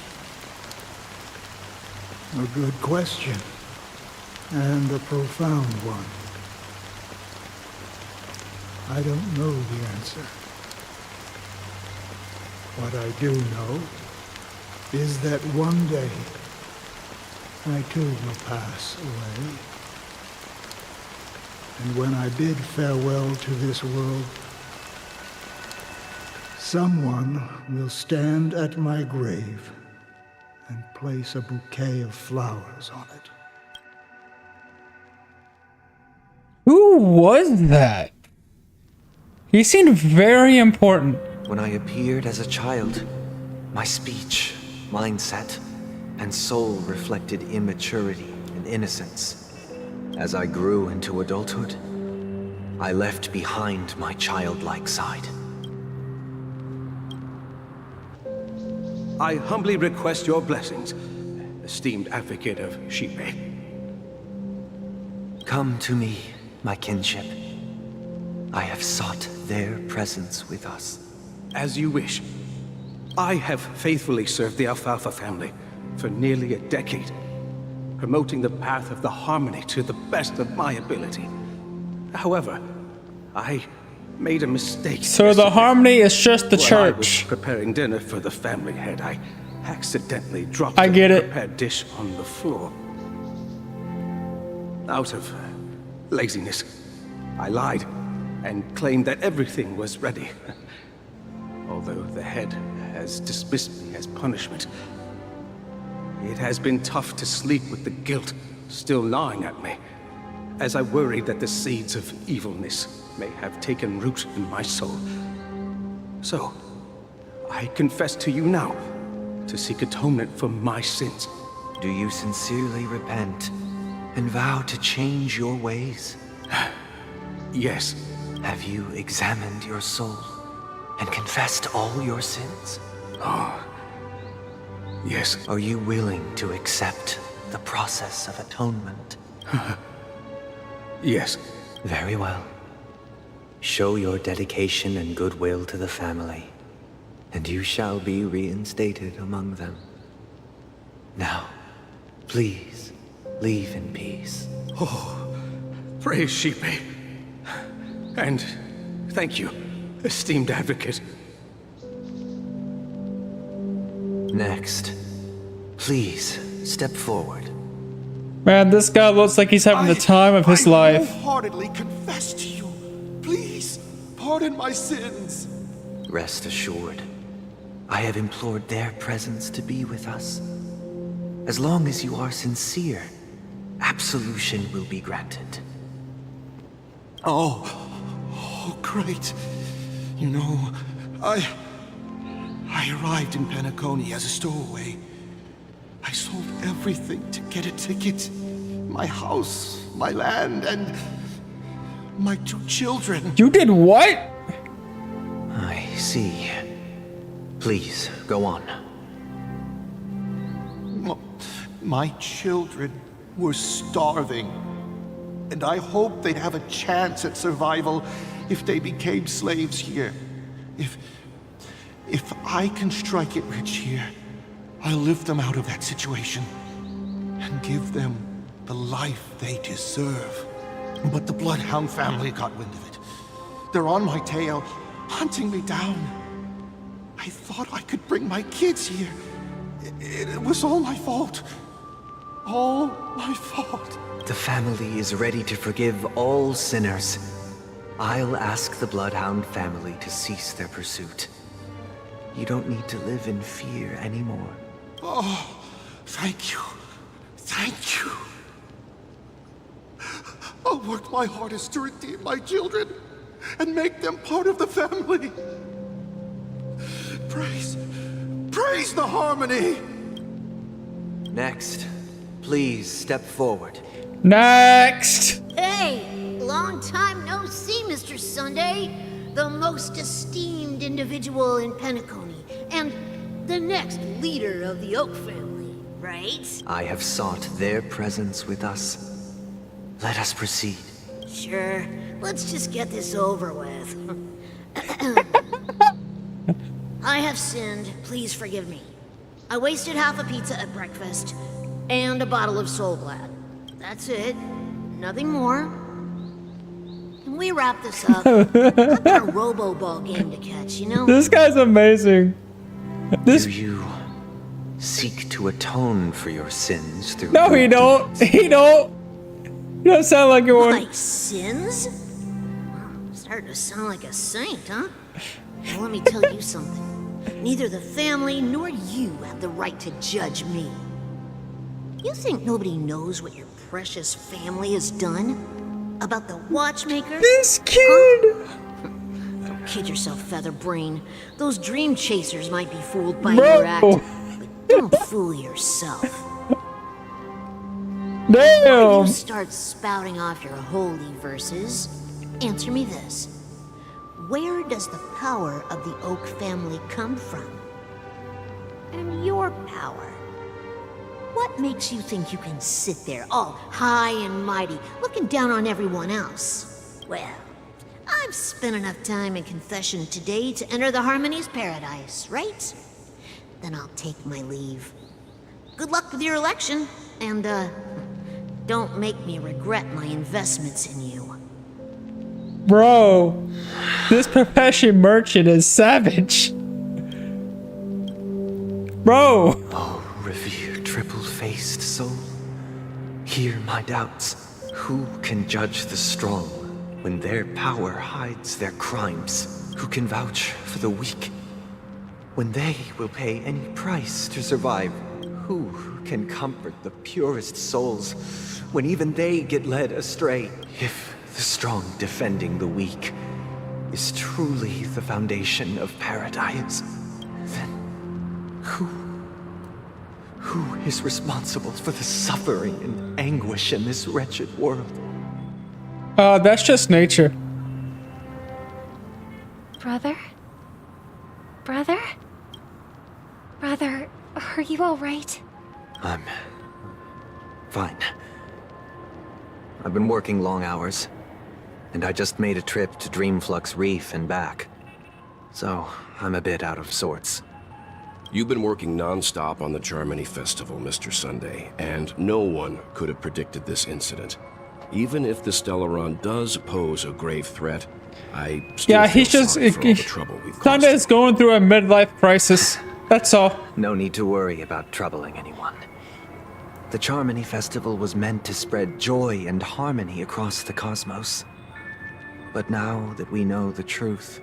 A good question, and a profound one. I don't know the answer. What I do know is that one day I too will pass away. And when I bid farewell to this world, someone will stand at my grave and place a bouquet of flowers on it. Who was that? He seemed very important. When I appeared as a child, my speech, mindset, and soul reflected immaturity and innocence. As I grew into adulthood, I left behind my childlike side. I humbly request your blessings, esteemed advocate of Shipe. Come to me, my kinship. I have sought their presence with us. As you wish. I have faithfully served the Alfalfa family for nearly a decade, promoting the path of the harmony to the best of my ability. However, I made a mistake. So the harmony is just the While I was church. preparing dinner for the family head, I accidentally dropped I get a it. prepared dish on the floor. Out of laziness, I lied and claimed that everything was ready. Although the head has dismissed me as punishment, it has been tough to sleep with the guilt still gnawing at me, as I worried that the seeds of evilness may have taken root in my soul. So, I confess to you now to seek atonement for my sins. Do you sincerely repent and vow to change your ways? Yes. Have you examined your soul and confessed all your sins? Oh, Yes. Are you willing to accept the process of atonement? Yes. Very well. Show your dedication and goodwill to the family, and you shall be reinstated among them. Now, please, leave in peace. Oh, praise Sheepy. And thank you, esteemed advocate. Next, please step forward. Man, this guy looks like he's having the time of his life. Wholeheartedly confess to you. Please, pardon my sins. Rest assured, I have implored their presence to be with us. As long as you are sincere, absolution will be granted. Oh, great. You know, I arrived in Penacony as a stowaway. I sold everything to get a ticket. My house, my land, and my 2 children. You did what? I see. Please, go on. My children were starving, and I hoped they'd have a chance at survival if they became slaves here. If I can strike it rich here, I'll lift them out of that situation and give them the life they deserve. But the Bloodhound family got wind of it. They're on my tail, hunting me down. I thought I could bring my kids here. It was all my fault. All my fault. The family is ready to forgive all sinners. I'll ask the Bloodhound family to cease their pursuit. You don't need to live in fear anymore. Oh, thank you. Thank you. I'll work my hardest to redeem my children and make them part of the family. Praise the Harmony. Next, please step forward. Next. Hey, long time no see, Mr. Sunday. The most esteemed individual in Penacony, and the next leader of the Oak family, right? I have sought their presence with us. Let us proceed. Sure, let's just get this over with. I have sinned, please forgive me. I wasted half a pizza at breakfast, and a bottle of Soul Glad. That's it, nothing more. Can we wrap this up? I've got a robo-ball game to catch, you know? This guy's amazing. Do you seek to atone for your sins through... No, he don't. He don't. You don't sound like you want. Like sins? Starting to sound like a saint, huh? Well, let me tell you something. Neither the family nor you have the right to judge me. You think nobody knows what your precious family has done? About the watchmaker? This kid! Huh? Don't kid yourself, Featherbrain. Those dream chasers might be fooled by Bro. your act, but don't fool yourself. Damn! Before you start spouting off your holy verses, answer me this. Where does the power of the Oak family come from? And your power? What makes you think you can sit there all high and mighty, looking down on everyone else? Well, I've spent enough time in confession today to enter the Harmony's paradise, right? Then I'll take my leave. Good luck with your election, and don't make me regret my investments in you. Bro, this profession merchant is savage. Bro. Oh, revered triple-faced soul. Hear my doubts. Who can judge the strong when their power hides their crimes? Who can vouch for the weak when they will pay any price to survive? Who can comfort the purest souls when even they get led astray? If the strong defending the weak is truly the foundation of paradise, then who is responsible for the suffering and anguish in this wretched world? That's just nature. Brother? Brother? Brother, Are you alright? I'm fine. I've been working long hours, and I just made a trip to Dreamflux Reef and back. So, I'm a bit out of sorts. You've been working non-stop on the Charmony Festival, Mr. Sunday, and no one could have predicted this incident. Even if the Stellaron does pose a grave threat, I still feel sorry for all the trouble we've caused. Sunday's going through a midlife crisis. That's all. No need to worry about troubling anyone. The Charmony Festival was meant to spread joy and harmony across the cosmos. But now that we know the truth,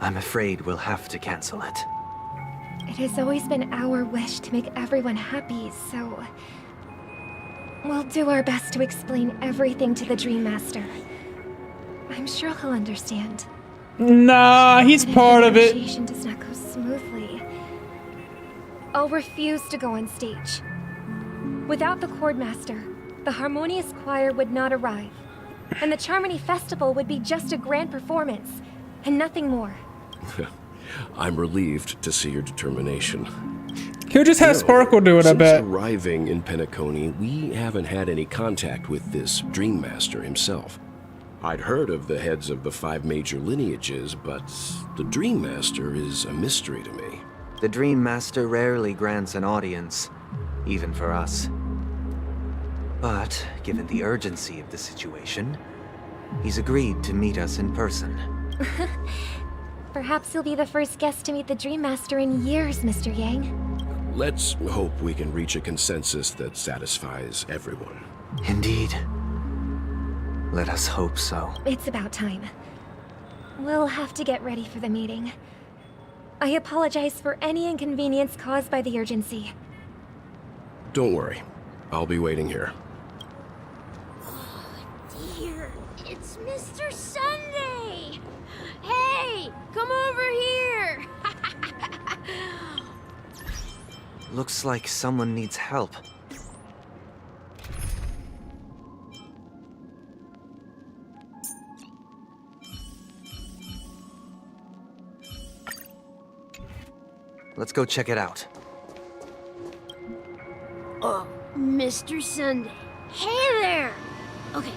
I'm afraid we'll have to cancel it. It has always been our wish to make everyone happy, so... we'll do our best to explain everything to the Dream Master. I'm sure he'll understand. Nah, he's part of it. If the negotiation does not go smoothly, I'll refuse to go on stage. Without the Chord Master, the Harmonious Choir would not arrive, and the Charmony Festival would be just a grand performance, and nothing more. I'm relieved to see your determination. He'll just have Sparkle do it, I bet. Since arriving in Penacony, we haven't had any contact with this Dream Master himself. I'd heard of the heads of the 5 major lineages, but the Dream Master is a mystery to me. The Dream Master rarely grants an audience, even for us. But, given the urgency of the situation, he's agreed to meet us in person. Perhaps you'll be the first guest to meet the Dream Master in years, Mr. Yang. Let's hope we can reach a consensus that satisfies everyone. Indeed. Let us hope so. It's about time. We'll have to get ready for the meeting. I apologize for any inconvenience caused by the urgency. Don't worry. I'll be waiting here. Dear, it's Mr. Sunday! Hey, come over here! Looks like someone needs help. Let's go check it out. Oh, Mr. Sunday. Hey there! Okay,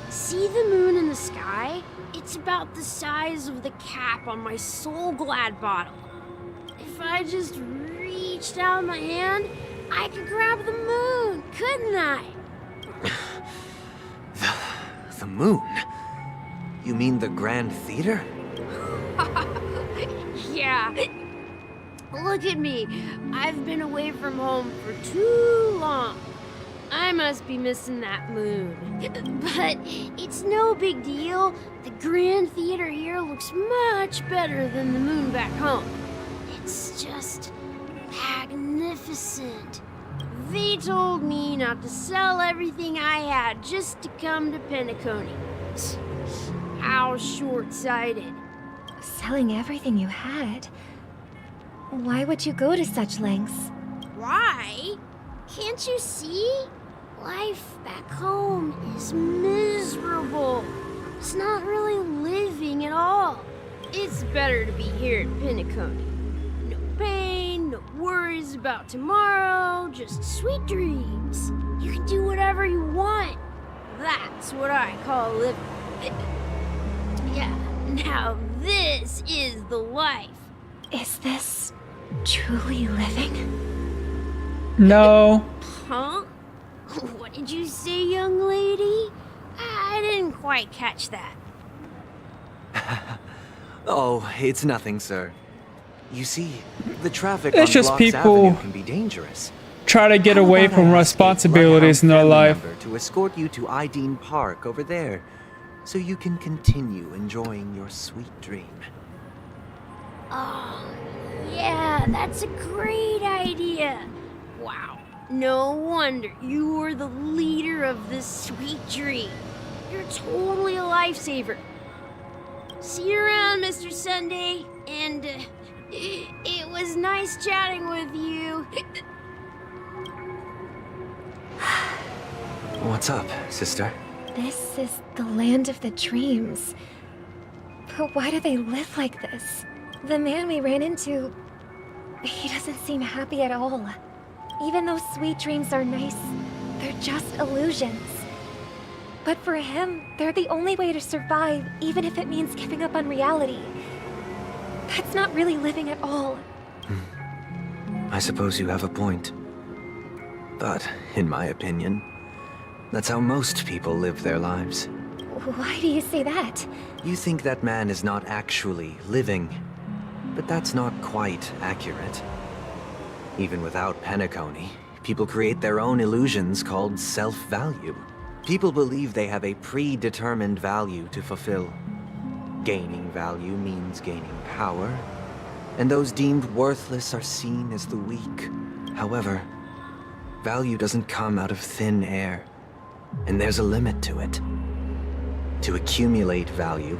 see the moon in the sky? It's about the size of the cap on my Soul Glad bottle. If I just reached out my hand, I could grab the moon, couldn't I? The moon? You mean the Grand Theater? Yeah. Look at me. I've been away from home for too long. I must be missing that moon. But it's no big deal. The Grand Theater here looks much better than the moon back home. It's just magnificent. They told me not to sell everything I had just to come to Penacony. How short-sighted. Selling everything you had? Why would you go to such lengths? Why? Can't you see? Life back home is miserable. It's not really living at all. It's better to be here in Penacony. No pain, no worries about tomorrow, just sweet dreams. You can do whatever you want. That's what I call living. Yeah, now this is the life. Is this truly living? No. Huh? What did you say, young lady? I didn't quite catch that. Oh, it's nothing, sir. You see, the traffic It's on just Blocks people Avenue can be dangerous. try to get away from responsibilities in their life. To escort you to Ideen Park over there, so you can continue enjoying your sweet dream. Oh, yeah, that's a great idea. Wow, no wonder you were the leader of this sweet dream. You're totally a lifesaver. See you around, Mr. Sunday, and it was nice chatting with you. What's up, sister? This is the land of the dreams. But why do they live like this? The man we ran into... he doesn't seem happy at all. Even though sweet dreams are nice, they're just illusions. But for him, they're the only way to survive, even if it means giving up on reality. That's not really living at all. I suppose you have a point. But, in my opinion, that's how most people live their lives. Why do you say that? You think that man is not actually living, but that's not quite accurate. Even without Penacony, people create their own illusions called self-value. People believe they have a predetermined value to fulfill. Gaining value means gaining power, and those deemed worthless are seen as the weak. However, value doesn't come out of thin air, and there's a limit to it. To accumulate value,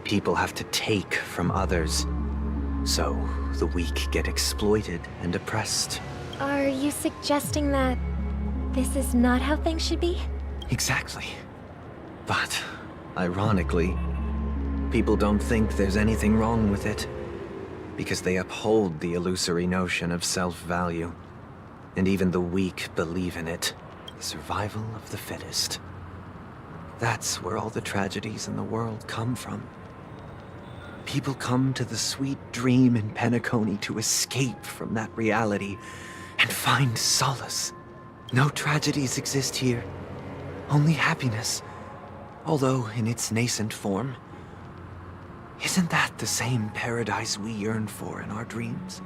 people have to take from others. So, the weak get exploited and oppressed. Are you suggesting that this is not how things should be? Exactly. But, ironically, people don't think there's anything wrong with it, because they uphold the illusory notion of self-value. And even the weak believe in it. The survival of the fittest. That's where all the tragedies in the world come from. People come to the sweet dream in Penacony to escape from that reality and find solace. No tragedies exist here, only happiness, although in its nascent form. Isn't that the same paradise we yearn for in our dreams?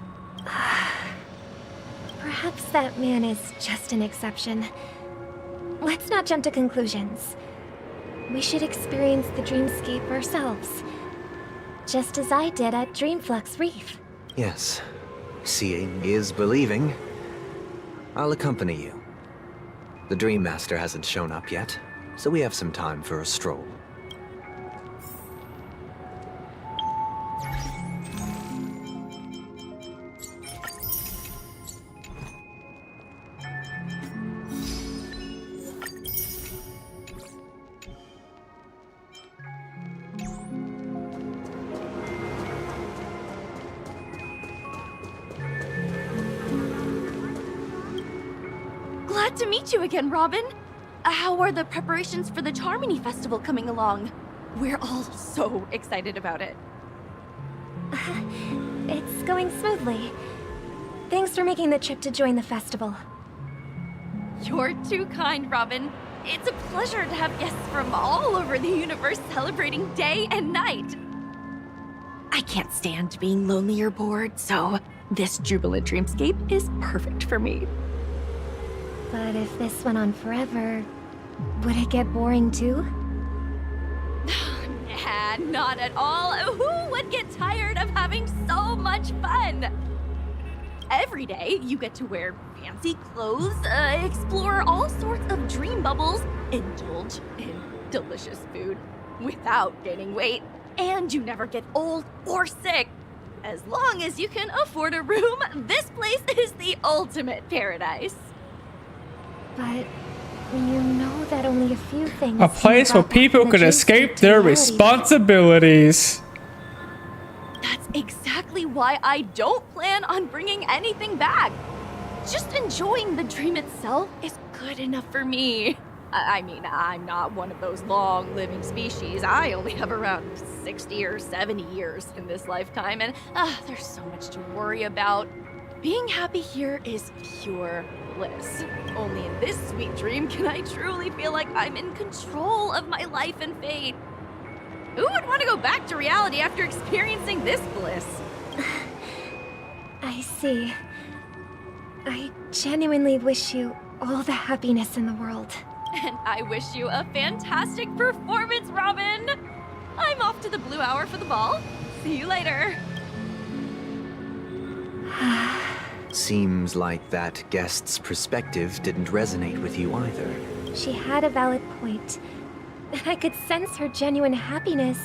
Perhaps that man is just an exception. Let's not jump to conclusions. We should experience the dreamscape ourselves. Just as I did at Dreamflux Reef. Yes. Seeing is believing. I'll accompany you. The Dream Master hasn't shown up yet, so we have some time for a stroll. Glad to meet you again, Robin. How are the preparations for the Harmony Festival coming along? We're all so excited about it. It's going smoothly. Thanks for making the trip to join the festival. You're too kind, Robin. It's a pleasure to have guests from all over the universe celebrating day and night. I can't stand being lonely or bored, so this jubilant dreamscape is perfect for me. But if this went on forever, would it get boring too? Nah, not at all. Who would get tired of having so much fun? Every day, you get to wear fancy clothes, explore all sorts of dream bubbles, indulge in delicious food without gaining weight, and you never get old or sick. As long as you can afford a room, this place is the ultimate paradise. But you know that only a few things. A place where people could escape their responsibilities. That's exactly why I don't plan on bringing anything back. Just enjoying the dream itself is good enough for me. I mean, I'm not one of those long-living species. I only have around 60 or 70 years in this lifetime, and there's so much to worry about. Being happy here is pure bliss. Only in this sweet dream can I truly feel like I'm in control of my life and fate. Who would want to go back to reality after experiencing this bliss? I see. I genuinely wish you all the happiness in the world. And I wish you a fantastic performance, Robin! I'm off to the Blue Hour for the ball. See you later. Seems like that guest's perspective didn't resonate with you either. She had a valid point. I could sense her genuine happiness.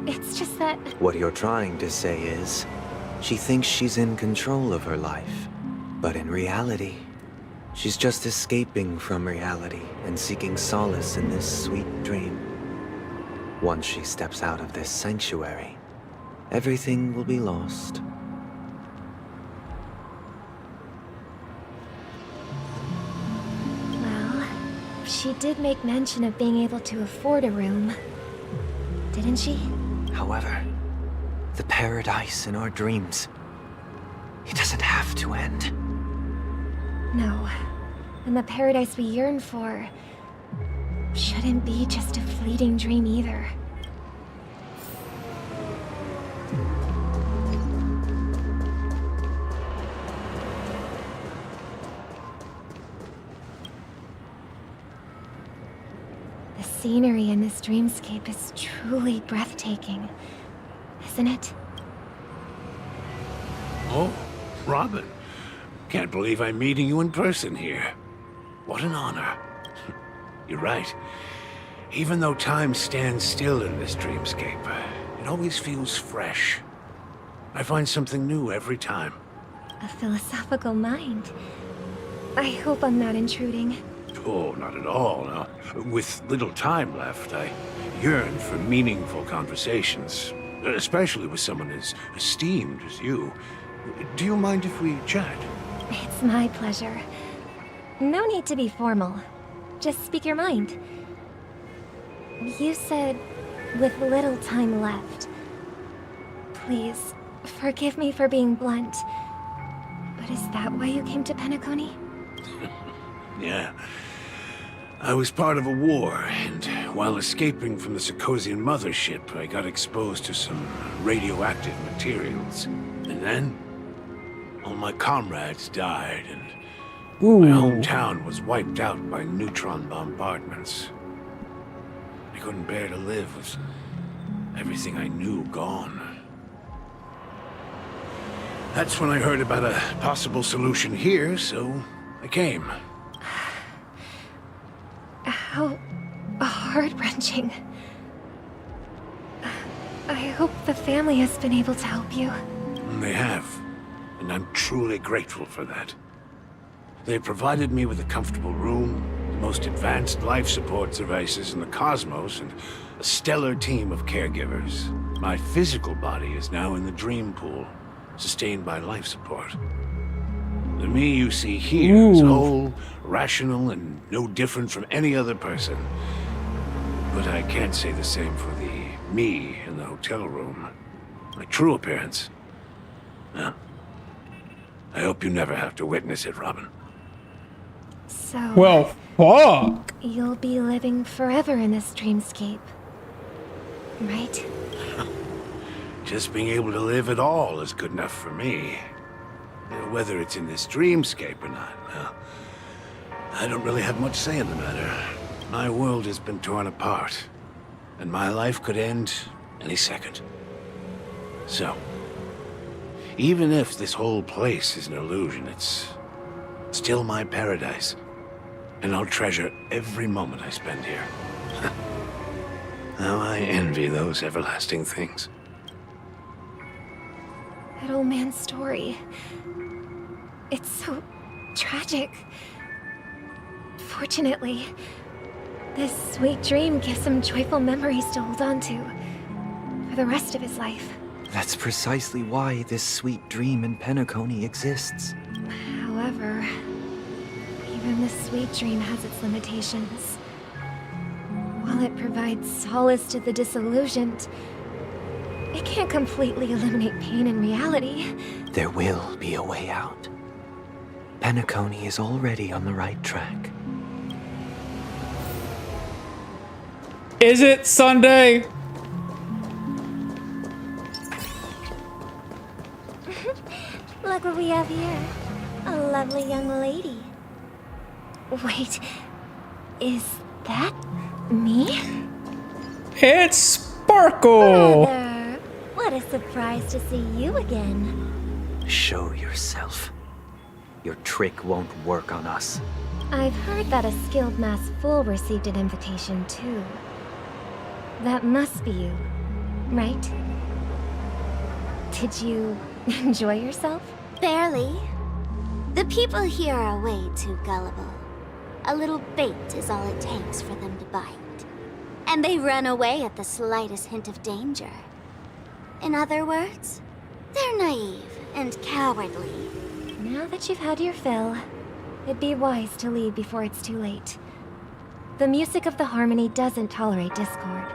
It's just that... What you're trying to say is, she thinks she's in control of her life. But in reality, she's just escaping from reality and seeking solace in this sweet dream. Once she steps out of this sanctuary, everything will be lost. She did make mention of being able to afford a room, didn't she? However, the paradise in our dreams, it doesn't have to end. No. And the paradise we yearn for shouldn't be just a fleeting dream either. The scenery in this dreamscape is truly breathtaking, isn't it? Oh, Robin. Can't believe I'm meeting you in person here. What an honor. You're right. Even though time stands still in this dreamscape, it always feels fresh. I find something new every time. A philosophical mind. I hope I'm not intruding. Oh, not at all. No. With little time left, I yearn for meaningful conversations, especially with someone as esteemed as you. Do you mind if we chat? It's my pleasure. No need to be formal. Just speak your mind. You said, with little time left. Please, forgive me for being blunt. But is that why you came to Penacony? Yeah. I was part of a war, and while escaping from the Sarkosian mothership, I got exposed to some radioactive materials. And then, all my comrades died, and my hometown was wiped out by neutron bombardments. I couldn't bear to live with everything I knew gone. That's when I heard about a possible solution here, so I came. How heart-wrenching. I hope the family has been able to help you. They have, and I'm truly grateful for that. They provided me with a comfortable room, the most advanced life support devices in the cosmos, and a stellar team of caregivers. My physical body is now in the dream pool, sustained by life support. The me you see here is whole, rational, and no different from any other person. But I can't say the same for the me in the hotel room. My true appearance. Well, I hope you never have to witness it, Robin. So... Well, fuck! You'll be living forever in this dreamscape. Right? Just being able to live at all is good enough for me. Whether it's in this dreamscape or not, well, I don't really have much say in the matter. My world has been torn apart, and my life could end any second. So, even if this whole place is an illusion, it's still my paradise, and I'll treasure every moment I spend here. How I envy those everlasting things. That old man's story. It's so tragic. Fortunately, this sweet dream gives him joyful memories to hold on to for the rest of his life. That's precisely why this sweet dream in Penacony exists. However, even the sweet dream has its limitations. While it provides solace to the disillusioned, it can't completely eliminate pain in reality. There will be a way out. Penacony is already on the right track. Is it Sunday? Look what we have here. A lovely young lady. Wait, is that me? It's Sparkle! Brother, what a surprise to see you again. Show yourself. Your trick won't work on us. I've heard that a skilled masked fool received an invitation too. That must be you, right? Did you enjoy yourself? Barely. The people here are way too gullible. A little bait is all it takes for them to bite. And they run away at the slightest hint of danger. In other words, they're naive and cowardly. Now that you've had your fill, it'd be wise to leave before it's too late. The music of the harmony doesn't tolerate discord.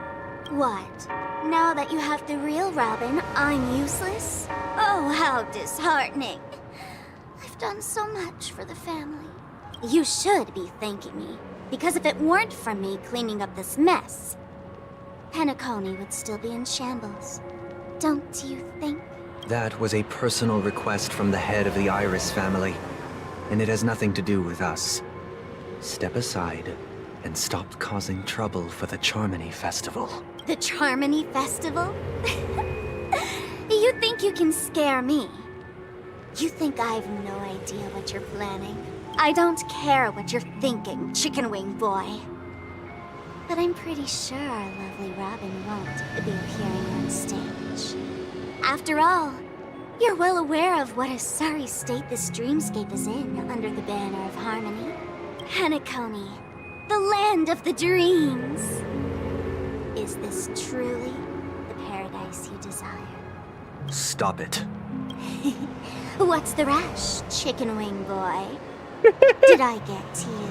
What? Now that you have the real Robin, I'm useless? Oh, how disheartening. I've done so much for the family. You should be thanking me, because if it weren't for me cleaning up this mess, Penacony would still be in shambles. Don't you think? That was a personal request from the head of the Iris family, and it has nothing to do with us. Step aside and stop causing trouble for the Charmony Festival. The Charmony Festival? You think you can scare me? You think I've no idea what you're planning? I don't care what you're thinking, Chicken Wing Boy. But I'm pretty sure our lovely Robin won't be appearing on stage. After all, you're well aware of what a sorry state this dreamscape is in under the banner of harmony. Penacony, the land of the dreams. Is this truly the paradise you desire? Stop it. What's the rush, Chicken Wing Boy? Did I get to you?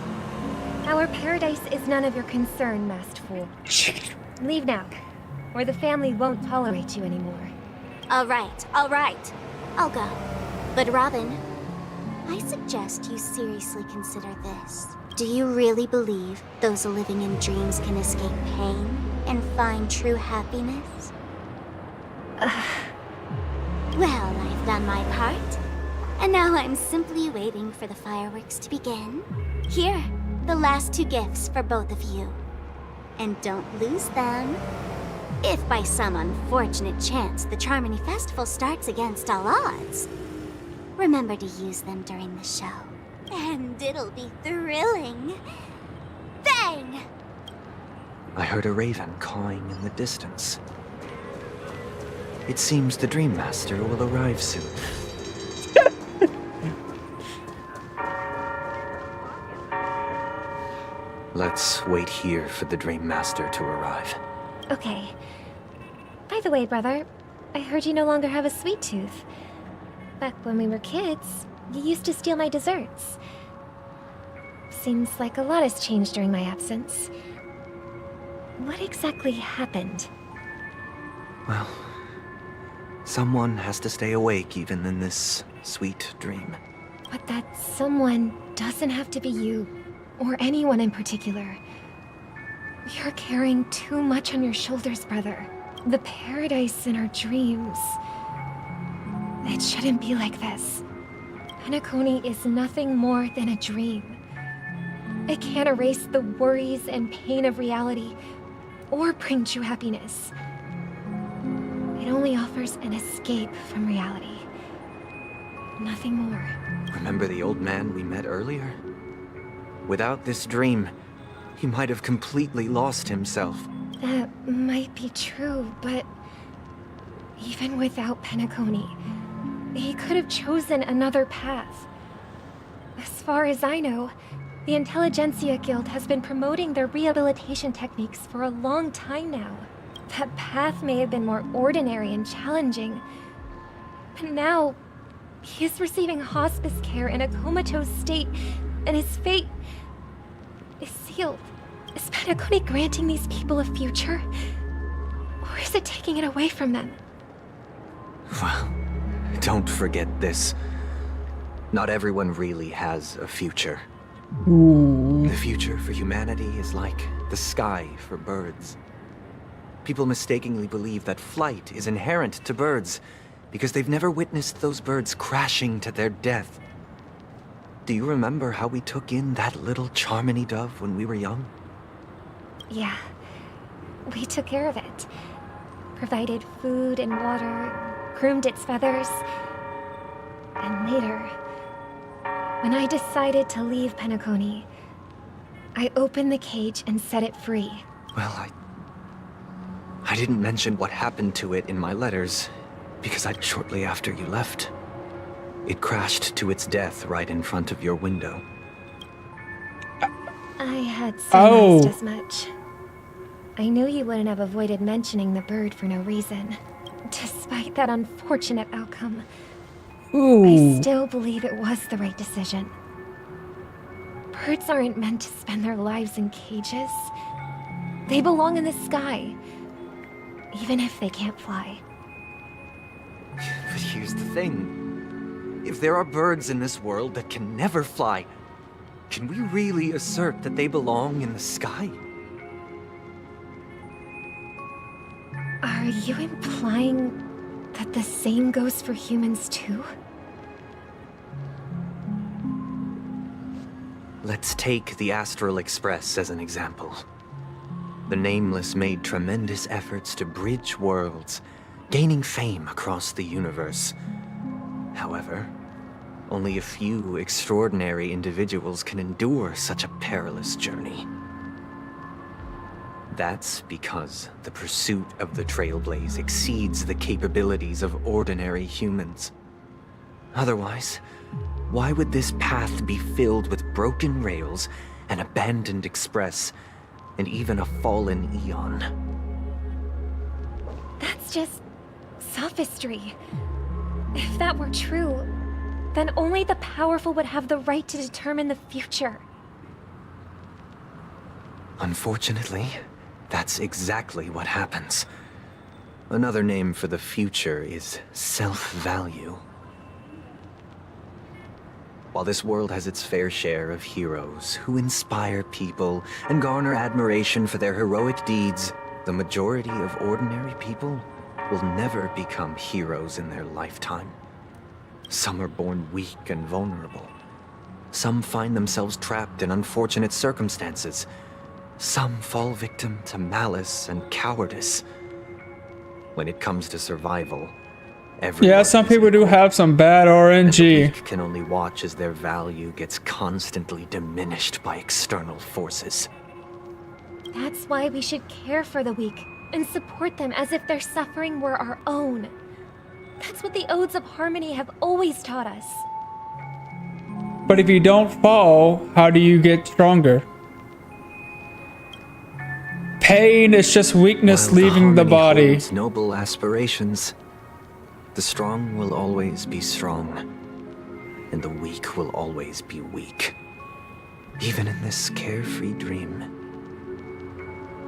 Our paradise is none of your concern, masked fool. Leave now, or the family won't tolerate you anymore. All right. I'll go. But Robin, I suggest you seriously consider this. Do you really believe those living in dreams can escape pain and find true happiness? Well, I've done my part. And now I'm simply waiting for the fireworks to begin. Here, the last 2 gifts for both of you. And don't lose them. If by some unfortunate chance the Charmony Festival starts against all odds, remember to use them during the show. And it'll be thrilling. Bang! I heard a raven cawing in the distance. It seems the Dream Master will arrive soon. Let's wait here for the Dream Master to arrive. Okay. By the way, brother, I heard you no longer have a sweet tooth. Back when we were kids, you used to steal my desserts. Seems like a lot has changed during my absence. What exactly happened? Well, someone has to stay awake even in this sweet dream. But that someone doesn't have to be you, or anyone in particular. You're carrying too much on your shoulders, brother. The paradise in our dreams. It shouldn't be like this. Penacony is nothing more than a dream. It can't erase the worries and pain of reality, or bring true happiness. It only offers an escape from reality. Nothing more. Remember the old man we met earlier? Without this dream, he might have completely lost himself. That might be true, but even without Penacony, he could have chosen another path. As far as I know, the Intelligentsia Guild has been promoting their rehabilitation techniques for a long time now. That path may have been more ordinary and challenging, but now he is receiving hospice care in a comatose state, and his fate is sealed. Is Penacony granting these people a future? Or is it taking it away from them? Well, don't forget this. Not everyone really has a future. Ooh. The future for humanity is like the sky for birds. People mistakenly believe that flight is inherent to birds because they've never witnessed those birds crashing to their death. Do you remember how we took in that little Charmony dove when we were young? Yeah. We took care of it. Provided food and water, groomed its feathers. And later, when I decided to leave Penacony, I opened the cage and set it free. Well, I didn't mention what happened to it in my letters, because shortly after you left, it crashed to its death right in front of your window. I had surmised as much. I knew you wouldn't have avoided mentioning the bird for no reason. Despite that unfortunate outcome, I still believe it was the right decision. Birds aren't meant to spend their lives in cages. They belong in the sky, even if they can't fly. But here's the thing. If there are birds in this world that can never fly, can we really assert that they belong in the sky? Are you implying that the same goes for humans too? Let's take the Astral Express as an example. The Nameless made tremendous efforts to bridge worlds, gaining fame across the universe. However, only a few extraordinary individuals can endure such a perilous journey. That's because the pursuit of the Trailblaze exceeds the capabilities of ordinary humans. Otherwise, why would this path be filled with broken rails, an abandoned express, and even a fallen Eon? That's just sophistry. If that were true, then only the powerful would have the right to determine the future. Unfortunately, that's exactly what happens. Another name for the future is self-value. While this world has its fair share of heroes who inspire people and garner admiration for their heroic deeds, the majority of ordinary people will never become heroes in their lifetime. Some are born weak and vulnerable. Some find themselves trapped in unfortunate circumstances. Some fall victim to malice and cowardice. When it comes to survival, Yeah, some people do have some bad RNG. can only watch as their value gets constantly diminished by external forces. That's why we should care for the weak and support them as if their suffering were our own. That's what the Odes of Harmony have always taught us. But if you don't fall, how do you get stronger? Pain is just weakness While leaving the Harmony body. holds noble aspirations, the strong will always be strong, and the weak will always be weak. Even in this carefree dream.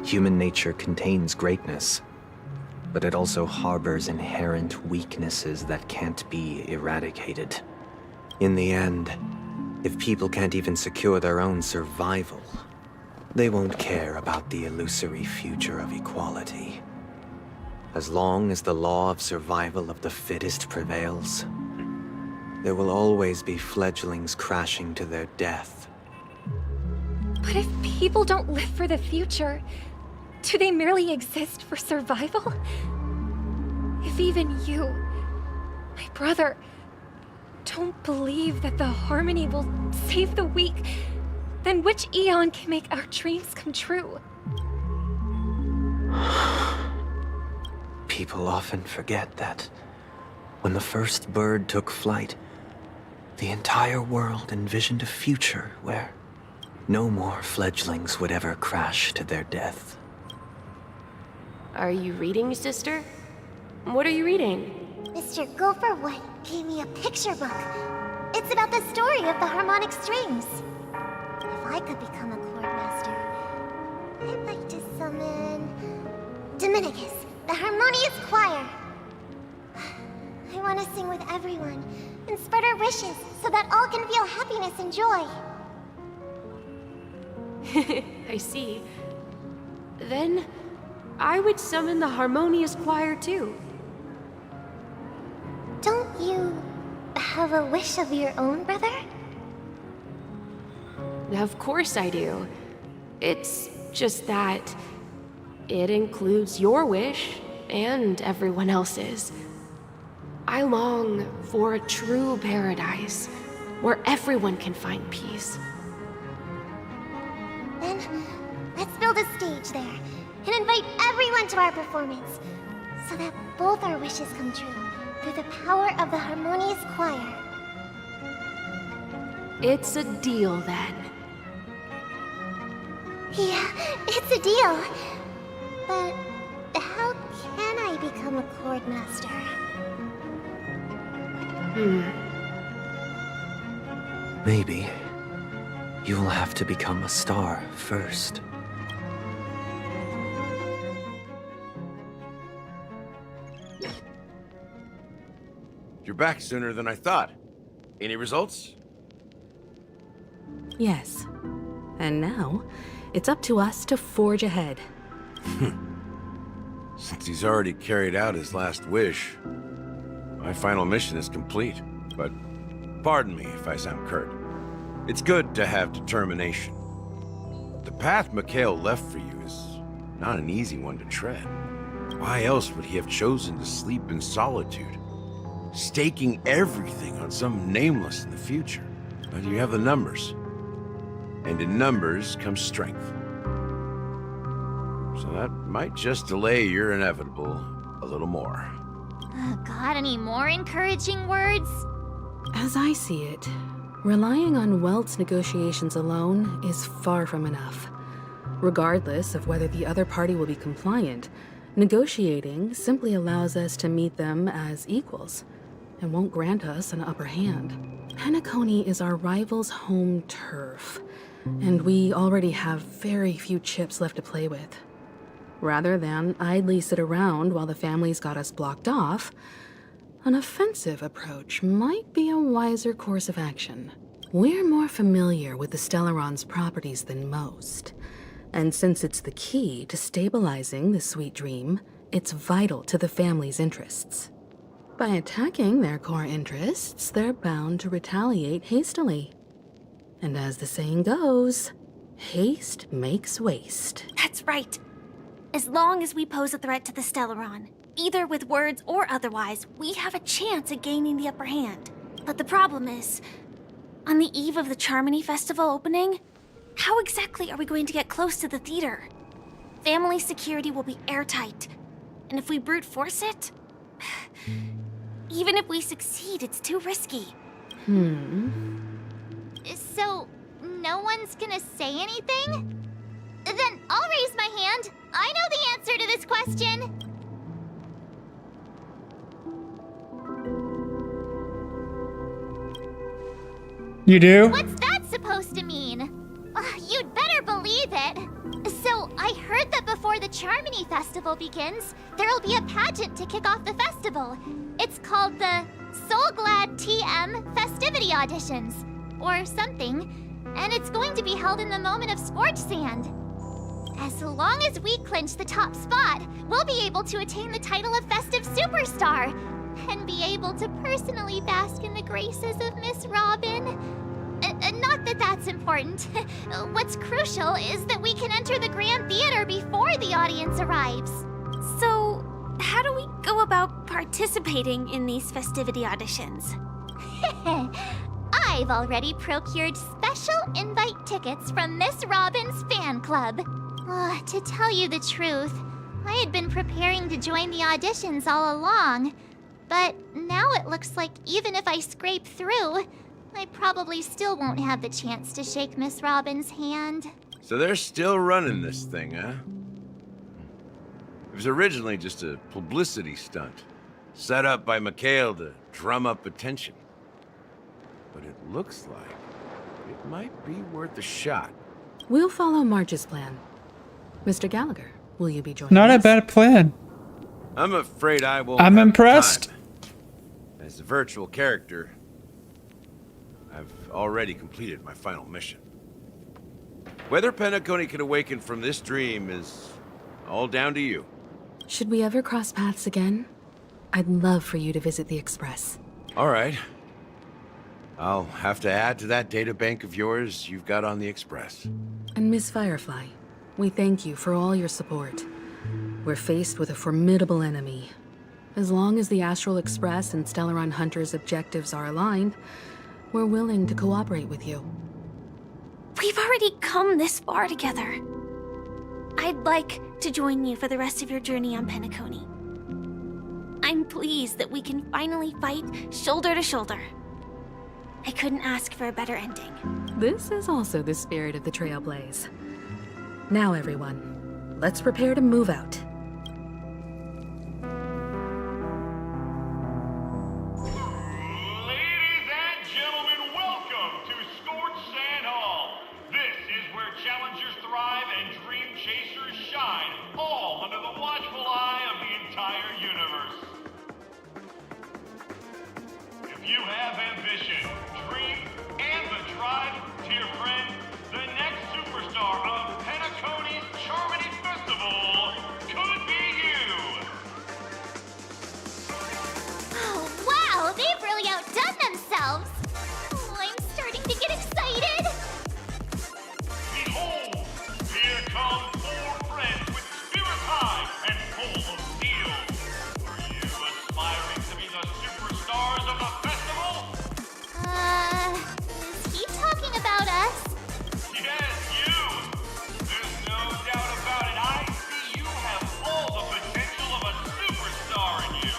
Human nature contains greatness, but it also harbors inherent weaknesses that can't be eradicated. In the end, if people can't even secure their own survival, they won't care about the illusory future of equality. As long as the law of survival of the fittest prevails, there will always be fledglings crashing to their death. But if people don't live for the future, do they merely exist for survival? If even you, my brother, don't believe that the Harmony will save the weak, then which Eon can make our dreams come true? People often forget that when the first bird took flight, the entire world envisioned a future where no more fledglings would ever crash to their death. Are you reading, sister? What are you reading? Mr. Gopherwood gave me a picture book. It's about the story of the harmonic strings. If I could become a chord master, I'd like to summon Dominicus, the harmonious choir. I want to sing with everyone and spread our wishes so that all can feel happiness and joy. I see. Then, I would summon the harmonious choir too. Don't you have a wish of your own, brother? Of course I do. It's just that it includes your wish and everyone else's. I long for a true paradise where everyone can find peace. Then, let's build a stage there and invite everyone to our performance so that both our wishes come true through the power of the harmonious choir. It's a deal then. Yeah, it's a deal. But how can I become a chord master? Maybe You'll have to become a star first. You're back sooner than I thought. Any results? Yes. And now, it's up to us to forge ahead. Since he's already carried out his last wish, my final mission is complete. But pardon me if I sound curt. It's good to have determination. The path Mikhail left for you is not an easy one to tread. Why else would he have chosen to sleep in solitude, staking everything on some nameless in the future? But you have the numbers. And in numbers comes strength. So that might just delay your inevitable a little more. Got any more encouraging words? As I see it, relying on Welt's negotiations alone is far from enough. Regardless of whether the other party will be compliant, negotiating simply allows us to meet them as equals and won't grant us an upper hand. Penacony is our rival's home turf, and we already have very few chips left to play with. Rather than idly sit around while the family's got us blocked off, an offensive approach might be a wiser course of action. We're more familiar with the Stellaron's properties than most, and since it's the key to stabilizing the sweet dream, it's vital to the family's interests. By attacking their core interests, they're bound to retaliate hastily. And as the saying goes, haste makes waste. That's right. As long as we pose a threat to the Stellaron, either with words or otherwise, we have a chance at gaining the upper hand. But the problem is, on the eve of the Charmony Festival opening, how exactly are we going to get close to the theater? Family security will be airtight, and if we brute force it, even if we succeed, it's too risky. So, no one's gonna say anything? Then I'll raise my hand. I know the answer to this question. You do? What's that supposed to mean? You'd better believe it. So, I heard that before the Charmony Festival begins, there'll be a pageant to kick off the festival. It's called the Soul Glad TM Festivity Auditions, or something, and it's going to be held in the moment of Scorch Sand. As long as we clinch the top spot, we'll be able to attain the title of Festive Superstar, and be able to personally bask in the graces of Miss Robin. Not that that's important. What's crucial is that we can enter the Grand Theater before the audience arrives. So, how do we go about participating in these festivity auditions? I've already procured special invite tickets from Miss Robin's fan club. To tell you the truth, I had been preparing to join the auditions all along. But now it looks like even if I scrape through, I probably still won't have the chance to shake Miss Robin's hand. So they're still running this thing, huh? It was originally just a publicity stunt, set up by Mikhail to drum up attention. But it looks like it might be worth a shot. We'll follow March's plan. Mr. Gallagher, will you be joining Not us? a bad plan. I'm afraid I won't. I'm have impressed. time. As a virtual character, I've already completed my final mission. Whether Penacony can awaken from this dream is all down to you. Should we ever cross paths again? I'd love for you to visit the Express. All right. I'll have to add to that data bank of yours you've got on the Express. And Miss Firefly, we thank you for all your support. We're faced with a formidable enemy. As long as the Astral Express and Stellaron Hunter's objectives are aligned, we're willing to cooperate with you. We've already come this far together. I'd like to join you for the rest of your journey on Penacony. I'm pleased that we can finally fight shoulder to shoulder. I couldn't ask for a better ending. This is also the spirit of the Trailblaze. Now, everyone, let's prepare to move out. you have ambition, dream, and the drive, dear friend, the next superstar of Penacony's Charmony Festival could be you! Oh, wow! They've really outdone themselves! Oh, I'm starting to get excited! Behold, here come 4 friends with spirit high and full of steel. Are you aspiring to be the superstars of the festival? Is he talking about us? Yes, you! There's no doubt about it. I see you have all the potential of a superstar in you.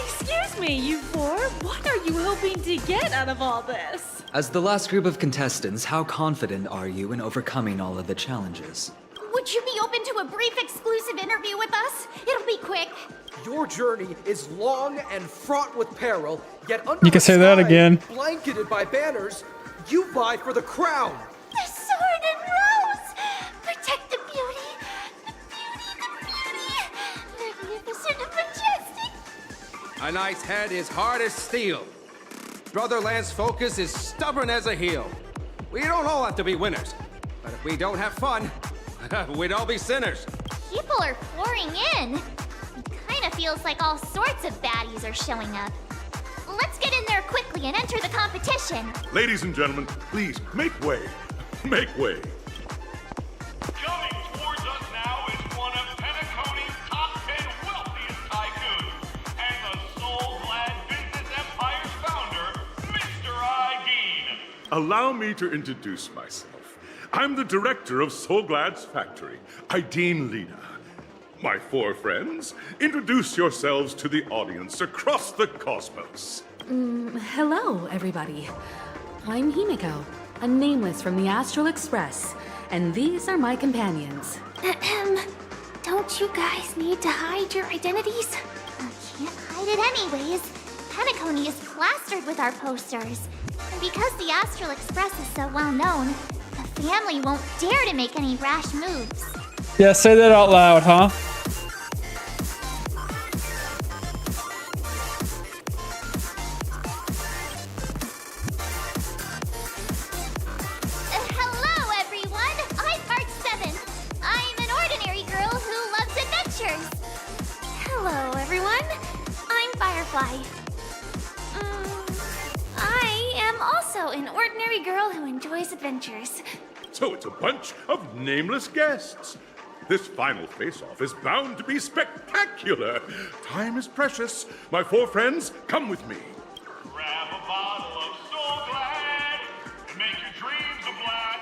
Excuse me, you 4? What are you hoping to get out of all this? As the last group of contestants, how confident are you in overcoming all of the challenges? Would you be open to a brief exclusive interview with us? It'll be quick. Your journey is long and fraught with peril, yet under You can a say that sky again. blanketed by banners, you vie for the crown. The sword and rose! Protect the beauty! The beauty! Magnificent and majestic! A knight's head is hard as steel. Brother Lance's focus is stubborn as a heel. We don't all have to be winners, but if we don't have fun, we'd all be sinners. People are pouring in. It kind of feels like all sorts of baddies are showing up. Let's get in there quickly and enter the competition. Ladies and gentlemen, please make way. Make way. Coming towards us now is one of Penacony's top 10 wealthiest tycoons and the soul-glad business empire's founder, Mr. Ideen. Allow me to introduce myself. I'm the director of Soulglad's factory, Ideen Lena. My 4 friends, introduce yourselves to the audience across the cosmos. Hello, everybody. I'm Himiko, a nameless from the Astral Express, and these are my companions. Don't you guys need to hide your identities? Can't hide it anyways. Penacony is plastered with our posters. And because the Astral Express is so well known, the family won't dare to make any rash moves. Yeah, say that out loud, huh? Hello, everyone! I'm Part 7. I'm an ordinary girl who loves adventures. Hello, everyone. I'm Firefly. I am also an ordinary girl who enjoys adventures. So it's a bunch of nameless guests. This final face-off is bound to be spectacular. Time is precious. My 4 friends, come with me. Grab a bottle of Soul Glad and make your dreams a black.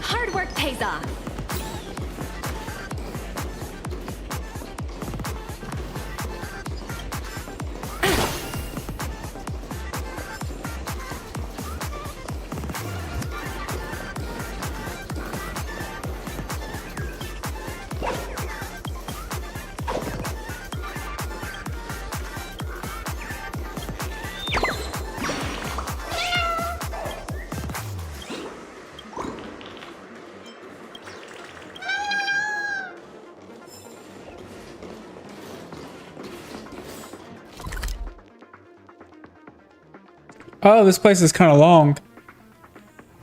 Hard work pays off. Oh, this place is kind of long.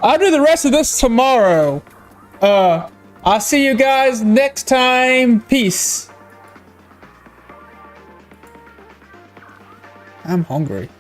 I'll do the rest of this tomorrow. I'll see you guys next time. Peace. I'm hungry.